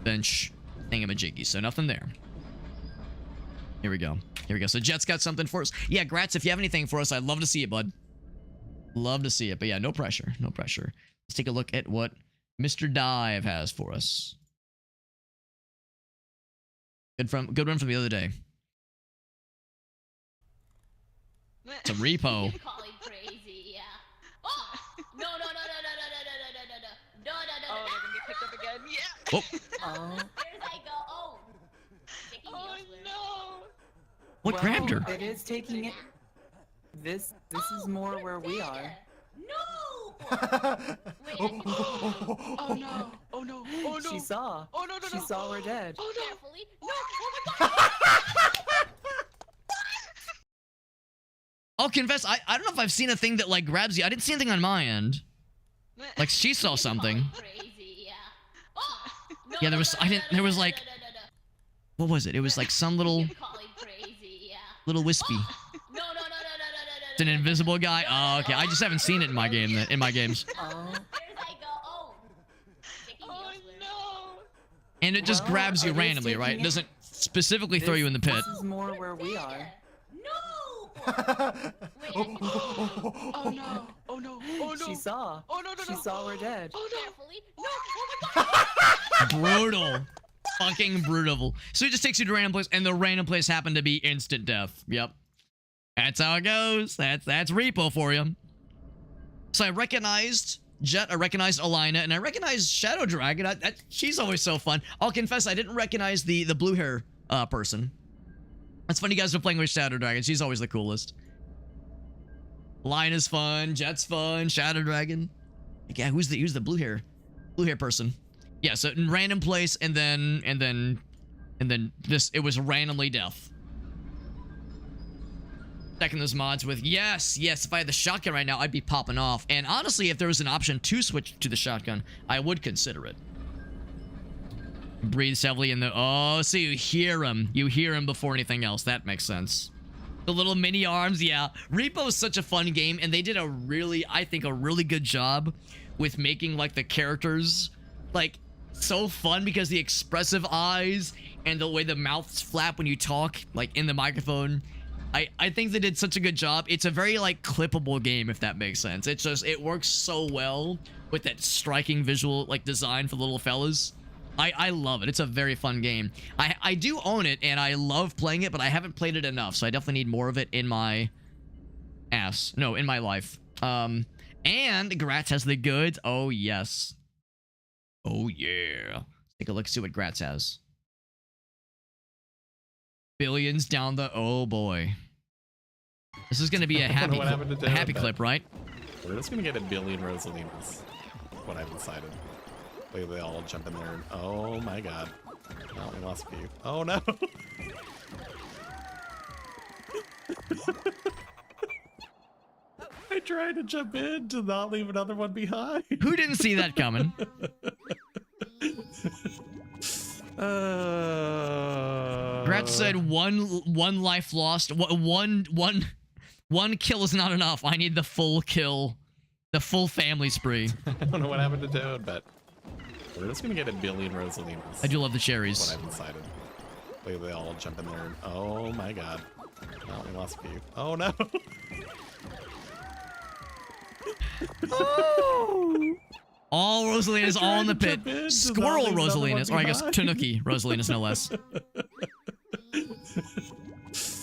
bench thingamajiggy, so nothing there. Here we go. Here we go. So Jet's got something for us. Yeah, Gratz, if you have anything for us, I'd love to see it, bud. Love to see it. But yeah, no pressure. No pressure. Let's take a look at what Mr. Dive has for us. Good one from the other day. Some repo. Calling crazy, yeah. Oh! No, no, no, no, no, no, no, no, no, no, no, no, no, no, Oh, no. they're gonna get picked up again. Yeah. Oh. There's I go. Oh. Taking me Oh elsewhere. no. What grabbed her? It is taking it. This is more where we are. No! Wait, Oh no. Oh no. Oh no. She saw. Oh no, no, no. She saw we're dead. Oh no. carefully. No! Oh my god! I'll confess, I don't know if I've seen a thing that like grabs you. I didn't see anything on my end. Like she saw something. Crazy, yeah. Oh! No, Yeah, there no, was. no, I no, didn't. no, There was no, like. no, no, no, no. What was it? It was like some little Calling crazy, yeah. little wispy. No, no, no, no, no, no, no, It's an invisible guy. Oh, okay. I just haven't seen it in my game. In my games. Oh. There's I go. Oh. Taking me elsewhere. No. And it just Well, grabs you it is randomly, right? It taking it- doesn't specifically throw you in the pit. This is more where we are. No! Oh no. Oh no. Oh no. She saw. Oh no, no, She no. saw we're dead. Oh no. Carefully. No! Oh my god! Brutal. Fucking brutal. So it just takes you to a random place, and the random place happened to be instant death. Yep. That's how it goes. That's repo for you. So I recognized Jet, I recognized Alina, and I recognized Shadow Dragon. She's always so fun. I'll confess, I didn't recognize the blue hair person. It's funny you guys are playing with Shadow Dragon. She's always the coolest. Alina's fun. Jet's fun. Shadow Dragon. Yeah, who's the blue hair person? Yeah, so in random place, and then this, it was randomly death. Checking those mods with, yes, if I had the shotgun right now, I'd be popping off. And honestly, if there was an option to switch to the shotgun, I would consider it. Breathes heavily in the, oh, so you hear him before anything else. That makes sense. The little mini arms, yeah. Repo is such a fun game, and they did a really, I think, a really good job with making, like, the characters, like, so fun because the expressive eyes and the way the mouths flap when you talk, like, in the microphone. I think they did such a good job. It's a very, like, clippable game, if that makes sense. It's just, it works so well with that striking visual, like, design for the little fellas. I love it. It's a very fun game. I do own it, and I love playing it, but I haven't played it enough, so I definitely need more of it in my ass. No, in my life. And Gratz has the goods. Oh, yes. Oh, yeah. Take a look, see what Gratz has. Billions down the... Oh, boy. This is going to be a happy clip, right? We're just going to get a billion Rosalinas. What I've decided. They all jump in there. Oh, my God. Oh, we lost a few. Oh, no. I tried to jump in to not leave another one behind. Who didn't see that coming? Gratz said one life lost. One kill is not enough. I need the full kill. The full family spree. I don't know what happened to Toad, but we're just gonna get a billion Rosalinas. I do love the cherries. What I've decided. They all jump in there. Oh my God. Oh, we lost a few. Oh no. Oh. All Rosalinas, all in the pit. Squirrel Rosalinas, or I guess Tanuki Rosalinas, no less.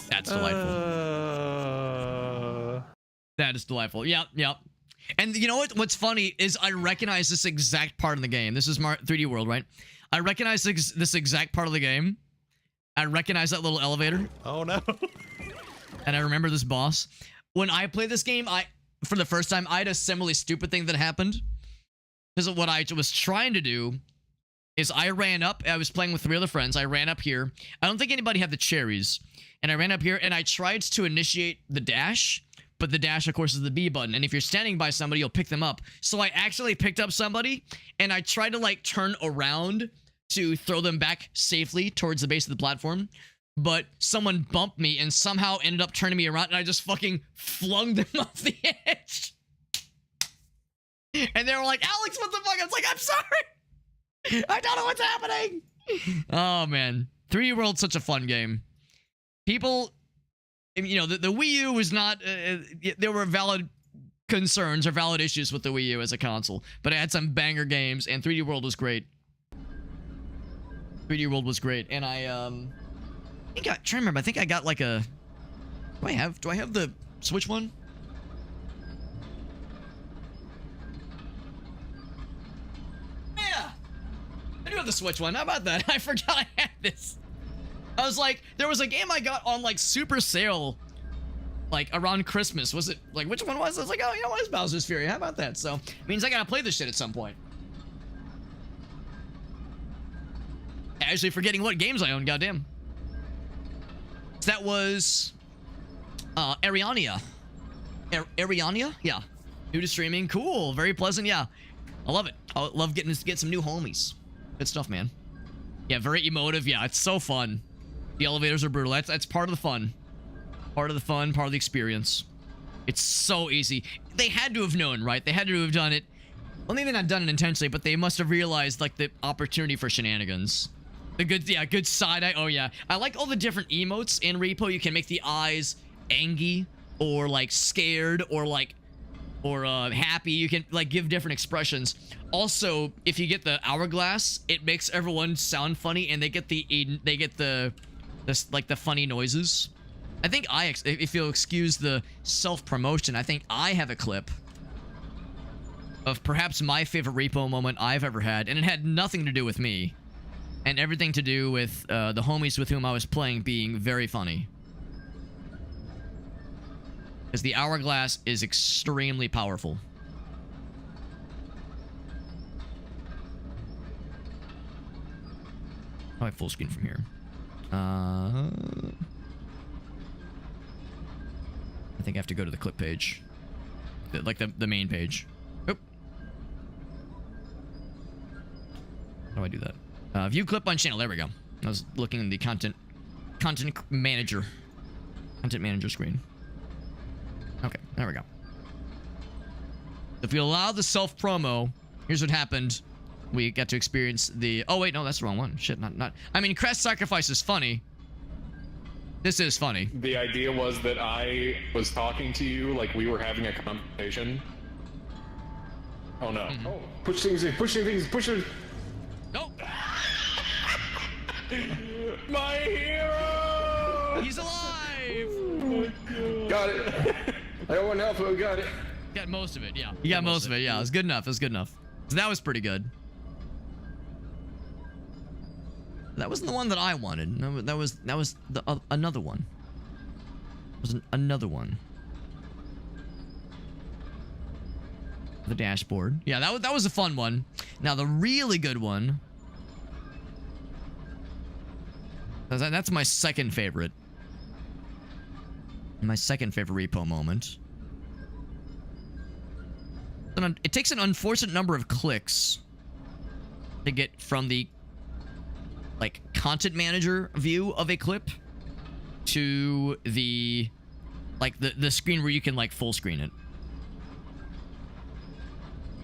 That's delightful. That is delightful. Yep. And you know what? What's funny is I recognize this exact part of the game. This is 3D World, right? I recognize this exact part of the game. I recognize that little elevator. Oh no. And I remember this boss. When I played this game, for the first time, I had a similarly stupid thing that happened. Because what I was trying to do is I ran up. I was playing with 3 other friends. I ran up here. I don't think anybody had the cherries. And I ran up here and I tried to initiate the dash. But the dash, of course, is the B button. And if you're standing by somebody, you'll pick them up. So I actually picked up somebody. And I tried to, like, turn around to throw them back safely towards the base of the platform. but someone bumped me and somehow ended up turning me around, and I just fucking flung them off the edge. And they were like, Alex, what the fuck? I was like, I'm sorry. I don't know what's happening. Oh, man. 3D World's such a fun game. People, you know, the Wii U was not, there were valid concerns or valid issues with the Wii U as a console, but it had some banger games, and 3D World was great. 3D World was great, and I'm trying to remember, I think I got like a, do I have the Switch one? Yeah, I do have the Switch one. How about that? I forgot I had this. I was like, there was a game I got on like super sale, like around Christmas. Was it like, which one was it? I was like, oh, you know what, it's Bowser's Fury. How about that? So it means I gotta play this shit at some point. Actually forgetting what games I own, goddamn. So that was Ariania. Ariania? Yeah. New to streaming. Cool. Very pleasant. Yeah. I love it. I love getting to get some new homies. Good stuff, man. Yeah, very emotive. Yeah, it's so fun. The elevators are brutal. That's part of the fun. Part of the fun, part of the experience. It's so easy. They had to have known, right? They had to have done it. Well, maybe not done it intentionally, but they must have realized, like, the opportunity for shenanigans. The good, yeah, good side eye. Oh, yeah. I like all the different emotes in Repo. You can make the eyes angry or, like, scared or, like, or happy. You can, like, give different expressions. Also, if you get the hourglass, it makes everyone sound funny, and they get the like, the funny noises. I think if you'll excuse the self-promotion, I think I have a clip of perhaps my favorite Repo moment I've ever had, and it had nothing to do with me. And everything to do with the homies with whom I was playing being very funny. Because the hourglass is extremely powerful. Oh, I have full screen from here. I think I have to go to the clip page. Like the main page. Oop. How do I do that? View clip on channel. There we go. I was looking in the content manager screen. Okay, there we go. If we allow the self promo, here's what happened. We got to experience the. Oh wait, no, that's the wrong one. Shit, not. I mean, Crest Sacrifice is funny. This is funny. The idea was that I was talking to you like we were having a conversation. Oh no! Mm-hmm. Oh, pushing things. Nope. My hero! He's alive! Got it. I don't want help, but we got it. Got most of it, yeah. You got most of it, yeah. It was good enough. It was good enough. So that was pretty good. That wasn't the one that I wanted. No, that was the another one. It was another one. The dashboard. Yeah, that was a fun one. Now the really good one. That's my second favorite. My second favorite Repo moment. It takes an unfortunate number of clicks to get from the like content manager view of a clip to the like the screen where you can like full screen it.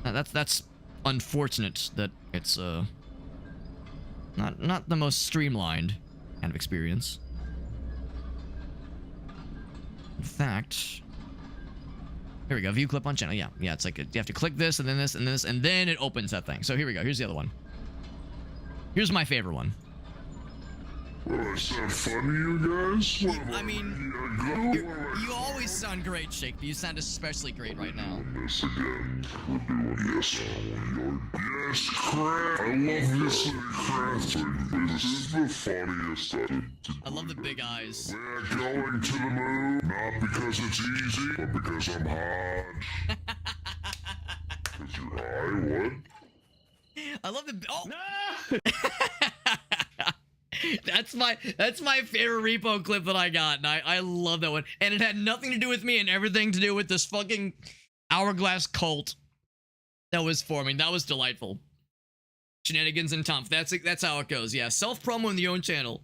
That's unfortunate that it's not the most streamlined kind of experience. In fact, here we go. View clip on channel. Yeah, it's like you have to click this and then this and this and then it opens that thing. So here we go. Here's the other one. Here's my favorite one. Well, is that funny, you guys? I mean, you always sound great, Shake, but you sound especially great right now. This again. We're doing yes, yes, craft. I love this crafting. This is the funniest. I love the big eyes. We're going to the moon, not because it's easy, but because I'm hot. Because you're high, what? I love the no! That's my favorite Repo clip that I got, and I love that one. And it had nothing to do with me and everything to do with this fucking hourglass cult that was forming. That was delightful. Shenanigans and Tumph. That's how it goes. Yeah, self-promo in the own channel.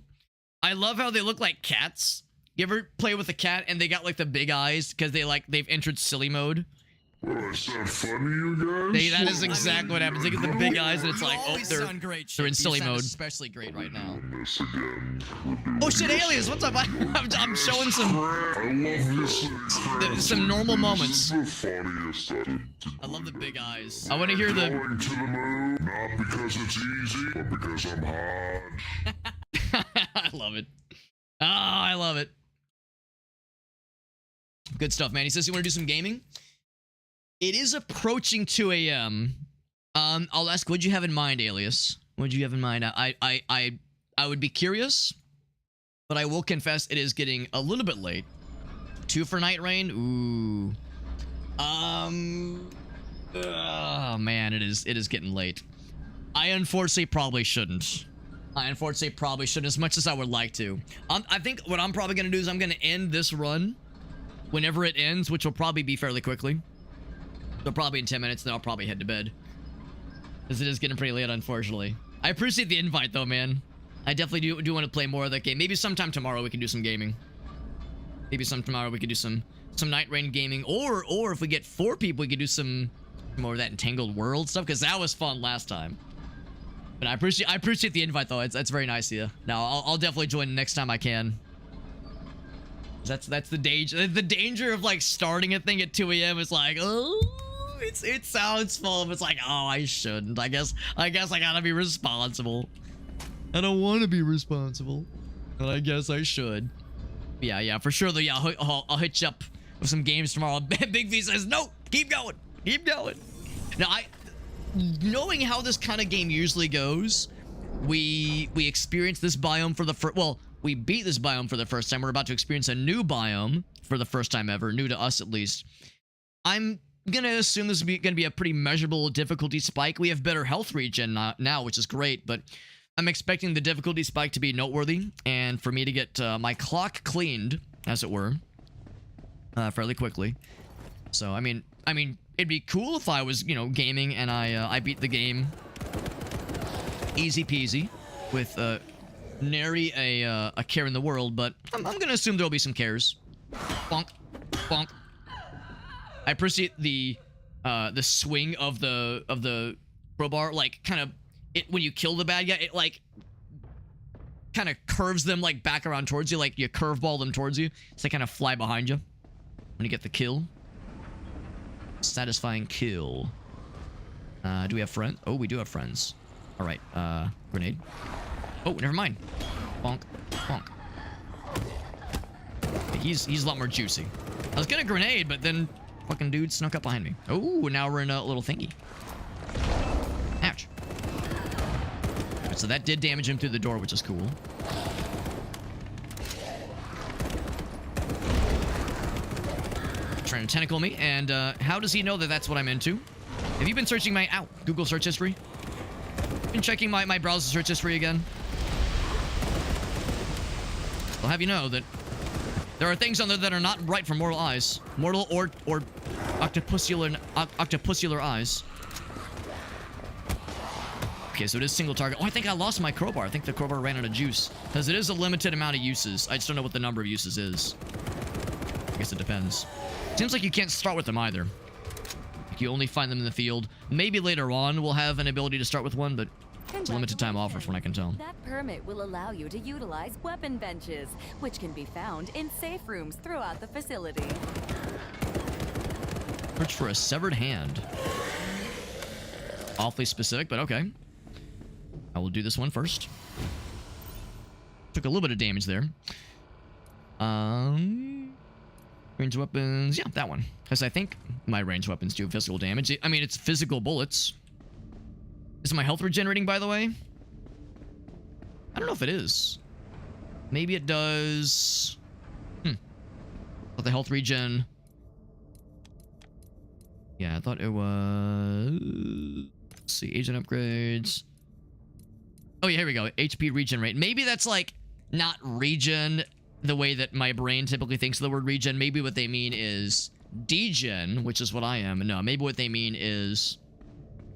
I love how they look like cats. You ever play with a cat and they got like the big eyes because they've entered silly mode? Oh, is that funny, you guys? That is exactly what happens. They get the big eyes and it's like, oh, they're in silly You sound mode. especially great right now. Oh shit, aliens! What's up? I'm showing some normal moments. I love the big eyes. I want to hear the. Going to the moon, not because it's easy, but because I'm hot. I love it. Ah, I love it. Good stuff, man. He says you want to do some gaming. It is approaching 2 a.m. I'll ask, what'd you have in mind, Alias? What'd you have in mind? I would be curious, but I will confess it is getting a little bit late. 2 for Night Rain? Ooh. Oh man, it is getting late. I unfortunately probably shouldn't. As much as I would like to. I think what I'm probably gonna do is I'm gonna end this run whenever it ends, which will probably be fairly quickly. So probably in 10 minutes, then I'll probably head to bed. Because it is getting pretty late, unfortunately. I appreciate the invite, though, man. I definitely do want to play more of that game. Maybe sometime tomorrow we can do some gaming. Maybe tomorrow we could do some Night Rain gaming. Or if we get 4 people, we could do some more of that Entangled World stuff. Because that was fun last time. But I appreciate the invite, though. That's very nice of you. Now, I'll definitely join next time I can. That's the danger. The danger of, like, starting a thing at 2 a.m. is like, oh... It sounds fun. It's like, oh, I shouldn't. I guess I gotta be responsible. I don't want to be responsible, but I guess I should. Yeah, for sure. Though, yeah, I'll hit you up with some games tomorrow. Big V says, no, keep going. Now, knowing how this kind of game usually goes, we experience this biome for the first. Well, we beat this biome for the first time. We're about to experience a new biome for the first time ever, new to us at least. I'm gonna assume this is gonna be a pretty measurable difficulty spike. We have better health regen now, which is great, but I'm expecting the difficulty spike to be noteworthy and for me to get my clock cleaned, as it were, fairly quickly. So I mean, it'd be cool if I was, gaming and I beat the game easy peasy with nary a care in the world, but I'm gonna assume there'll be some cares. Bonk, bonk. I appreciate the swing of the crowbar, like kind of when you kill the bad guy, it like kind of curves them like back around towards you, like you curveball them towards you, so they kind of fly behind you when you get the kill. Satisfying kill. Do we have friends? Oh, we do have friends. All right, grenade. Oh, never mind. Bonk, bonk. He's a lot more juicy. I was gonna grenade, but then fucking dude snuck up behind me. Oh, now we're in a little thingy. Ouch. Right, so that did damage him through the door, which is cool. Trying to tentacle me, and how does he know that that's what I'm into? Have you been searching my Google search history? Been checking my browser search history again? I'll have you know that there are things on there that are not right for mortal eyes. Mortal or octopusular eyes. Okay, so it is single target. Oh, I think I lost my crowbar. I think the crowbar ran out of juice. Because it is a limited amount of uses. I just don't know what the number of uses is. I guess it depends. Seems like you can't start with them either. Like you only find them in the field. Maybe later on we'll have an ability to start with one, but it's a limited time offer from what I can tell. That permit will allow you to utilize weapon benches, which can be found in safe rooms throughout the facility. Search for a severed hand. Awfully specific, but okay. I will do this one first. Took a little bit of damage there. Range weapons. Yeah, that one. Because I think my range weapons do physical damage. I mean, it's physical bullets. Is my health regenerating, by the way? I don't know if it is. Maybe it does. But the health regen. Yeah, I thought it was. Let's see, agent upgrades. Oh yeah, here we go. HP regen rate. Maybe that's like not regen the way that my brain typically thinks of the word regen. Maybe what they mean is degen, which is what I am. No, maybe what they mean is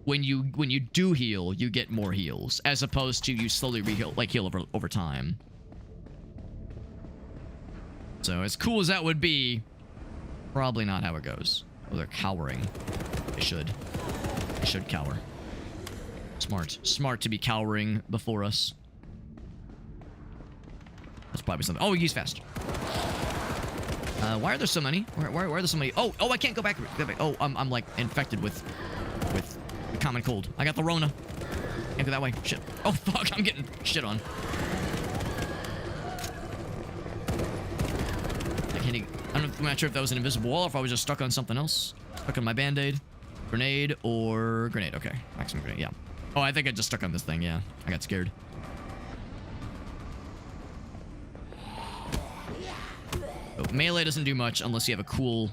when you do heal, you get more heals, as opposed to you slowly heal over time. So as cool as that would be, probably not how it goes. Oh, they're cowering. They should. They should cower. Smart. Smart to be cowering before us. That's probably something. Oh, he's fast. Why are there so many? Why are there so many? Oh, I can't go back. Oh, I'm like infected with the common cold. I got the Rona. Can't go that way. Shit. Oh, fuck. I'm getting shit on. I'm not sure if that was an invisible wall or if I was just stuck on something else. Stuck on my band-aid. Grenade or grenade. Okay. Maximum grenade. Yeah. Oh, I think I just stuck on this thing. Yeah. I got scared. Oh, melee doesn't do much unless you have a cool,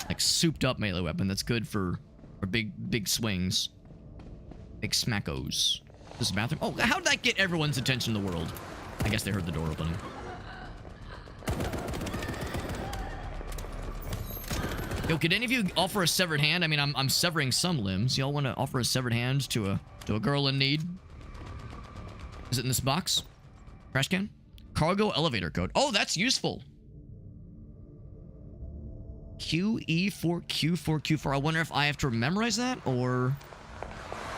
like, souped-up melee weapon that's good for big swings. Big smackos. This is a bathroom. Oh, how did that get everyone's attention in the world? I guess they heard the door opening. Yo, could any of you offer a severed hand? I mean, I'm severing some limbs. Y'all want to offer a severed hand to a girl in need? Is it in this box? Trash can? Cargo elevator code. Oh, that's useful. QE4Q4Q4. I wonder if I have to memorize that or...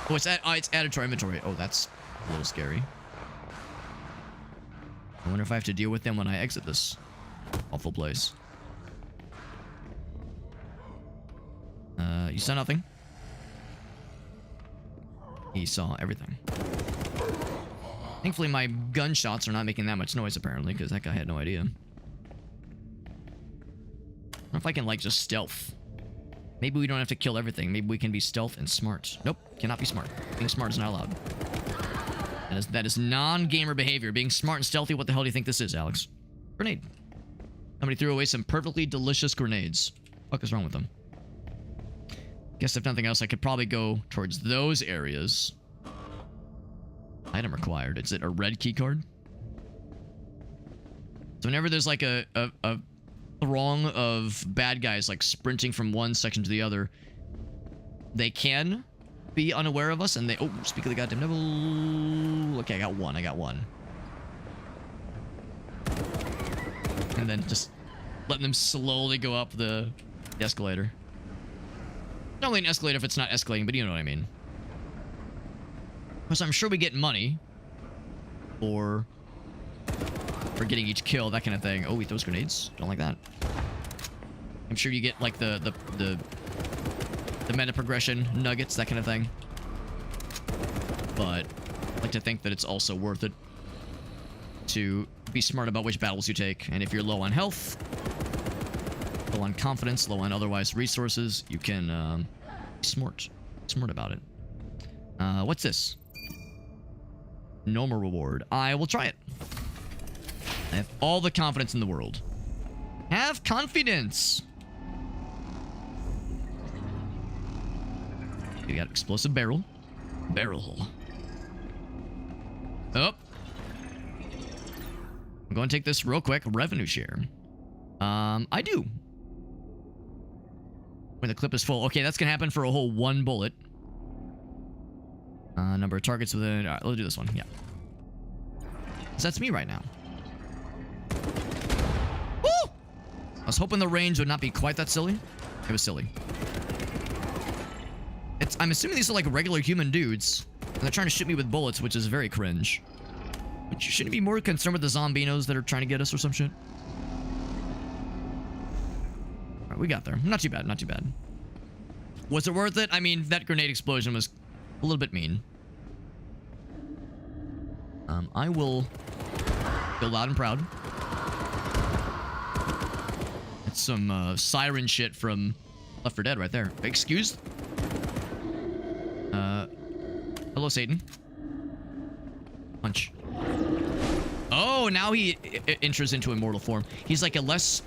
Oh, it's added to our inventory. Oh, that's a little scary. I wonder if I have to deal with them when I exit this awful place. You saw nothing. He saw everything. Thankfully, my gunshots are not making that much noise, apparently, because that guy had no idea. I don't know if I can, like, just stealth. Maybe we don't have to kill everything. Maybe we can be stealth and smart. Nope, cannot be smart. Being smart is not allowed. That is non-gamer behavior. Being smart and stealthy, what the hell do you think this is, Alex? Grenade. Somebody threw away some perfectly delicious grenades. What the fuck is wrong with them? Guess if nothing else, I could probably go towards those areas. Item required. Is it a red key card? So whenever there's like a throng of bad guys like sprinting from one section to the other, they can be unaware of us and they... Oh, speak of the goddamn devil. Okay, I got one. And then just letting them slowly go up the escalator. Not really an escalator if it's not escalating, but you know what I mean. Because I'm sure we get money for getting each kill, that kind of thing. Oh, he throws grenades. Don't like that. I'm sure you get like the meta progression nuggets, that kind of thing. But I like to think that it's also worth it to be smart about which battles you take. And if you're low on health, low on confidence, low on otherwise resources, you can be smart about it. What's this? Normal reward. I will try it. I have all the confidence in the world. Have confidence. You got explosive barrel. Oh. I'm going to take this real quick. Revenue share. I do. When the clip is full. Okay, that's going to happen for a whole 1 bullet. Number of targets within... Alright, let's do this one. Yeah. So that's me right now. Woo! I was hoping the range would not be quite that silly. It was silly. I'm assuming these are like regular human dudes. And they're trying to shoot me with bullets, which is very cringe. But you shouldn't be more concerned with the zombinos that are trying to get us or some shit. Alright, we got there. Not too bad, not too bad. Was it worth it? I mean, that grenade explosion was a little bit mean. I will go loud and proud. That's some siren shit from Left 4 Dead right there. Excuse? Hello, Satan. Punch. Oh, now he enters into immortal form. He's like a less...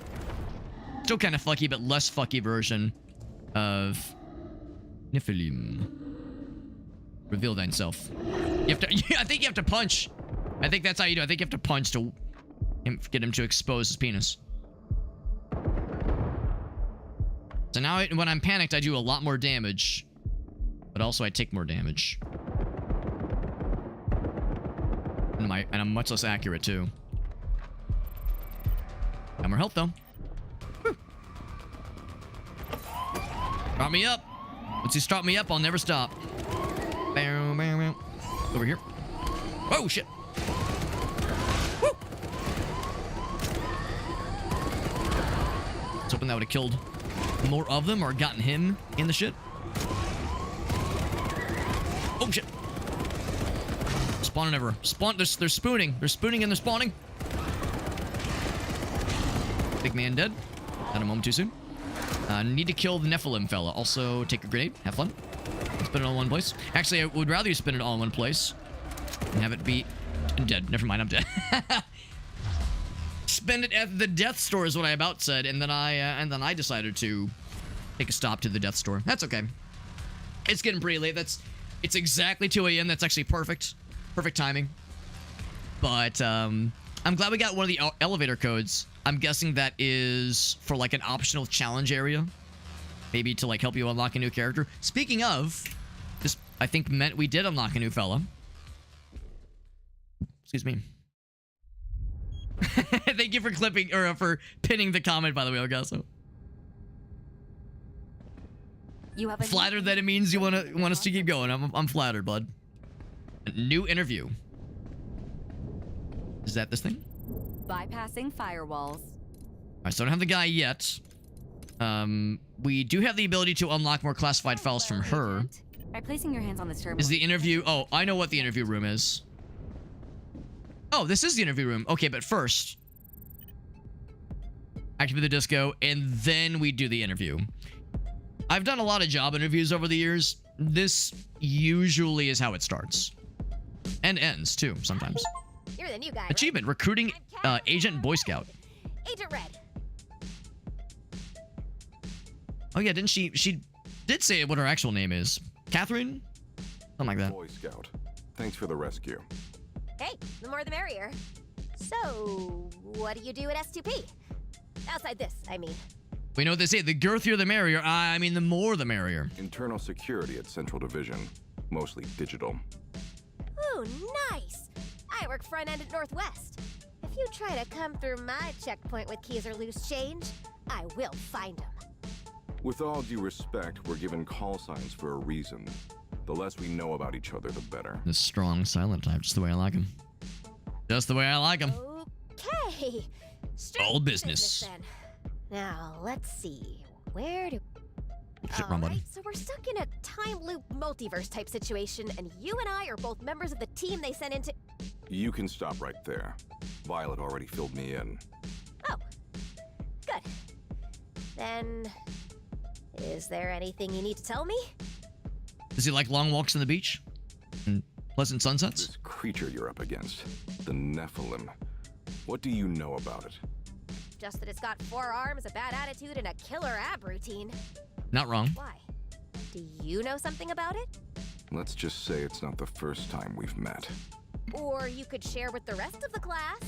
Still kind of fucky, but less fucky version of Nephilim. Reveal thyself. You have to... I think you have to punch. I think that's how you do it. I think you have to punch to get him to expose his penis. So now when I'm panicked, I do a lot more damage. But also I take more damage. And I'm much less accurate too. No more health, though. Whew. Start me up. Once you start me up, I'll never stop. Bow, bow, bow. Over here. Oh, shit. Woo. I was hoping that would have killed more of them or gotten him in the shit. Oh, shit. Spawning everywhere. They're spooning. They're spooning and they're spawning. Big man dead. Not a moment too soon. Need to kill the Nephilim fella. Also, take a grenade. Have fun. Spin it all in one place. Actually, I would rather you spin it all in one place and have it be dead. Never mind, I'm dead. Spend it at the death store is what I about said, and then I decided to take a stop to the death store. That's okay. It's getting pretty late. It's exactly 2 a.m. That's actually perfect. Perfect timing. But I'm glad we got one of the elevator codes. I'm guessing that is for like an optional challenge area. Maybe to like help you unlock a new character. Speaking of, this I think meant we did unlock a new fella. Excuse me. Thank you for clipping or for pinning the comment, by the way, Ogasso. You have a flattered that it means you want us to keep going. I'm flattered, bud. A new interview. Is that this thing? bypassing firewalls. Alright, so I don't have the guy yet. We do have the ability to unlock more classified files from her. By placing your hands on this terminal. Is the interview... Oh, I know what the interview room is. Oh, this is the interview room. Okay, but first... activate the disco, and then we do the interview. I've done a lot of job interviews over the years. This usually is how it starts. And ends, too, sometimes. You're the new guy, Achievement, recruiting agent Boy Scout. Agent Red. Oh yeah, didn't she did say what her actual name is. Catherine? Something like that. Boy Scout. Thanks for the rescue. Hey, the more the merrier. So, what do you do at S2P? Outside this, I mean. We know what they say, the girthier the merrier. I mean, the more the merrier. Internal security at Central Division. Mostly digital. Ooh, nice! I work front-end at Northwest. If you try to come through my checkpoint with keys or loose change, I will find them. With all due respect, we're given call signs for a reason. The less we know about each other, the better. The strong, silent type, just the way I like him. Just the way I like him. Okay. All business. Then. Now, let's see. Where do... Shit, wrong button. So we're stuck in a time loop multiverse type situation, and you and I are both members of the team they sent into... You can stop right there. Violet already filled me in. Oh. Good. Then... is there anything you need to tell me? Does he like long walks on the beach? And pleasant sunsets? This creature you're up against, the Nephilim. What do you know about it? Just that it's got 4 arms, a bad attitude, and a killer ab routine. Not wrong. Why? Do you know something about it? Let's just say it's not the first time we've met. Or you could share with the rest of the class.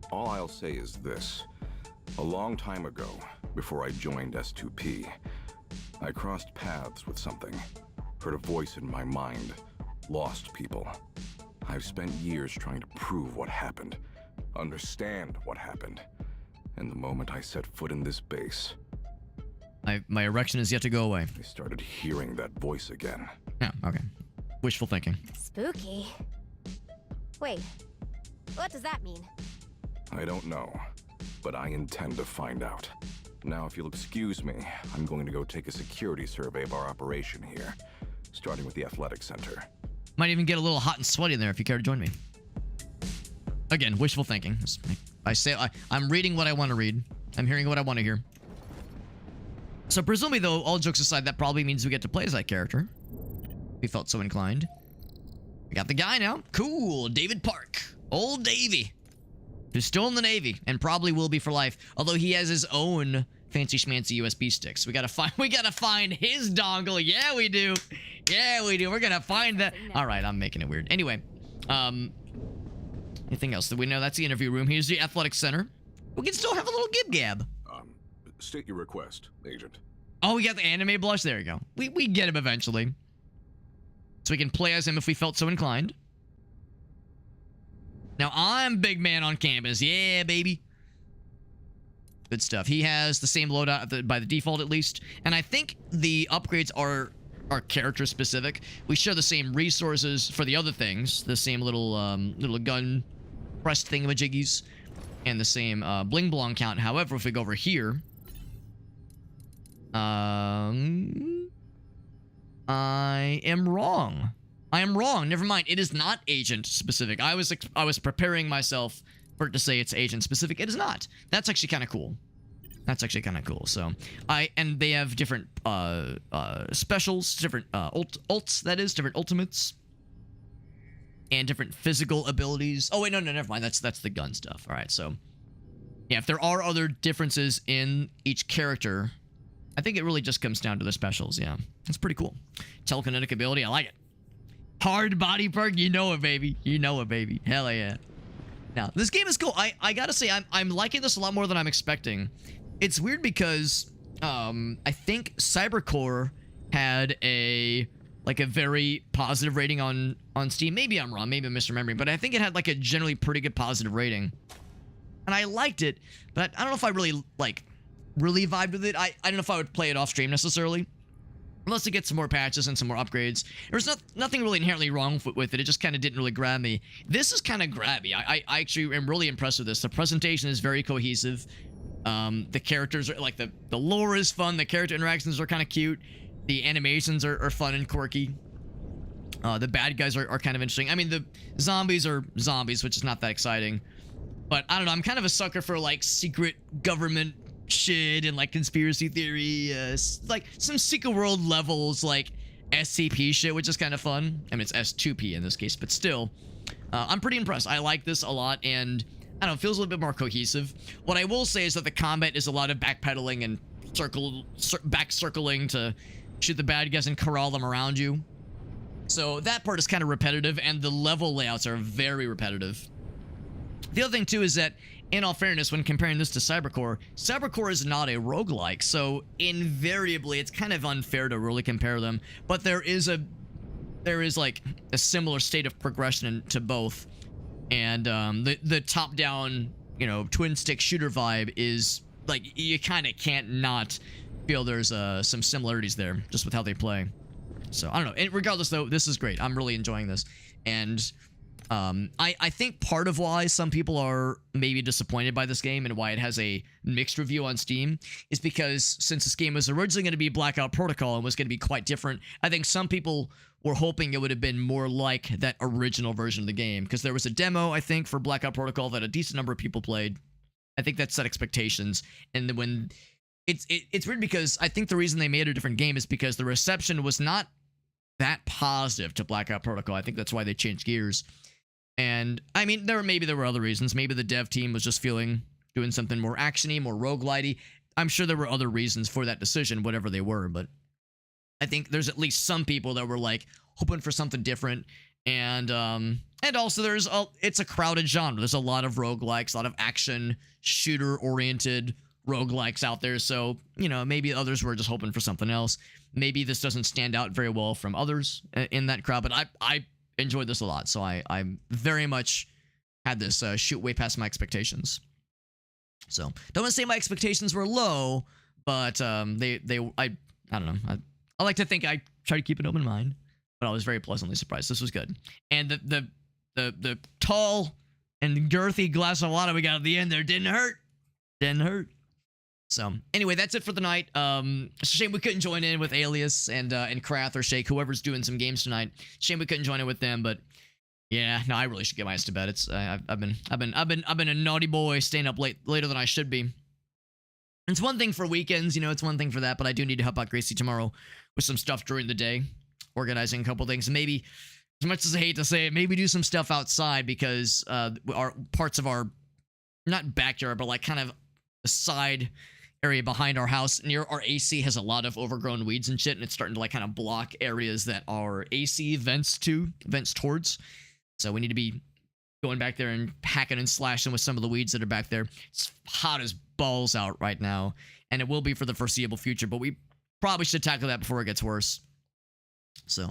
All I'll say is this. A long time ago, before I joined S2P, I crossed paths with something. Heard a voice in my mind. Lost people. I've spent years trying to prove what happened. Understand what happened. And the moment I set foot in this base... My erection is yet to go away. I started hearing that voice again. Yeah, okay. Wishful thinking. Spooky. Wait, what does that mean? I don't know, but I intend to find out. Now, if you'll excuse me, I'm going to go take a security survey of our operation here, starting with the athletic center. Might even get a little hot and sweaty in there if you care to join me. Again, wishful thinking. I'm reading what I want to read. I'm hearing what I want to hear. So presumably, though, all jokes aside, that probably means we get to play as that character. We felt so inclined. We got the guy now. Cool. David Park. Old Davey. Who's still in the Navy and probably will be for life. Although he has his own fancy schmancy USB sticks. We gotta find his dongle. Yeah, we do. Yeah, we do. We're gonna find that. All right, I'm making it weird. Anyway, anything else? We know that's the interview room. Here's the athletic center. We can still have a little gib gab. State your request, Agent. Oh, we got the anime blush. There you go. We get him eventually. So we can play as him if we felt so inclined. Now, I'm big man on campus. Yeah, baby. Good stuff. He has the same loadout by the default, at least. And I think the upgrades are character specific. We share the same resources for the other things. The same little gun pressed thingamajiggies. And the same bling blong count. However, if we go over here... I am wrong. I am wrong. Never mind. It is not agent specific. I was preparing myself for it to say it's agent specific. It is not. That's actually kind of cool. That's actually kind of cool. So and they have different specials, different ults. That is different ultimates, and different physical abilities. Oh wait, no, never mind. That's the gun stuff. All right. So yeah, if there are other differences in each character, I think it really just comes down to the specials. Yeah, it's pretty cool. Telekinetic ability. I like it. Hard body perk. You know it, baby. You know it, baby. Hell yeah. Now, this game is cool. I gotta say, I'm liking this a lot more than I'm expecting. It's weird because I think Cybercore had a very positive rating on Steam. Maybe I'm wrong. Maybe I'm misremembering. But I think it had like a generally pretty good positive rating. And I liked it, but I don't know if I really vibed with it. I don't know if I would play it off stream necessarily. Unless it gets some more patches and some more upgrades. There's nothing really inherently wrong with it. It just kind of didn't really grab me. This is kind of grabby. I actually am really impressed with this. The presentation is very cohesive. The characters are like the lore is fun. The character interactions are kind of cute. The animations are fun and quirky. The bad guys are kind of interesting. I mean, the zombies are zombies, which is not that exciting. But I don't know. I'm kind of a sucker for like secret government shit and like conspiracy theory, like some secret world levels, like SCP shit, which is kind of fun. I mean, it's S2P in this case, but still, I'm pretty impressed. I like this a lot, and I don't know, it feels a little bit more cohesive. What I will say is that the combat is a lot of backpedaling and back circling to shoot the bad guys and corral them around you. So that part is kind of repetitive, and the level layouts are very repetitive. The other thing too is that, in all fairness, when comparing this to Cybercore is not a roguelike, so invariably it's kind of unfair to really compare them. But there is like a similar state of progression to both, and the top-down, you know, twin-stick shooter vibe is like you kind of can't not feel there's some similarities there just with how they play. So I don't know. And regardless, though, this is great. I'm really enjoying this, and I think part of why some people are maybe disappointed by this game and why it has a mixed review on Steam is because since this game was originally going to be Blackout Protocol and was going to be quite different, I think some people were hoping it would have been more like that original version of the game, because there was a demo, I think, for Blackout Protocol that a decent number of people played. I think that set expectations, and then when it's weird because I think the reason they made a different game is because the reception was not that positive to Blackout Protocol. I think that's why they changed gears. And I mean, there were other reasons. Maybe the dev team was just doing something more actiony, more roguelite-y. I'm sure there were other reasons for that decision, whatever they were. But I think there's at least some people that were like hoping for something different. And also it's a crowded genre. There's a lot of roguelikes, a lot of action shooter-oriented roguelikes out there. So, you know, maybe others were just hoping for something else. Maybe this doesn't stand out very well from others in that crowd. But I enjoyed this a lot, so I very much had this shoot way past my expectations. So don't want to say my expectations were low, but I don't know. I like to think I try to keep an open mind, but I was very pleasantly surprised. This was good, and the tall and girthy glass of water we got at the end there didn't hurt. So anyway, that's it for the night. It's a shame we couldn't join in with Alias and Krath or Shake, whoever's doing some games tonight. Shame we couldn't join in with them, but yeah, no, I really should get my ass to bed. It's I've been a naughty boy, staying up later than I should be. It's one thing for weekends, you know, it's one thing for that, but I do need to help out Gracie tomorrow with some stuff during the day, organizing a couple things. And maybe, as much as I hate to say it, maybe do some stuff outside, because our parts of our, not backyard, but like kind of a side area behind our house near our AC has a lot of overgrown weeds and shit, and it's starting to like kind of block areas that our AC vents towards. So we need to be going back there and hacking and slashing with some of the weeds that are back there. It's hot as balls out right now, and it will be for the foreseeable future, but we probably should tackle that before it gets worse. So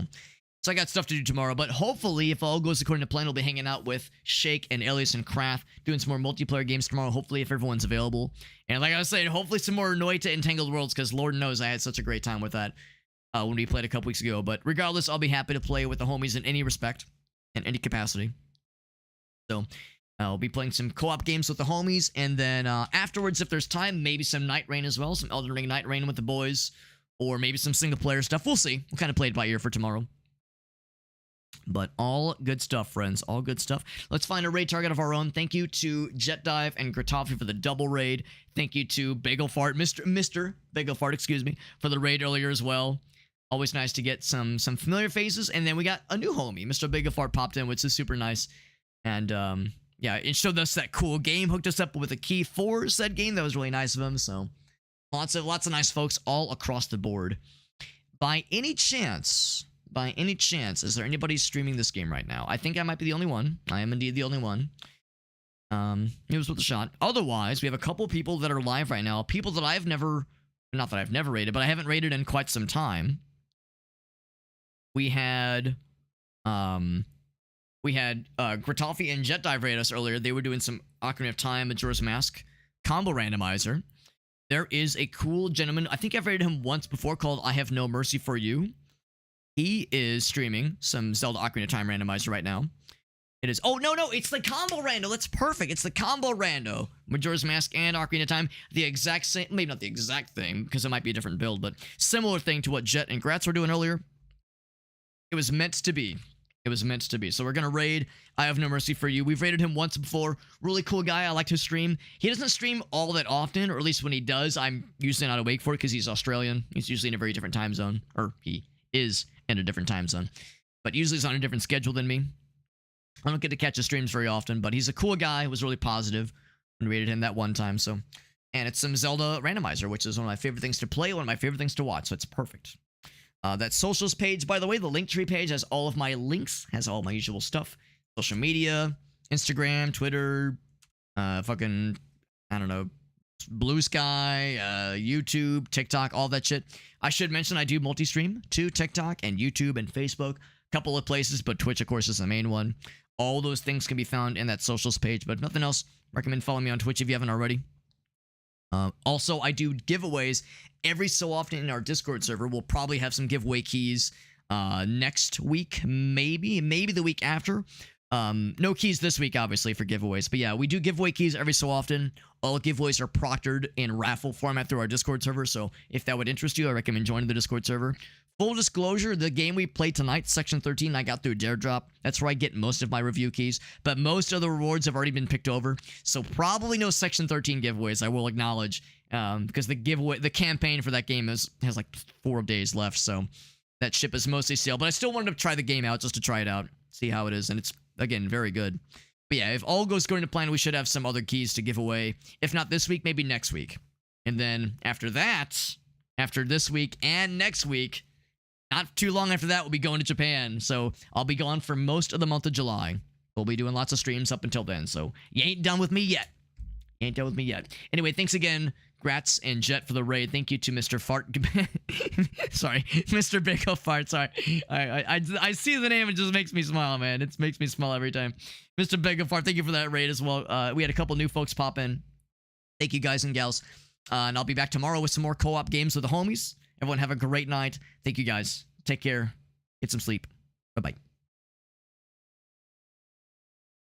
So I got stuff to do tomorrow, but hopefully, if all goes according to plan, I'll be hanging out with Shake and Elias and Kraft, doing some more multiplayer games tomorrow, hopefully, if everyone's available. And like I was saying, hopefully some more Noita Entangled Worlds, because Lord knows I had such a great time with that when we played a couple weeks ago. But regardless, I'll be happy to play with the homies in any respect, in any capacity. So I'll be playing some co-op games with the homies, and then afterwards, if there's time, maybe some Night Rain as well, some Elden Ring Night Rain with the boys, or maybe some single-player stuff. We'll see. We'll kind of play it by ear for tomorrow. But all good stuff, friends. All good stuff. Let's find a raid target of our own. Thank you to Jet Dive and Gratoffy for the double raid. Thank you to Bagel Fart, Mr. Bagel Fart, excuse me, for the raid earlier as well. Always nice to get some familiar faces. And then we got a new homie. Mr. Bagel Fart popped in, which is super nice. And yeah, it showed us that cool game. Hooked us up with a key for said game. That was really nice of him. So lots of nice folks all across the board. By any chance, is there anybody streaming this game right now? I think I might be the only one. I am indeed the only one. It was with a shot. Otherwise, we have a couple people that are live right now. People that I've never, not that I've never raided, but I haven't raided in quite some time. We had Gratoffy and Jet Dive raid us earlier. They were doing some Ocarina of Time, Majora's Mask combo randomizer. There is a cool gentleman, I think I've raided him once before, called I Have No Mercy for You. He is streaming some Zelda Ocarina of Time randomizer right now. It is, oh, no, it's the combo rando. That's perfect. It's the combo rando. Majora's Mask and Ocarina of Time. The exact same, maybe not the exact thing, because it might be a different build, but similar thing to what Jet and Gratz were doing earlier. It was meant to be. It was meant to be. So we're going to raid I Have No Mercy for You. We've raided him once before. Really cool guy. I like his stream. He doesn't stream all that often, or at least when he does, I'm usually not awake for it because he's Australian. He's usually in a very different time zone, or he is in a different time zone. But usually he's on a different schedule than me. I don't get to catch his streams very often, but he's a cool guy. Was really positive when we raided him that one time. So, and it's some Zelda randomizer, which is one of my favorite things to play, one of my favorite things to watch. So it's perfect. That socials page, by the way, the Linktree page has all of my links, has all my usual stuff. Social media, Instagram, Twitter, fucking, I don't know, Blue Sky, YouTube, TikTok, all that shit. I should mention I do multi-stream to TikTok and YouTube and Facebook. Couple of places, but Twitch, of course, is the main one. All those things can be found in that socials page, but if nothing else, recommend following me on Twitch if you haven't already. Also, I do giveaways every so often in our Discord server. We'll probably have some giveaway keys next week, maybe the week after. No keys this week, obviously, for giveaways. But yeah, we do giveaway keys every so often. All giveaways are proctored in raffle format through our Discord server, so if that would interest you, I recommend joining the Discord server. Full disclosure, the game we played tonight, Section 13, I got through Dare Drop. That's where I get most of my review keys, but most of the rewards have already been picked over, so probably no Section 13 giveaways, I will acknowledge, because the campaign for that game has like 4 days left, so that ship is mostly sealed. But I still wanted to try the game out, just to try it out, see how it is, and it's, again, very good. But yeah, if all goes according to plan, we should have some other keys to give away. If not this week, maybe next week. And then after that, after this week and next week, not too long after that, we'll be going to Japan. So I'll be gone for most of the month of July. We'll be doing lots of streams up until then. So you ain't done with me yet. You ain't done with me yet. Anyway, thanks again, Gratz and Jet, for the raid. Thank you to Mr. Fart. Sorry, Mr. Big O Fart. Sorry. I see the name. It just makes me smile, man. It makes me smile every time. Mr. Big O Fart, thank you for that raid as well. We had a couple new folks pop in. Thank you, guys and gals. And I'll be back tomorrow with some more co-op games with the homies. Everyone have a great night. Thank you, guys. Take care. Get some sleep. Bye-bye.